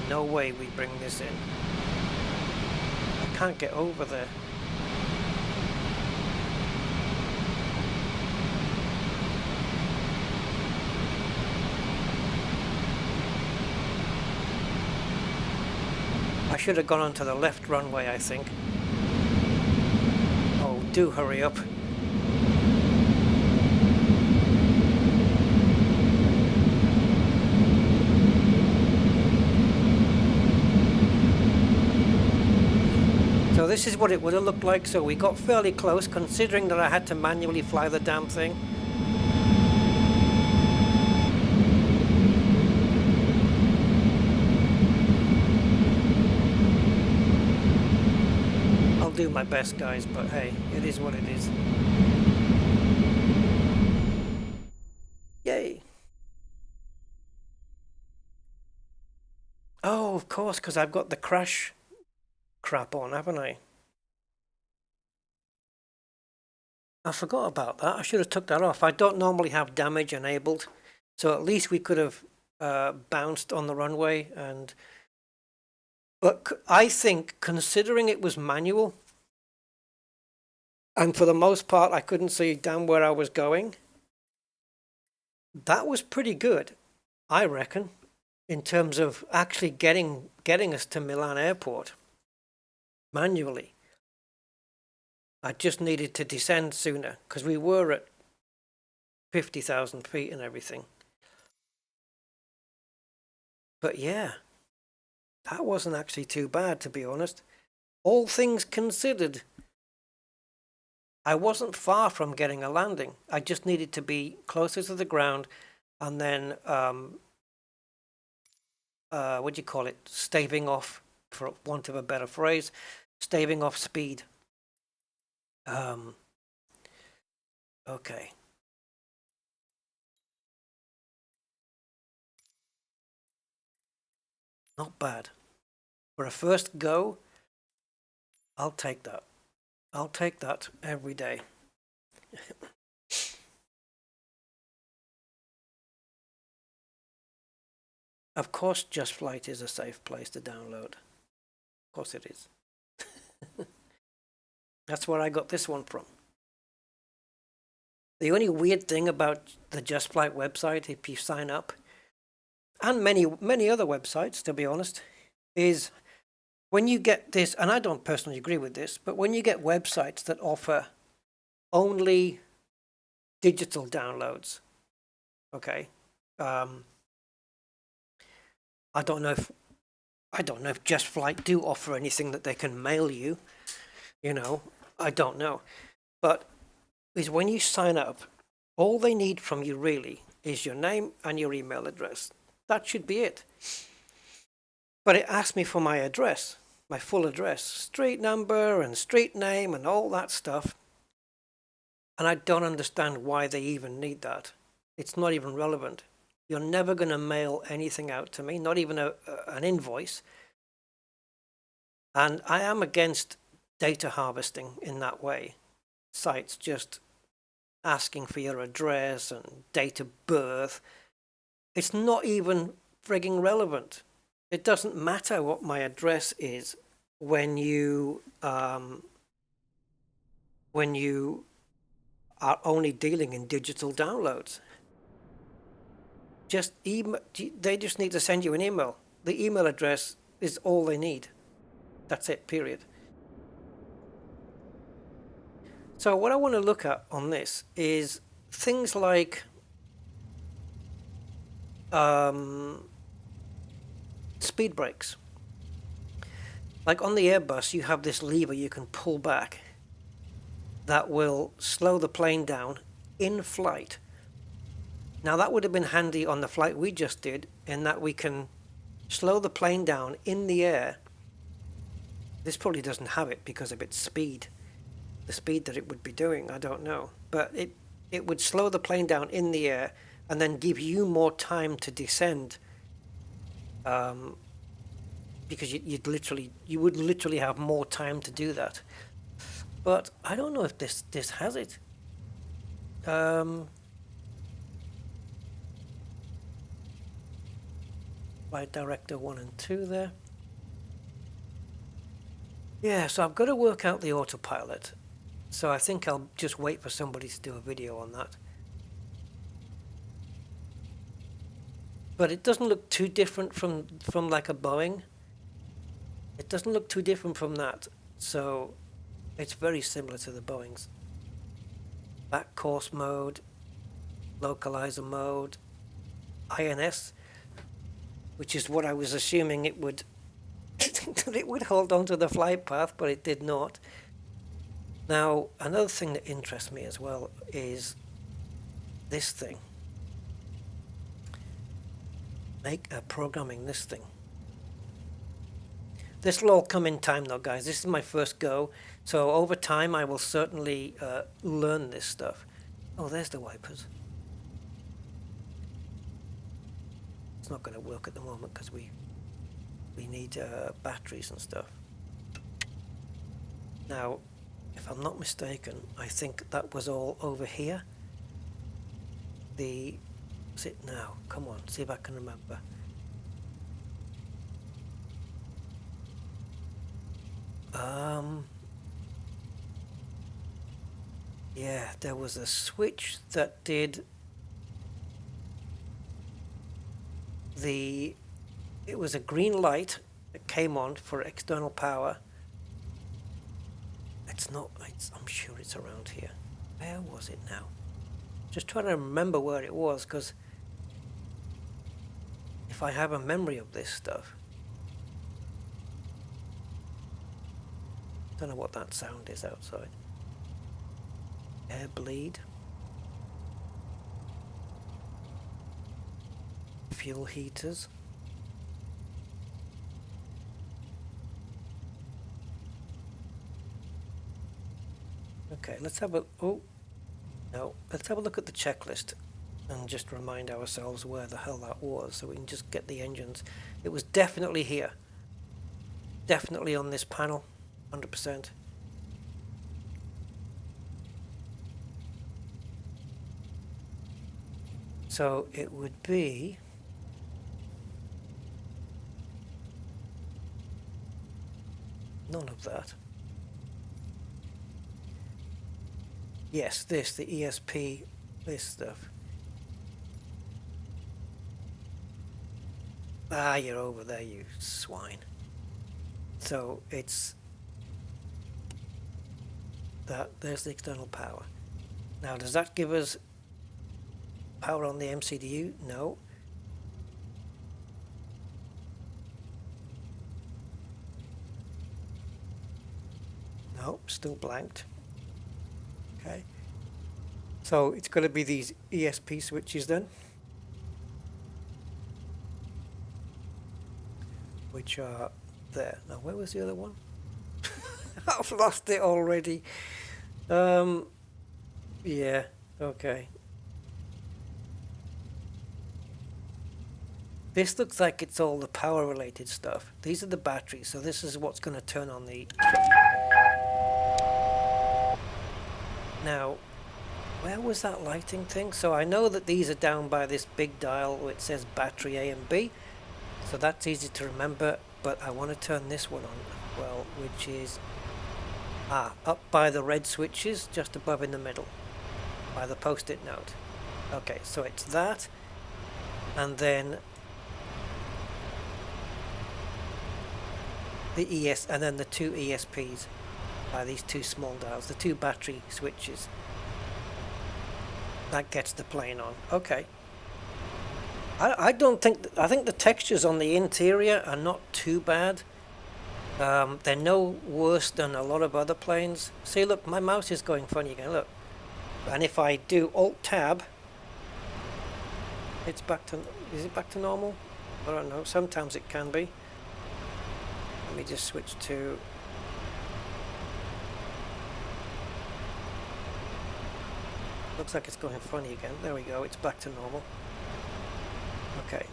No way we bring this in. I can't get over there. I should have gone onto the left runway, I think. Oh, do hurry up. So this is what it would have looked like. So we got fairly close, considering that I had to manually fly the damn thing. I'll do my best, guys, but hey, it is what it is. Yay! Oh, of course, because I've got the crash crap on, haven't I? I forgot about that. I should have took that off. I don't normally have damage enabled, so at least we could have bounced on the runway. But I think, considering it was manual, and for the most part I couldn't see down where I was going, that was pretty good, I reckon, in terms of actually getting us to Milan Airport manually. I just needed to descend sooner because we were at 50,000 feet and everything. But yeah, that wasn't actually too bad, to be honest. All things considered, I wasn't far from getting a landing. I just needed to be closer to the ground and then, what do you call it? Staving off, for want of a better phrase, staving off speed. Okay. Not bad. For a first go, I'll take that. I'll take that every day. Of course, Just Flight is a safe place to download. Of course it is. That's where I got this one from. The only weird thing about the Just Flight website, if you sign up, and many other websites, to be honest, is when you get this, and I don't personally agree with this, but when you get websites that offer only digital downloads, okay, I don't know if Just Flight do offer anything that they can mail you, you know, I don't know, but is when you sign up, all they need from you really is your name and your email address. That should be it. But it asked me for my address, my full address, street number and street name and all that stuff. And I don't understand why they even need that. It's not even relevant. You're never going to mail anything out to me, not even an invoice. And I am against data harvesting in that way. Sites just asking for your address and date of birth. It's not even frigging relevant. It doesn't matter what my address is when you are only dealing in digital downloads. Just they just need to send you an email. The email address is all they need. That's it, period. So what I want to look at on this is things like speed brakes. Like on the Airbus, you have this lever you can pull back that will slow the plane down in flight. Now that would have been handy on the flight we just did, in that we can slow the plane down in the air. This probably doesn't have it because of its speed. The speed that it would be doing, I don't know. But it would slow the plane down in the air and then give you more time to descend. Because you would literally have more time to do that. But I don't know if this has it. Flight Director 1 and 2 there. Yeah, so I've got to work out the autopilot. So I think I'll just wait for somebody to do a video on that. But it doesn't look too different from like a Boeing. It doesn't look too different from that. So it's very similar to the Boeings. Back course mode, localizer mode, INS, which is what I was assuming it would that it would hold on to the flight path, but it did not. Now, another thing that interests me as well is this thing. Programming this thing. This will all come in time though, guys. This is my first go. So over time, I will certainly learn this stuff. Oh, there's the wipers. It's not going to work at the moment because need batteries and stuff. Now, if I'm not mistaken, I think that was all over here. What's it now? Come on, see if I can remember. Yeah, there was a switch that did it was a green light that came on for external power. I'm sure it's around here. Where was it now? Just trying to remember where it was, because if I have a memory of this stuff. Don't know what that sound is outside. Air bleed. Fuel heaters. Okay, let's have a let's have a look at the checklist and just remind ourselves where the hell that was, so we can just get the engines. It was definitely here. Definitely on this panel, 100%. So it would be none of that. Yes, the ESP, this stuff. Ah, you're over there, you swine. So it's there's the external power. Now, does that give us power on the MCDU? No. Nope, still blanked. Okay. So it's going to be these ESP switches then, which are there. Now, where was the other one? I've lost it already. Yeah, okay. This looks like it's all the power related stuff. These are the batteries, so this is what's going to turn on the... Now, where was that lighting thing? So I know that these are down by this big dial where it says battery A and B. So that's easy to remember, but I want to turn this one on as well, which is up by the red switches, just above in the middle, by the post-it note. Okay, so it's that, and then and then the two ESPs by these two small dials, the two battery switches. That gets the plane on. Okay. I think the textures on the interior are not too bad. They're no worse than a lot of other planes. See, look, my mouse is going funny again, look. And if I do Alt-Tab, it's back to... Is it back to normal? I don't know. Sometimes it can be. Let me just switch to... Looks like it's going funny again. There we go. It's back to normal. Okay.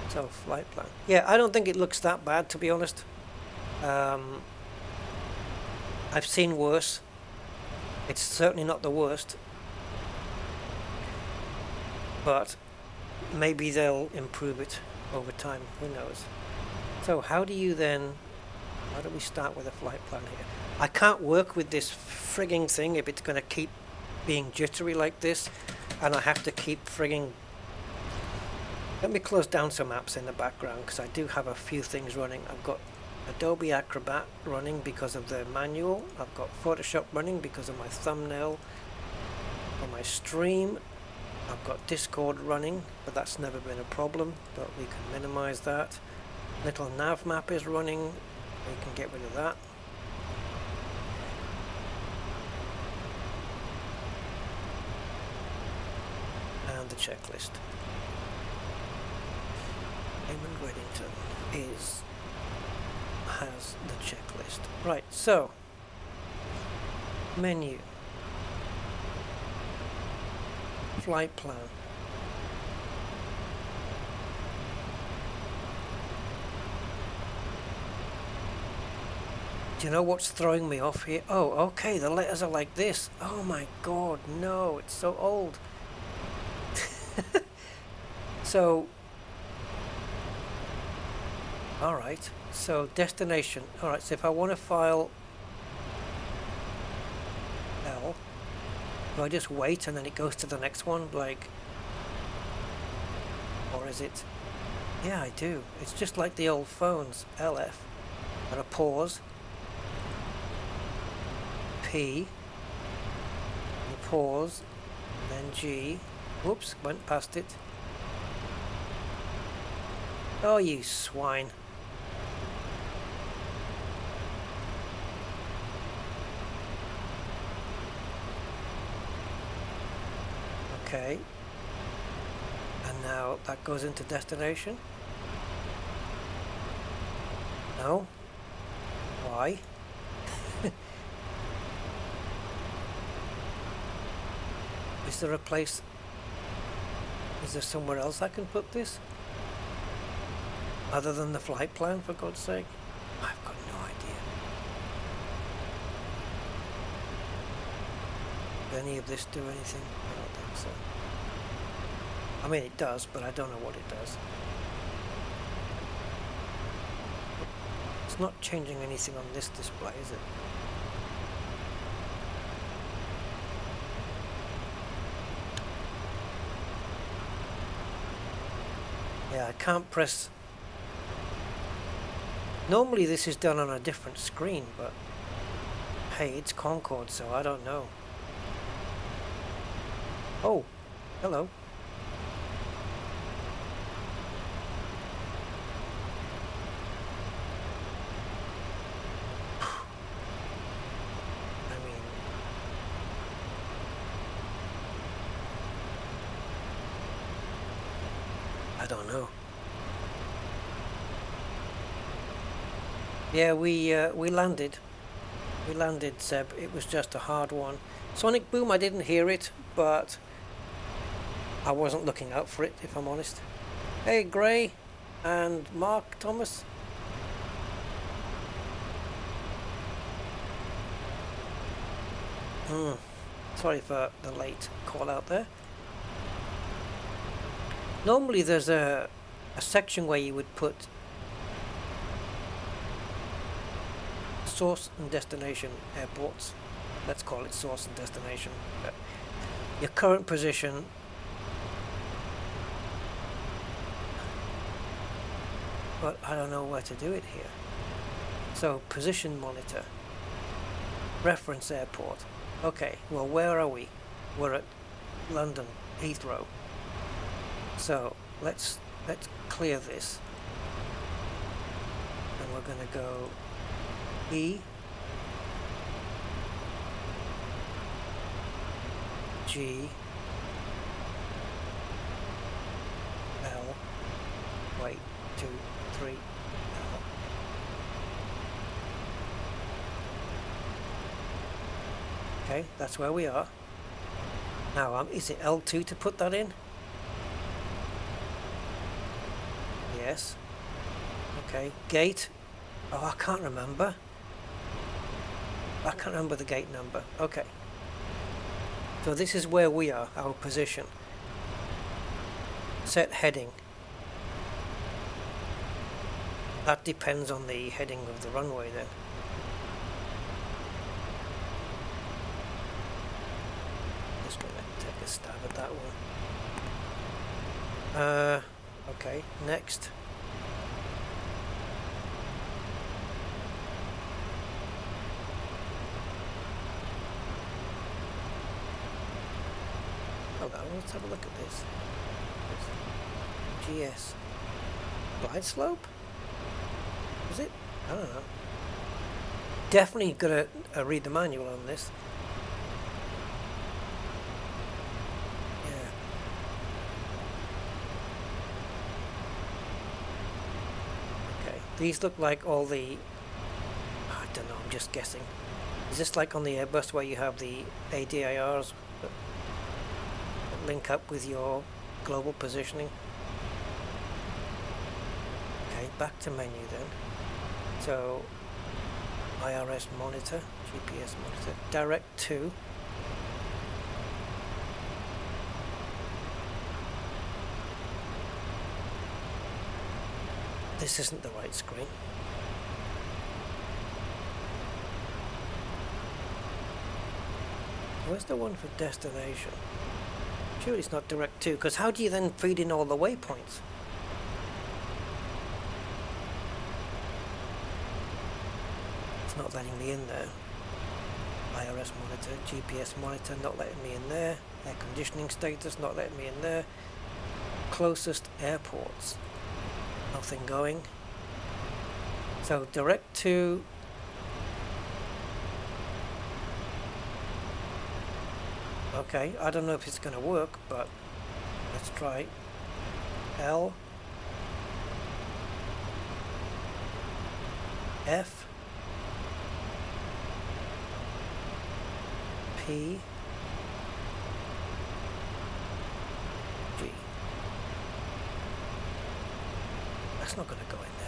So, flight plan. Yeah, I don't think it looks that bad, to be honest. I've seen worse. It's certainly not the worst. But maybe they'll improve it over time. Who knows? So how do we start with a flight plan here? I can't work with this frigging thing if it's going to keep being jittery like this, and I have to keep frigging... Let me close down some apps in the background, because I do have a few things running. I've got Adobe Acrobat running because of the manual. I've got Photoshop running because of my thumbnail on my stream. I've got Discord running, but that's never been a problem, but we can minimize that. Little nav map is running. We can get rid of that. And the checklist. Raymond Reddington has the checklist. Right, so menu, flight plan. Do you know what's throwing me off here? Oh, okay, the letters are like this. Oh my god, no, it's so old. So, alright, so destination. Alright, so if I want to file L, do I just wait and then it goes to the next one, like, or is it? Yeah, I do. It's just like the old phones, LF, and a pause, P, and pause, and then G. Whoops, went past it. Oh, you swine. Okay. And now that goes into destination. No? Why? Is there a place? Is there somewhere else I can put this? Other than the flight plan, for God's sake? I've got no idea. Does any of this do anything? I don't think so. I mean, it does, but I don't know what it does. It's not changing anything on this display, is it? Yeah, I can't press. Normally this is done on a different screen, but hey, it's Concorde, so I don't know. Oh, hello. I mean, I don't know. Yeah, we landed. We landed, Seb. It was just a hard one. Sonic Boom, I didn't hear it, but I wasn't looking out for it, if I'm honest. Hey, Gray and Mark Thomas. Sorry for the late call out there. Normally there's a section where you would put source and destination airports. Let's call it source and destination. Your current position, but I don't know where to do it here. So position monitor, reference airport. Okay, well, where are we? We're at London Heathrow. So let's clear this, and we're going to go E, G, L, wait, 2, 3, L. Okay, that's where we are. Now, is it L2 to put that in? Yes. Okay, gate. Oh, I can't remember. I can't remember the gate number. Okay. So this is where we are, our position. Set heading. That depends on the heading of the runway then. Just gonna take a stab at that one. Okay, next. Let's have a look at this. GS. Glide slope? Is it? I don't know. Definitely gonna read the manual on this. Yeah. Okay. These look like all the... I don't know, I'm just guessing. Is this like on the Airbus where you have the ADIRs that link up with your global positioning? Okay, back to menu then. So IRS monitor, GPS monitor, direct to. This isn't the right screen. Where's the one for destination? Sure, it's not direct to, because how do you then feed in all the waypoints? It's not letting me in there. IRS monitor, GPS monitor, not letting me in there. Air conditioning status, not letting me in there. Closest airports. Nothing going. So direct to. Okay, I don't know if it's going to work, but let's try. L F P G. That's not going to go in there.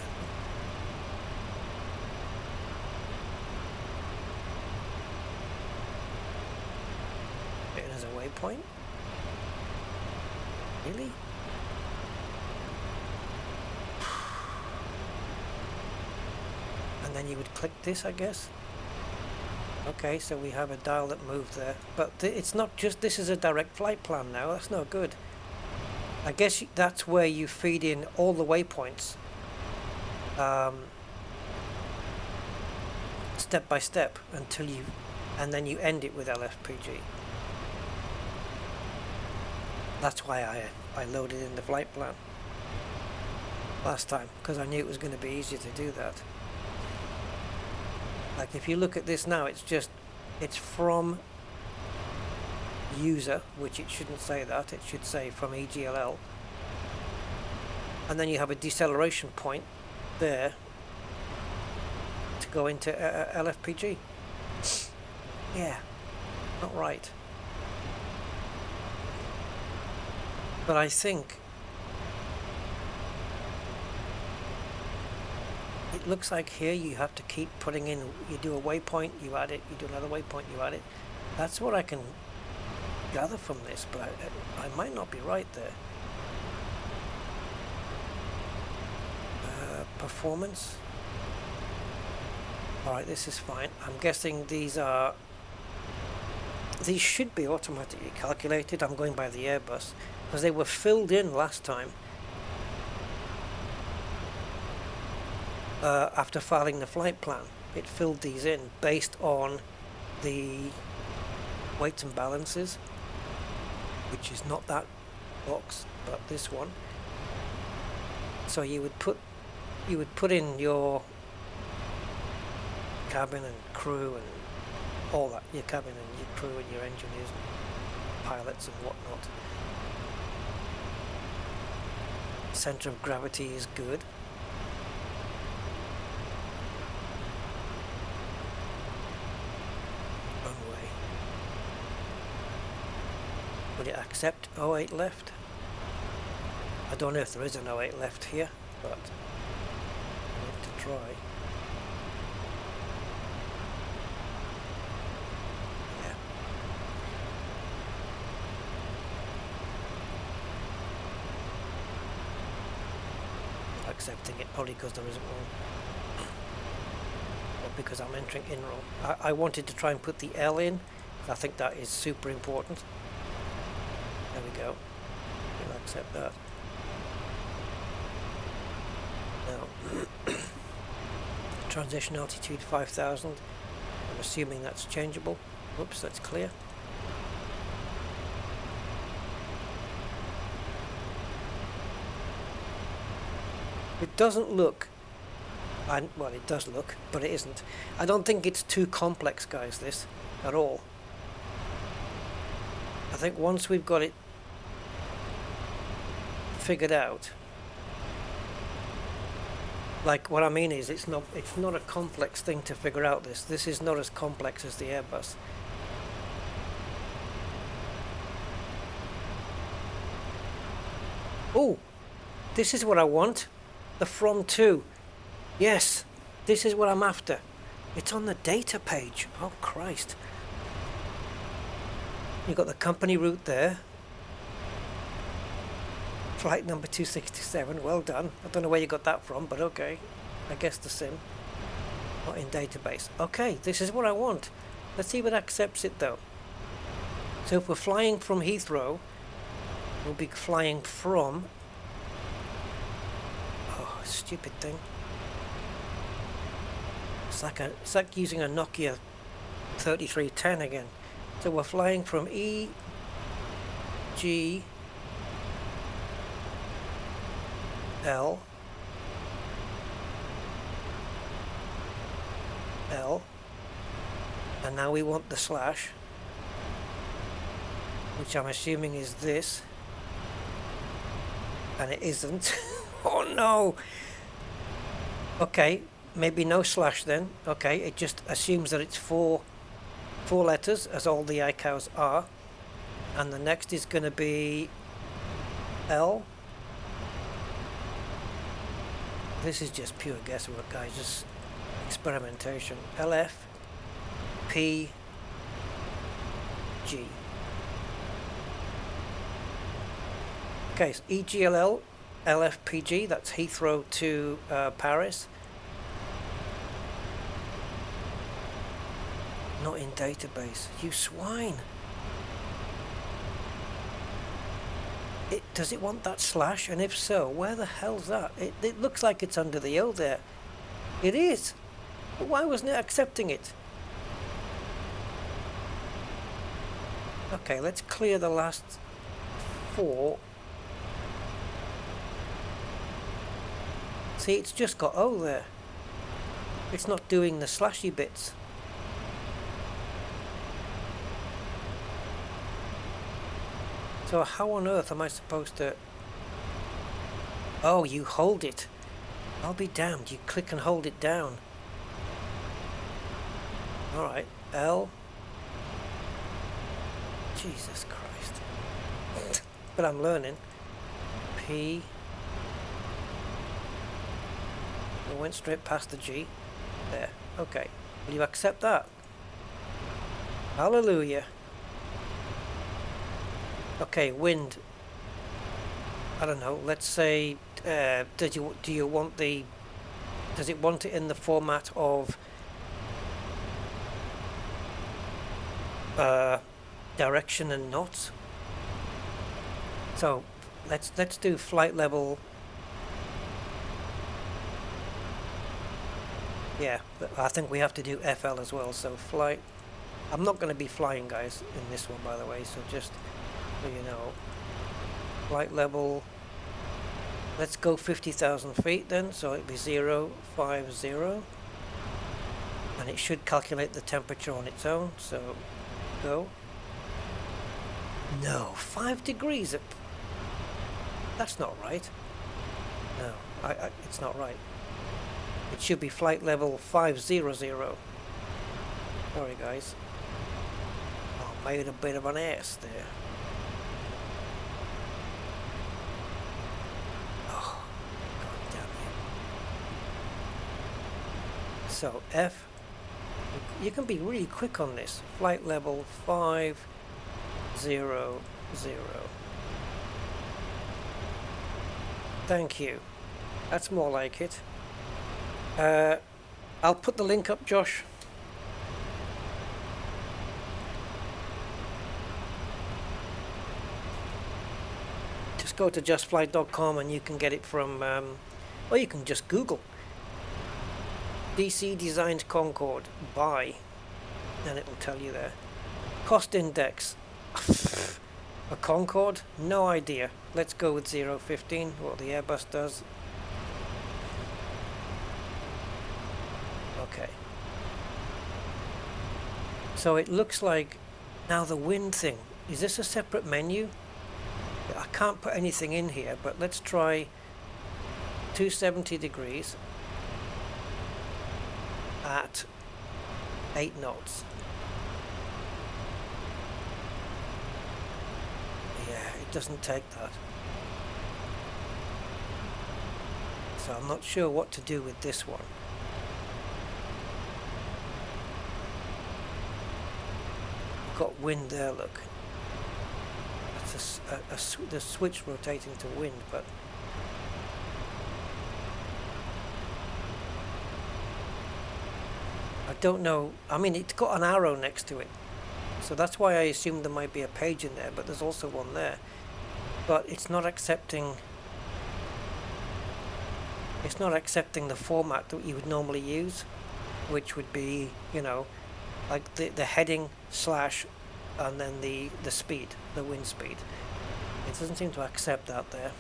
It as a waypoint? Really? And then you would click this, I guess. Okay, so we have a dial that moved there, but it's not just, this is a direct flight plan now. That's no good. I guess that's where you feed in all the waypoints step by step until you, and then you end it with LFPG. That's why I loaded in the flight plan last time, because I knew it was going to be easier to do that. Like if you look at this now, it's from user, which it shouldn't say that, it should say from EGLL. And then you have a deceleration point there to go into LFPG. Yeah, not right. But I think it looks like here you have to keep putting in, you do a waypoint, you add it, you do another waypoint, you add it. That's what I can gather from this, but I might not be right there. Performance. Alright, this is fine. I'm guessing these should be automatically calculated. I'm going by the Airbus, because they were filled in last time. After filing the flight plan, it filled these in based on the weights and balances, which is not that box, but this one. So you would put in your cabin and crew and all that, your cabin and your crew and your engineers and pilots and whatnot. Center of gravity is good. Would it accept 08 left? I don't know if there is an 08 left here, but I need to try. Yeah. Not accepting it, probably because there isn't one. Or because I'm entering in wrong. I wanted to try and put the L in. I think that is super important. There we go. We'll accept that. Now, transition altitude 5,000. I'm assuming that's changeable. Whoops, that's clear. It doesn't look, well, it does look, but it isn't. I don't think it's too complex, guys, this, at all. I think once we've got it figured out, like what I mean is it's not a complex thing to figure out this. This is not as complex as the Airbus. Oh, this is what I want. The from to. Yes, this is what I'm after. It's on the data page. Oh, Christ. You've got the company route there. Flight number 267. Well done. I don't know where you got that from, but okay. I guess the sim. Not in database. Okay, this is what I want. Let's see if it accepts it, though. So if we're flying from Heathrow, we'll be flying from... Oh, stupid thing. It's like using a Nokia 3310 again. So we're flying from E, G, L, L, and now we want the slash, which I'm assuming is this, and it isn't. Oh no! Okay, maybe no slash then. Okay, it just assumes that it's four letters, as all the ICAOs are, and the next is going to be L. This is just pure guesswork, guys, just experimentation. LF, P, G. Okay, so EGLL, LFPG, that's Heathrow to Paris. Not in database. You swine. Does it want that slash? And if so, where the hell's that? It looks like it's under the O there. It is. But why wasn't it accepting it? Okay, let's clear the last 4. See, it's just got O there. It's not doing the slashy bits. So how on earth am I supposed to... Oh, you hold it. I'll be damned, you click and hold it down. Alright, L. Jesus Christ. But I'm learning. P. I went straight past the G. There, okay. Will you accept that? Hallelujah. Okay, wind. I don't know. Let's say, does it want it in the format of direction and knots? So let's do flight level. Yeah, I think we have to do FL as well. So flight. I'm not going to be flying, guys, in this one, by the way. So just so you know, flight level, let's go 50,000 feet then, so it'll be 0, 5, 0, and it should calculate the temperature on its own, so go. No, 5 degrees, that's not right. No, it's not right. It should be flight level 500. Sorry guys, I made a bit of an ass there. So F, you can be really quick on this. Flight level 500. Thank you. That's more like it. I'll put the link up, Josh. Just go to justflight.com and you can get it from, or you can just Google. DC designed Concorde, buy, and it will tell you there. Cost index. A Concorde? No idea. Let's go with 0.15, what the Airbus does. Okay. So it looks like, now the wind thing, is this a separate menu? I can't put anything in here, but let's try 270 degrees. At 8 knots. Yeah, it doesn't take that. So I'm not sure what to do with this one. got wind there, look. That's the switch rotating to wind, but I don't know. I mean, it's got an arrow next to it, so that's why I assumed there might be a page in there, but there's also one there. But it's not accepting the format that you would normally use, which would be, you know, like the heading slash and then the speed, the wind speed. It doesn't seem to accept that there.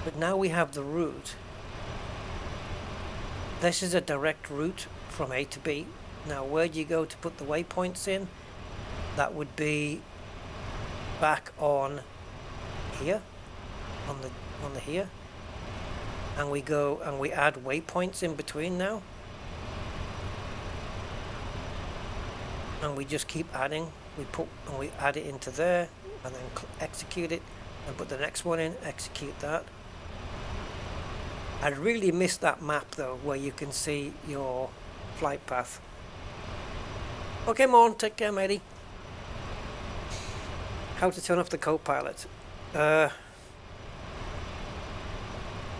But now we have the route. This is a direct route from A to B. Now where do you go to put the waypoints in? That would be back on here, on the here. And we go and we add waypoints in between now. And we just keep adding. We add it into there and then execute it and put the next one in, execute that. I really miss that map though, where you can see your flight path. Okay, Morn, take care, matey. How to turn off the co-pilot?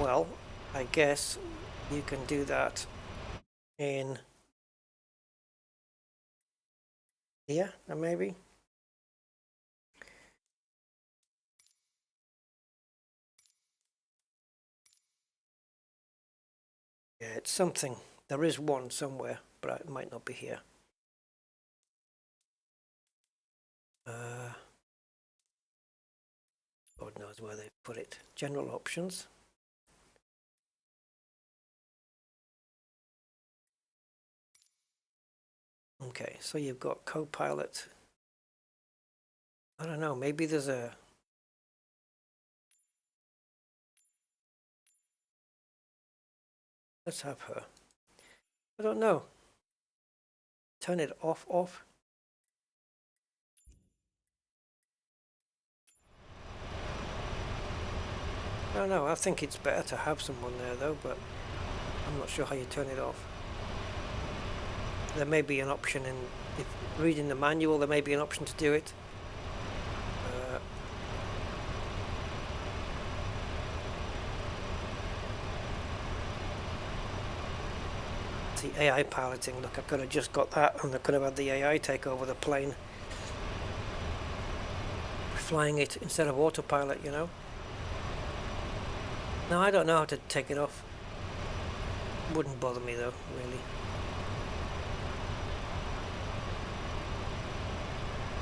Well, I guess you can do that in here, maybe. Yeah, it's something. There is one somewhere, but it might not be here. God knows where they've put it. General options. Okay, so you've got Copilot. I don't know, maybe there's a... Let's have her. I don't know. Turn it off. I don't know, I think it's better to have someone there though, but I'm not sure how you turn it off. There may be an option in, if reading the manual, there may be an option to do it. See, AI piloting, look, I could have just got that and I could have had the AI take over the plane. Flying it instead of autopilot, you know. No, I don't know how to take it off. Wouldn't bother me though, really.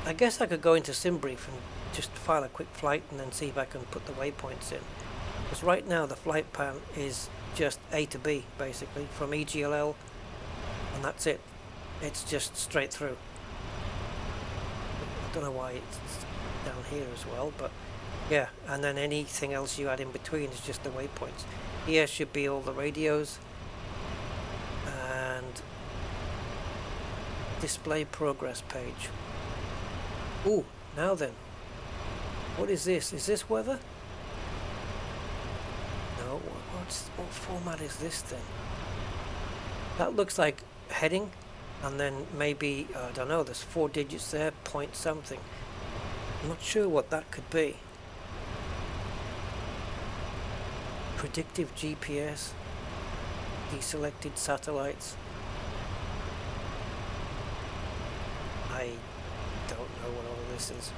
I guess I could go into SimBrief and just file a quick flight and then see if I can put the waypoints in. Because right now the flight plan is just A to B, basically, from EGLL, and that's it. It's just straight through. I don't know why it's down here as well, but yeah, and then anything else you add in between is just the waypoints. Here should be all the radios and display progress page. Ooh, now then, what is this? Is this weather? No, what format is this then? That looks like heading, and then maybe, I don't know, there's 4 digits there, point something. I'm not sure what that could be. Predictive GPS, deselected satellites. I don't know what all this is.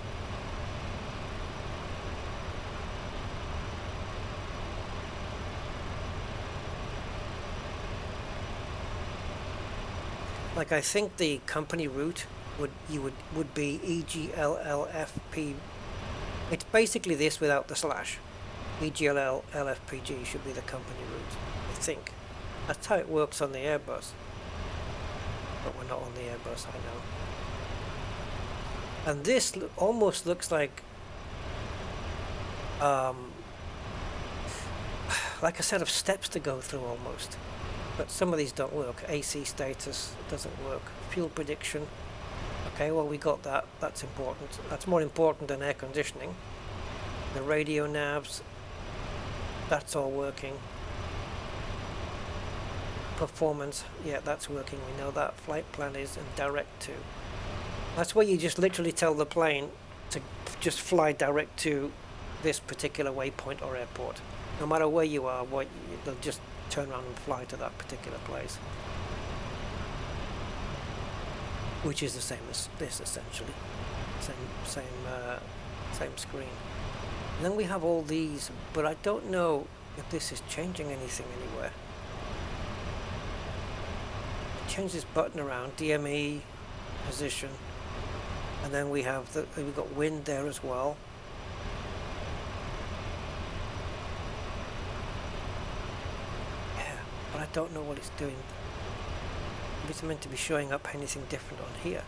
Like, I think the company route would be EGLLFP. It's basically this without the slash. EGLL LFPG should be the company route, I think. That's how it works on the Airbus. But we're not on the Airbus, I know. And this almost looks like a set of steps to go through almost. But some of these don't work. AC status doesn't work. Fuel prediction. Okay, well, we got that. That's important. That's more important than air conditioning. The radio navs. That's all working. Performance, yeah, that's working. We know that. Flight plan is and direct to. That's where you just literally tell the plane to just fly direct to this particular waypoint or airport. No matter where you are, they'll just turn around and fly to that particular place. Which is the same as this, essentially. Same screen. And then we have all these, but I don't know if this is changing anything anywhere. Change this button around, DME, position, and then we've got wind there as well. Yeah, but I don't know what it's doing. Maybe it's meant to be showing up anything different on here.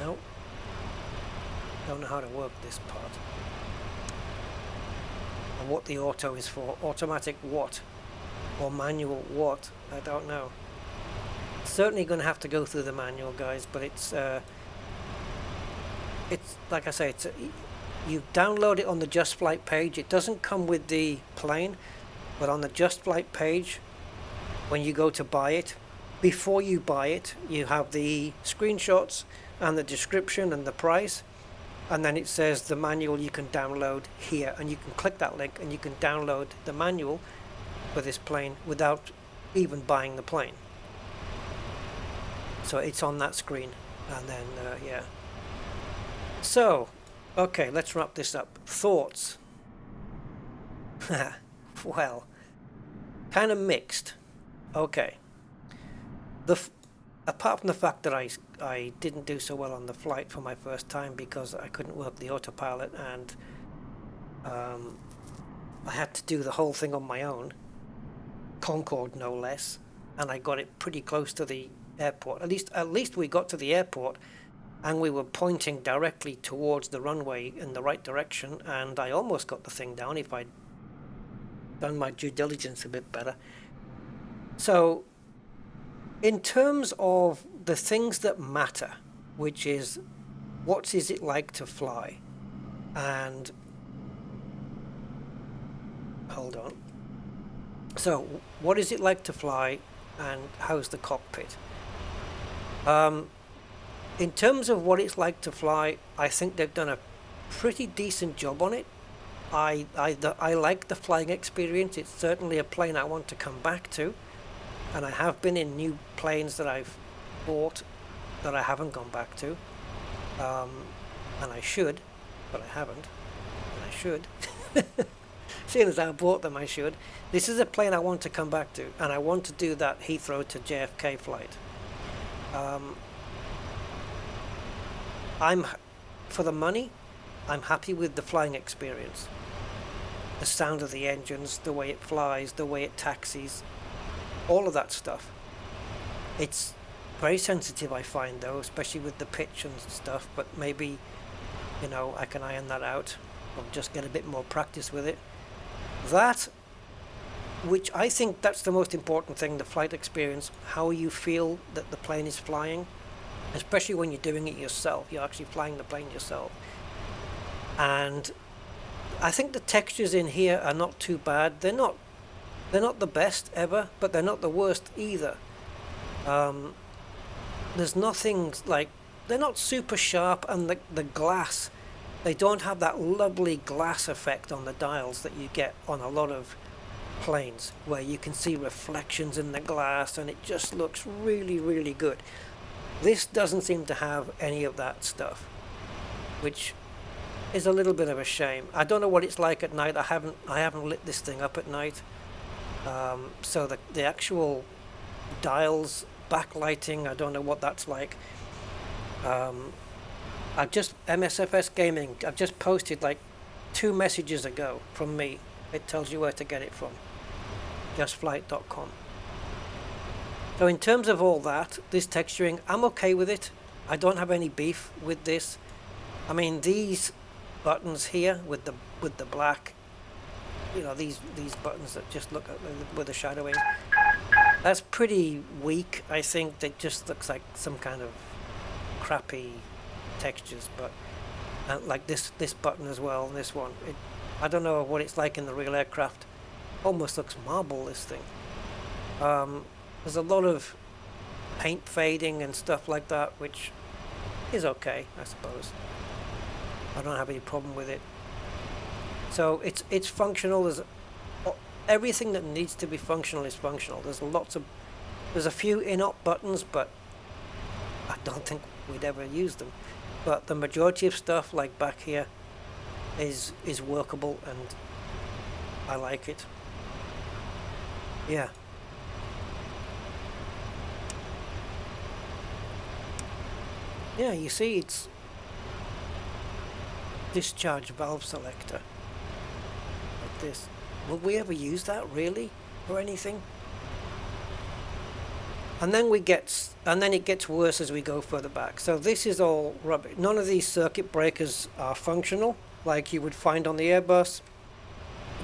Nope. Don't know how to work this part. And what the auto is for. Automatic what? Or manual what? I don't know. Certainly going to have to go through the manual, guys, but it's like I say, you download it on the Just Flight page. It doesn't come with the plane, but on the Just Flight page, when you go to buy it, before you buy it, you have the screenshots and the description and the price, and then it says the manual you can download here, and you can click that link and you can download the manual for this plane without even buying the plane. So it's on that screen, and then yeah. So okay, let's wrap this up. Thoughts? Well, kind of mixed. Okay. Apart from the fact that I didn't do so well on the flight for my first time because I couldn't work the autopilot, and I had to do the whole thing on my own, Concorde no less, and I got it pretty close to the airport. At least we got to the airport, and we were pointing directly towards the runway in the right direction, and I almost got the thing down if I'd done my due diligence a bit better. So in terms of the things that matter, which is what is it like to fly, and hold on. So what is it like to fly, and how's the cockpit? In terms of what it's like to fly, I think they've done a pretty decent job on it. I like the flying experience. It's certainly a plane I want to come back to, and I have been in new planes that I've bought that I haven't gone back to, and I should, but I haven't, and I should. Seeing as I bought them, I should. This is a plane I want to come back to, and I want to do that Heathrow to JFK flight. For the money, I'm happy with the flying experience. The sound of the engines, the way it flies, the way it taxis, all of that stuff. It's very sensitive, I find, though, especially with the pitch and stuff, but maybe, you know, I can iron that out or just get a bit more practice with it. That, which I think that's the most important thing, the flight experience, how you feel that the plane is flying, especially when you're doing it yourself. You're actually flying the plane yourself. And I think the textures in here are not too bad. They're not the best ever, but they're not the worst either. There's nothing like, they're not super sharp, and the glass, they don't have that lovely glass effect on the dials that you get on a lot of planes, where you can see reflections in the glass and it just looks really, really good. This doesn't seem to have any of that stuff, which is a little bit of a shame. I don't know what it's like at night. I haven't lit this thing up at night. So the actual dials, backlighting, I don't know what that's like. I've just, MSFS Gaming, I've just posted like 2 messages ago from me. It tells you where to get it from. justflight.com. So in terms of all that, this texturing, I'm okay with it. I don't have any beef with this. I mean, these buttons here with the black, you know, these buttons that just look at with the shadowing, that's pretty weak. I think that just looks like some kind of crappy textures, but like this button as well, and this one, I don't know what it's like in the real aircraft. almost looks marble, this thing. There's a lot of paint fading and stuff like that, which is okay, I suppose. I don't have any problem with it. So it's functional. There's everything that needs to be functional is functional. There's a few in-op buttons, but I don't think we'd ever use them. But the majority of stuff, like back here, is workable, and I like it. Yeah. Yeah, you see, it's discharge valve selector like this. Will we ever use that really or anything? And then it gets worse as we go further back. So this is all rubbish. None of these circuit breakers are functional, like you would find on the Airbus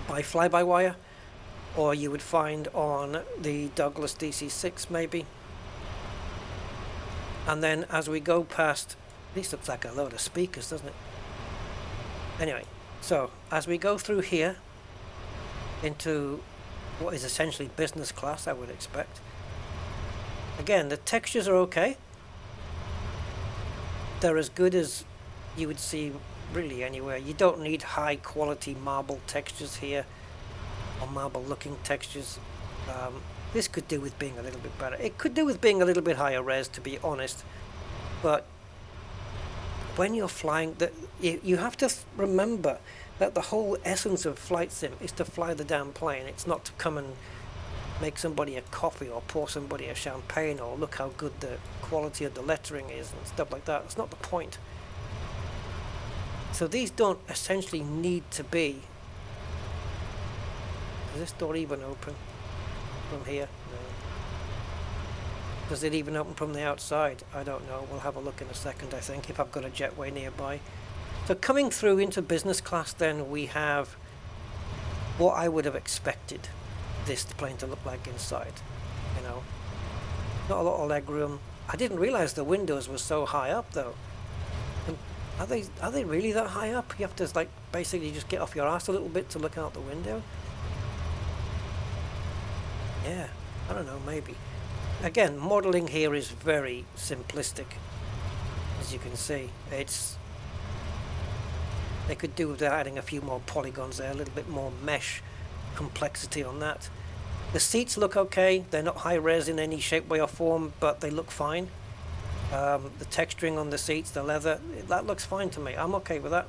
by fly-by-wire, or you would find on the Douglas DC-6 maybe. And then as we go past, this looks like a load of speakers, doesn't it? Anyway, so as we go through here into what is essentially business class, I would expect. Again, the textures are okay. They're as good as you would see really anywhere. You don't need high quality marble textures here, or marble looking textures. This could do with being a little bit better. It could do with being a little bit higher res, to be honest. But when you're flying, you have to remember that the whole essence of flight sim is to fly the damn plane. It's not to come and make somebody a coffee or pour somebody a champagne or look how good the quality of the lettering is and stuff like that. That's not the point. So these don't essentially need to be. Is this door even open from here? No. Does it even open from the outside? I don't know. We'll have a look in a second, I think, if I've got a jetway nearby. So coming through into business class, then we have what I would have expected this plane to look like inside. You know, not a lot of leg room. I didn't realize the windows were so high up, though. And are they really that high up? You have to like basically just get off your ass a little bit to look out the window. Yeah, I don't know, maybe. Again, modeling here is very simplistic, as you can see. They could do with adding a few more polygons there, a little bit more mesh complexity on that. The seats look okay. They're not high res in any shape, way or form, but they look fine. The texturing on the seats, the leather, that looks fine to me. I'm okay with that.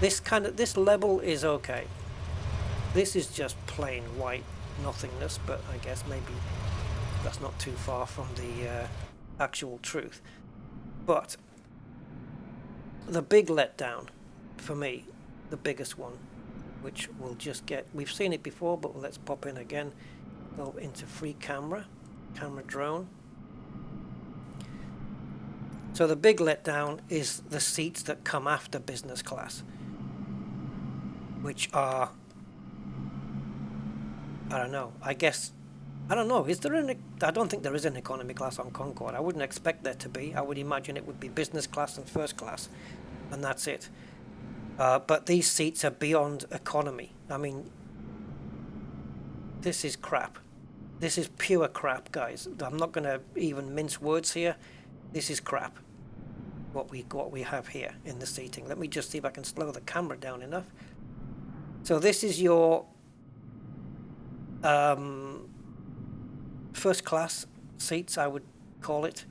This level is okay. This is just plain white nothingness, but I guess maybe that's not too far from the actual truth. But the big letdown for me, the biggest one, which we'll just get, we've seen it before, but let's pop in again, go into free camera drone. So the big letdown is the seats that come after business class, which are, I don't know, I don't know, is there I don't think there is an economy class on Concorde. I wouldn't expect there to be. I would imagine it would be business class and first class, and that's it. But these seats are beyond economy. I mean, this is crap. This is pure crap, guys. I'm not going to even mince words here. This is crap, what we have here in the seating. Let me just see if I can slow the camera down enough. So this is your first class seats, I would call it.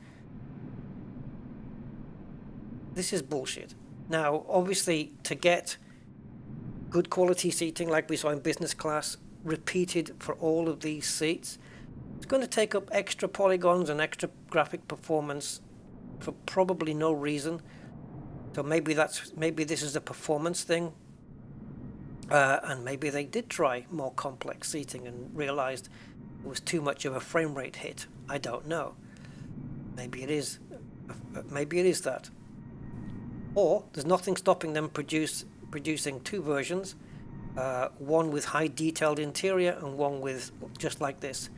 This is bullshit. Now, obviously, to get good quality seating like we saw in business class, repeated for all of these seats, it's going to take up extra polygons and extra graphic performance for probably no reason. So maybe this is a performance thing, and maybe they did try more complex seating and realized it was too much of a frame rate hit. I don't know. Maybe it is. Maybe it is that. Or there's nothing stopping them producing two versions, one with high detailed interior and one with just like this.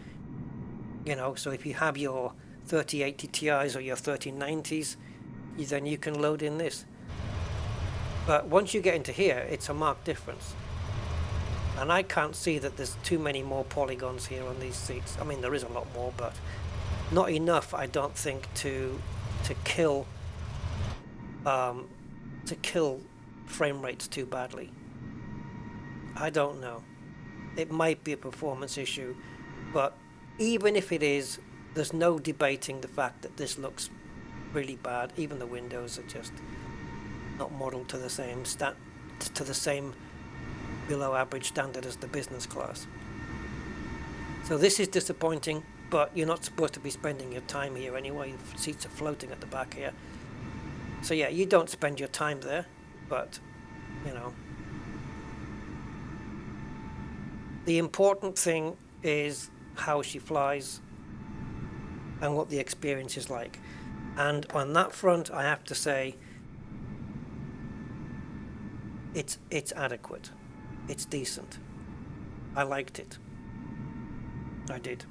You know, so if you have your 3080 Ti's or your 3090s, then you can load in this. But once you get into here, it's a marked difference. And I can't see that there's too many more polygons here on these seats. I mean, there is a lot more, but not enough, I don't think, to kill frame rates too badly. I don't know. It might be a performance issue, but even if it is, there's no debating the fact that this looks really bad. Even the windows are just not modeled to the same below average standard as the business class. So this is disappointing, but you're not supposed to be spending your time here anyway. Seats are floating at the back here. So yeah, you don't spend your time there, but you know. The important thing is how she flies and what the experience is like. And on that front, I have to say, it's adequate. It's decent. I liked it. I did.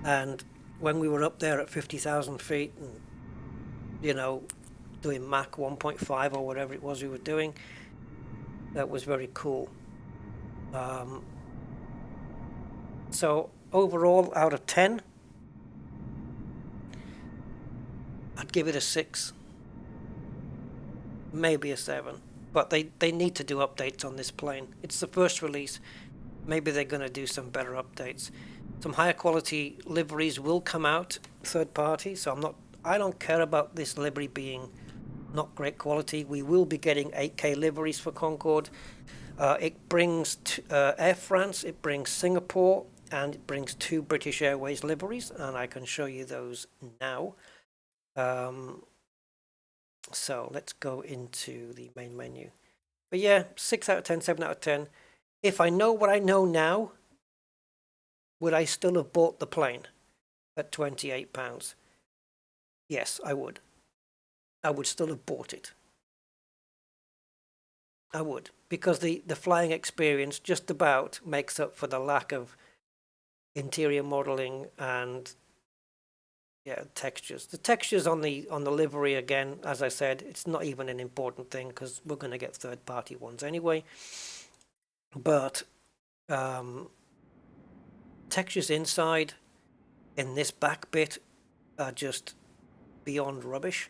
And when we were up there at 50,000 feet and, you know, doing Mach 1.5 or whatever it was we were doing, that was very cool. So overall, out of 10, I'd give it a 6, maybe a 7. But they need to do updates on this plane. It's the first release. Maybe they're going to do some better updates. Some higher quality liveries will come out, third party. So I don't care about this livery being not great quality. We will be getting 8K liveries for Concorde. It brings Air France, it brings Singapore, and it brings 2 British Airways liveries, and I can show you those now. So let's go into the main menu. But yeah, 6 out of 10, 7 out of 10. If I know what I know now, would I still have bought the plane at £28? Yes, I would. I would still have bought it. I would, because the flying experience just about makes up for the lack of interior modeling and textures. The textures on the livery, again, as I said, it's not even an important thing because we're going to get third-party ones anyway. But textures inside in this back bit are just beyond rubbish.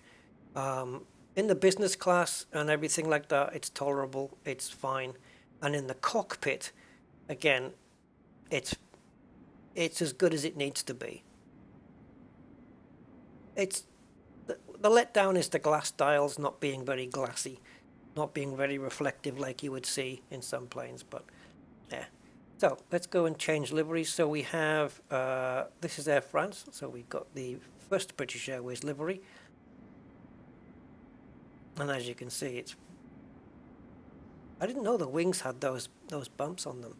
In the business class and everything like that, it's tolerable, it's fine. And in the cockpit, again, it's as good as it needs to be. It's the letdown is the glass dials not being very glassy, not being very reflective like you would see in some planes, but yeah. So let's go and change liveries. So we have, this is Air France, so we've got the first British Airways livery. And as you can see, I didn't know the wings had those bumps on them,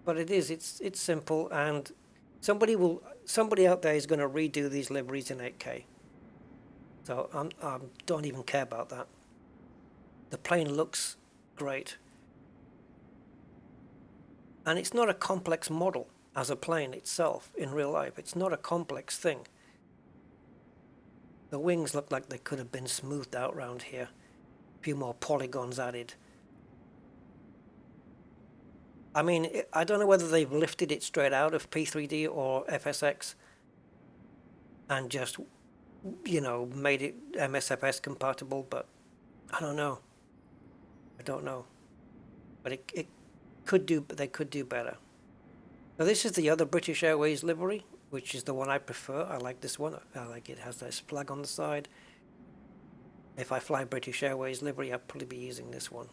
but it's simple, and somebody out there is going to redo these liveries in 8K. So I don't even care about that. The plane looks great, and it's not a complex model as a plane itself in real life. It's not a complex thing. The wings look like they could have been smoothed out around here. A few more polygons added. I mean, I don't know whether they've lifted it straight out of P3D or FSX and just, made it MSFS compatible, but I don't know. But it could do, they could do better. Now this is the other British Airways livery, which is the one I prefer. I like this one. I like it has this flag on the side. If I fly British Airways livery, I'll probably be using this one.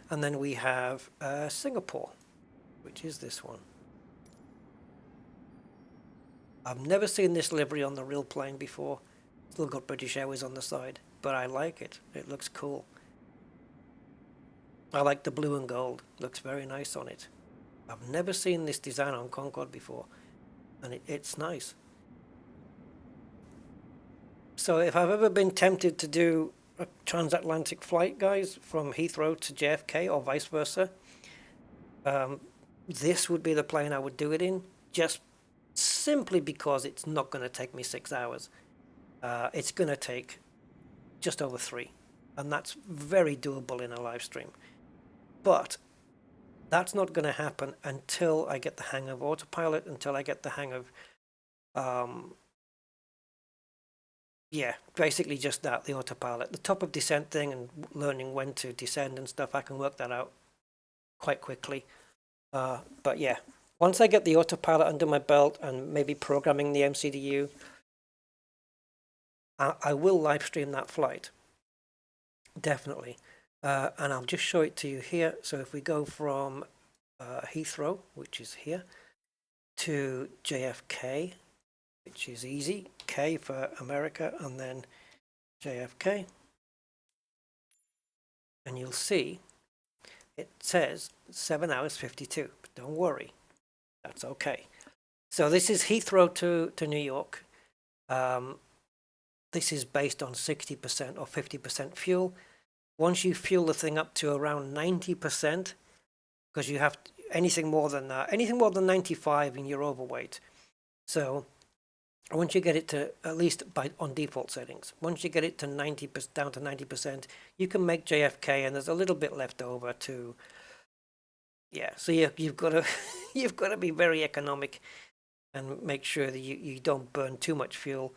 And then we have Singapore, which is this one. I've never seen this livery on the real plane before. Still got British Airways on the side, but I like it. It looks cool. I like the blue and gold. Looks very nice on it. I've never seen this design on Concorde before, and it's nice. So if I've ever been tempted to do a transatlantic flight, guys, from Heathrow to JFK or vice versa, this would be the plane I would do it in, just simply because it's not going to take me 6 hours. It's going to take just over 3, and that's very doable in a live stream. But that's not going to happen until I get the hang of autopilot, until I get the hang of, yeah, basically just that, the autopilot. The top of descent thing and learning when to descend and stuff, I can work that out quite quickly. But yeah, once I get the autopilot under my belt and maybe programming the MCDU, I will live stream that flight, definitely. And I'll just show it to you here. So if we go from Heathrow, which is here, to JFK, which is easy, K for America, and then JFK, and you'll see it says 7 hours 52, but don't worry, that's okay. So this is Heathrow to New York. This is based on 60% or 50% fuel. Once you fuel the thing up to around 90%, because you have anything more than 95 and you're overweight. So once you get it to, at least on default settings, once you get it to 90%, down to 90%, you can make JFK, and there's a little bit left over to, yeah. So you've got to you've got to be very economic and make sure that you don't burn too much fuel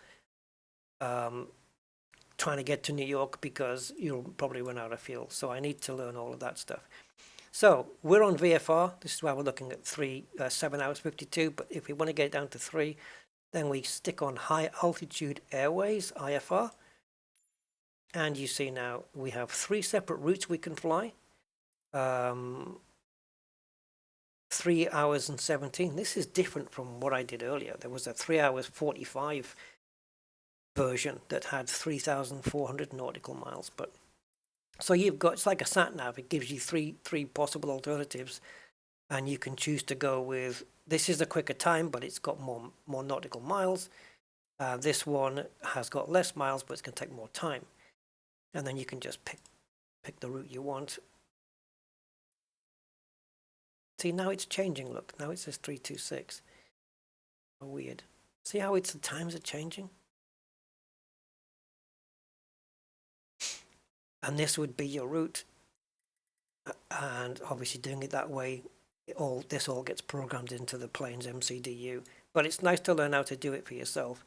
trying to get to New York, because you'll probably run out of fuel. So I need to learn all of that stuff. So we're on VFR. This is why we're looking at 7 hours 52. But if we want to get it down to 3, then we stick on high altitude airways, IFR. And you see now we have 3 separate routes we can fly. 3 hours and 17. This is different from what I did earlier. There was a 3 hours 45 version that had 3,400 nautical miles. But so you've got, it's like a sat nav. It gives you three possible alternatives, and you can choose to go with, this is a quicker time, but it's got more nautical miles. This one has got less miles, but it's going to take more time. And then you can just pick the route you want. See, now it's changing. Look, now it says 326. Oh, weird. See how the times are changing? And this would be your route. And obviously doing it that way, this all gets programmed into the plane's MCDU. But it's nice to learn how to do it for yourself.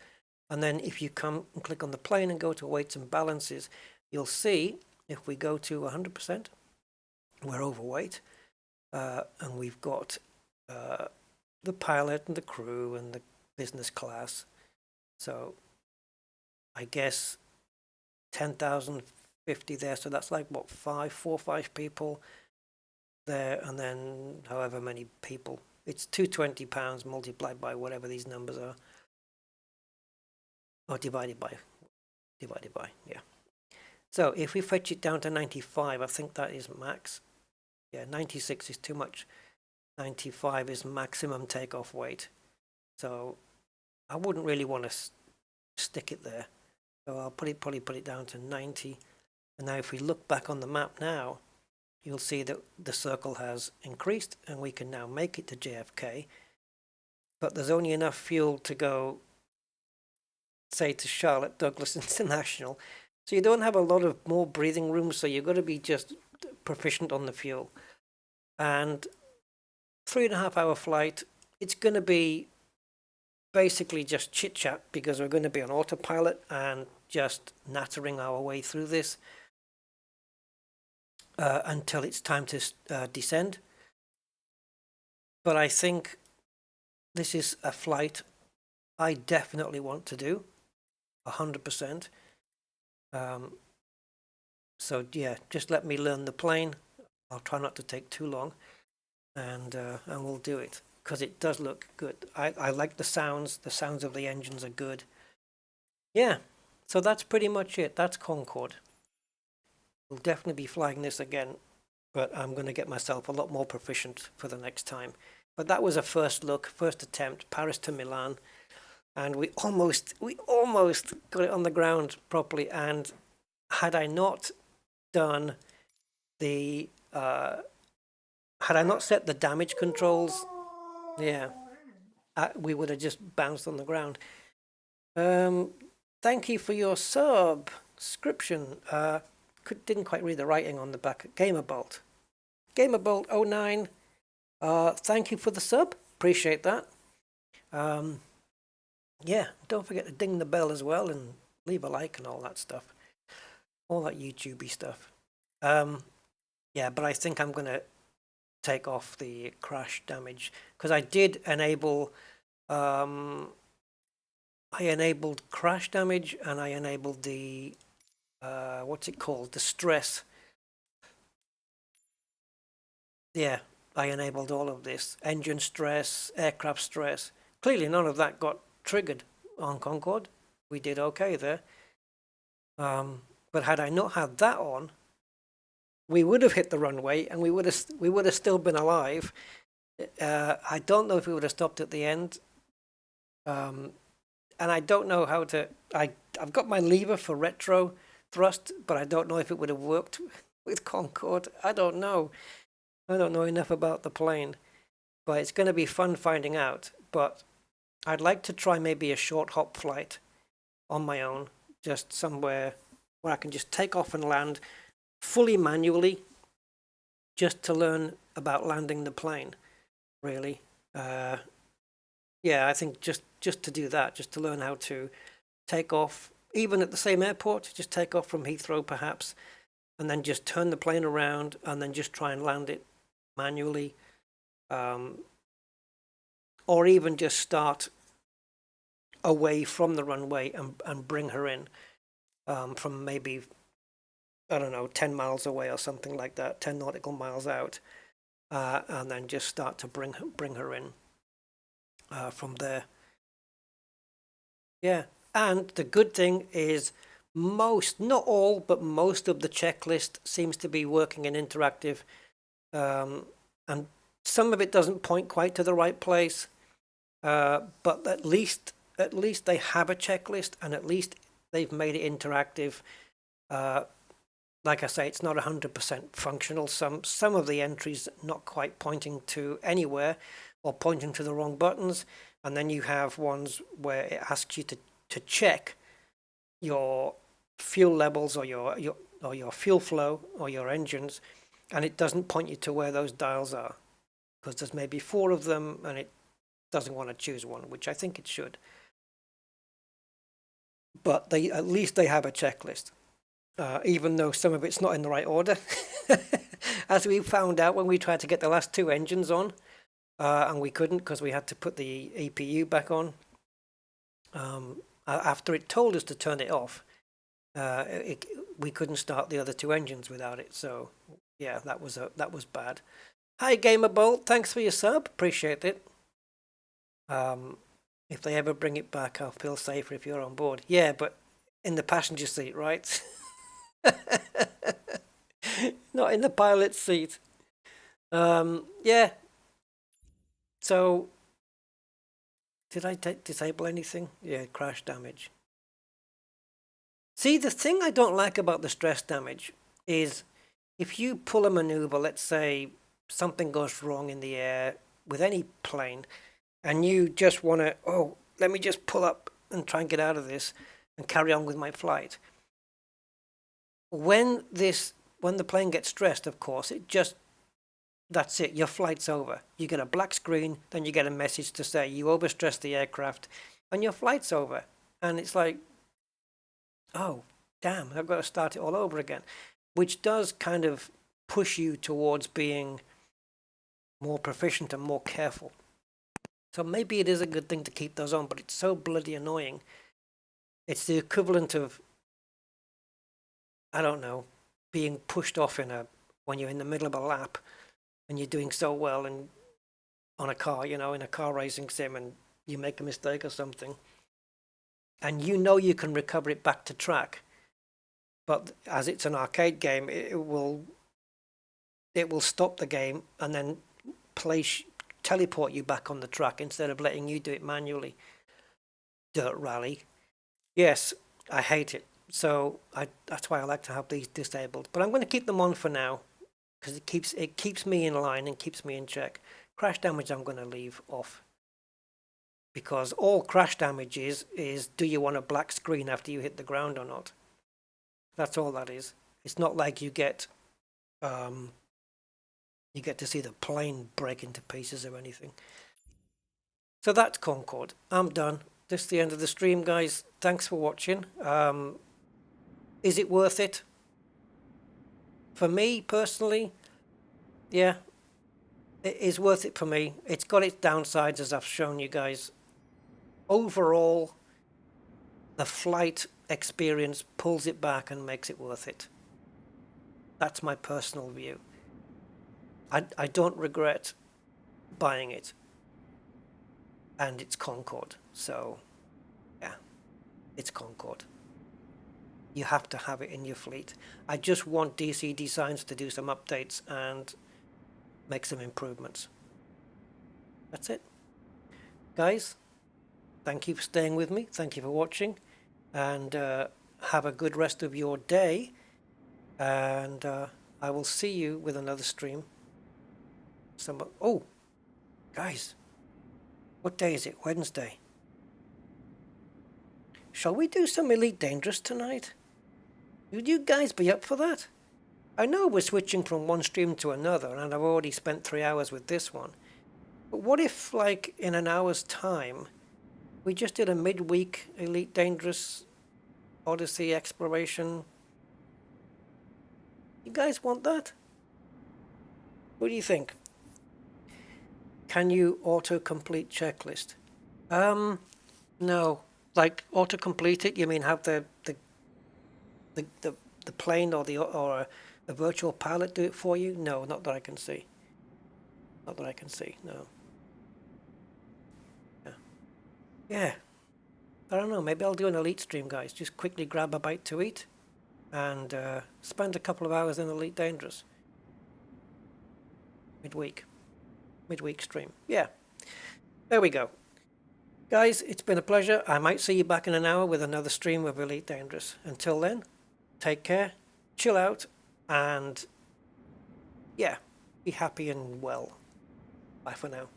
And then if you come and click on the plane and go to weights and balances, you'll see if we go to 100%, we're overweight. And we've got the pilot and the crew and the business class. So I guess 10,050 there. So that's like what, 4 or 5 people there, and then however many people. It's 220 pounds multiplied by whatever these numbers are, or divided by, yeah. So if we fetch it down to 95, I think that is max. Yeah, 96 is too much. 95 is maximum takeoff weight. So I wouldn't really want to stick it there. So I'll probably put it down to 90. And now if we look back on the map now, you'll see that the circle has increased, and we can now make it to JFK. But there's only enough fuel to go, say, to Charlotte Douglas International. So you don't have a lot of more breathing room, so you've got to be just proficient on the fuel. And 3.5 hour flight, it's going to be basically just chit chat, because we're going to be on autopilot and just nattering our way through this until it's time to descend. But I think this is a flight I definitely want to do 100%. So yeah, just let me learn the plane. I'll try not to take too long, and we'll do it, because it does look good. I like the sounds. The sounds of the engines are good. Yeah, so that's pretty much it. That's Concorde. We'll definitely be flying this again, but I'm going to get myself a lot more proficient for the next time. But that was a first look, first attempt, Paris to Milan, and we almost got it on the ground properly. And had I not done the had I not set the damage controls, yeah, we would have just bounced on the ground. Thank you for your subscription. Didn't quite read the writing on the back. Gamerbolt. GamerBolt09, thank you for the sub. Appreciate that. Yeah, don't forget to ding the bell as well and leave a like and all that stuff. All that YouTubey stuff. Yeah, but I think I'm going to take off the crash damage because I did enable I enabled crash damage and I enabled the what's it called, the stress. Yeah, I enabled all of this, engine stress, aircraft stress. Clearly none of that got triggered on Concorde. We did okay there, but had I not had that on, we would have hit the runway and we would have still been alive. I don't know if we would have stopped at the end. And I don't know how to. I've got my lever for retro thrust, but I don't know if it would have worked with Concorde. I don't know. I don't know enough about the plane, but it's going to be fun finding out. But I'd like to try maybe a short hop flight on my own, just somewhere where I can just take off and land fully manually, just to learn about landing the plane, really. Yeah, I think just to do that, just to learn how to take off, even at the same airport, just take off from Heathrow perhaps, and then just turn the plane around and then just try and land it manually, or even just start away from the runway and bring her in from maybe, I don't know, 10 miles away or something like that, 10 nautical miles out, and then just start to bring her in from there. Yeah, and the good thing is most, not all, but most of the checklist seems to be working in interactive, and some of it doesn't point quite to the right place, but at least they have a checklist, and at least they've made it interactive. Like I say, it's not 100% functional. Some of the entries not quite pointing to anywhere or pointing to the wrong buttons, and then you have ones where it asks you to check your fuel levels or your fuel flow or your engines, and it doesn't point you to where those dials are because there's maybe 4 of them and it doesn't want to choose one, which I think it should. But at least they have a checklist. Even though some of it's not in the right order. As we found out when we tried to get the last 2 engines on, and we couldn't because we had to put the APU back on. After it told us to turn it off, we couldn't start the other 2 engines without it. So yeah, that was bad. Hi GamerBolt, thanks for your sub, appreciate it. If they ever bring it back, I'll feel safer if you're on board. Yeah, but in the passenger seat, right? Not in the pilot's seat. Yeah. So, did I disable anything? Yeah, crash damage. See, the thing I don't like about the stress damage is if you pull a maneuver, let's say something goes wrong in the air with any plane, and you just want to, oh, let me just pull up and try and get out of this and carry on with my flight. When the plane gets stressed, of course, that's it, your flight's over. You get a black screen, then you get a message to say you overstressed the aircraft and your flight's over. And it's like, oh, damn, I've got to start it all over again, which does kind of push you towards being more proficient and more careful. So maybe it is a good thing to keep those on, but it's so bloody annoying. It's the equivalent of, I don't know, being pushed off when you're in the middle of a lap and you're doing so well and on a car, in a car racing sim, and you make a mistake or something, and you can recover it back to track, but as it's an arcade game, it will stop the game and then teleport you back on the track instead of letting you do it manually. Dirt rally. Yes, I hate it. So that's why I like to have these disabled. But I'm going to keep them on for now because it keeps me in line and keeps me in check. Crash damage I'm going to leave off because all crash damage is do you want a black screen after you hit the ground or not? That's all that is. It's not like you get you get to see the plane break into pieces or anything. So that's Concorde. I'm done. This is the end of the stream, guys. Thanks for watching. Is it worth it? For me, personally, yeah, it is worth it for me. It's got its downsides, as I've shown you guys. Overall, the flight experience pulls it back and makes it worth it. That's my personal view. I don't regret buying it. And it's Concorde. So, yeah, it's Concorde. You have to have it in your fleet. I just want DC Designs to do some updates and make some improvements. That's it. Guys, thank you for staying with me. Thank you for watching. And have a good rest of your day. And I will see you with another stream. Oh, guys, what day is it? Wednesday. Shall we do some Elite Dangerous tonight? Would you guys be up for that? I know we're switching from one stream to another, and I've already spent 3 hours with this one. But what if, like, in an hour's time, we just did a midweek Elite Dangerous Odyssey exploration? You guys want that? What do you think? Can you auto-complete checklist? No. Like, auto-complete it? You mean have the plane or a virtual pilot do it for you? No, not that I can see. Not that I can see, no. Yeah. I don't know, maybe I'll do an Elite stream, guys. Just quickly grab a bite to eat and spend a couple of hours in Elite Dangerous. Midweek stream. Yeah. There we go. Guys, it's been a pleasure. I might see you back in an hour with another stream of Elite Dangerous. Until then, take care, chill out, and yeah, be happy and well. Bye for now.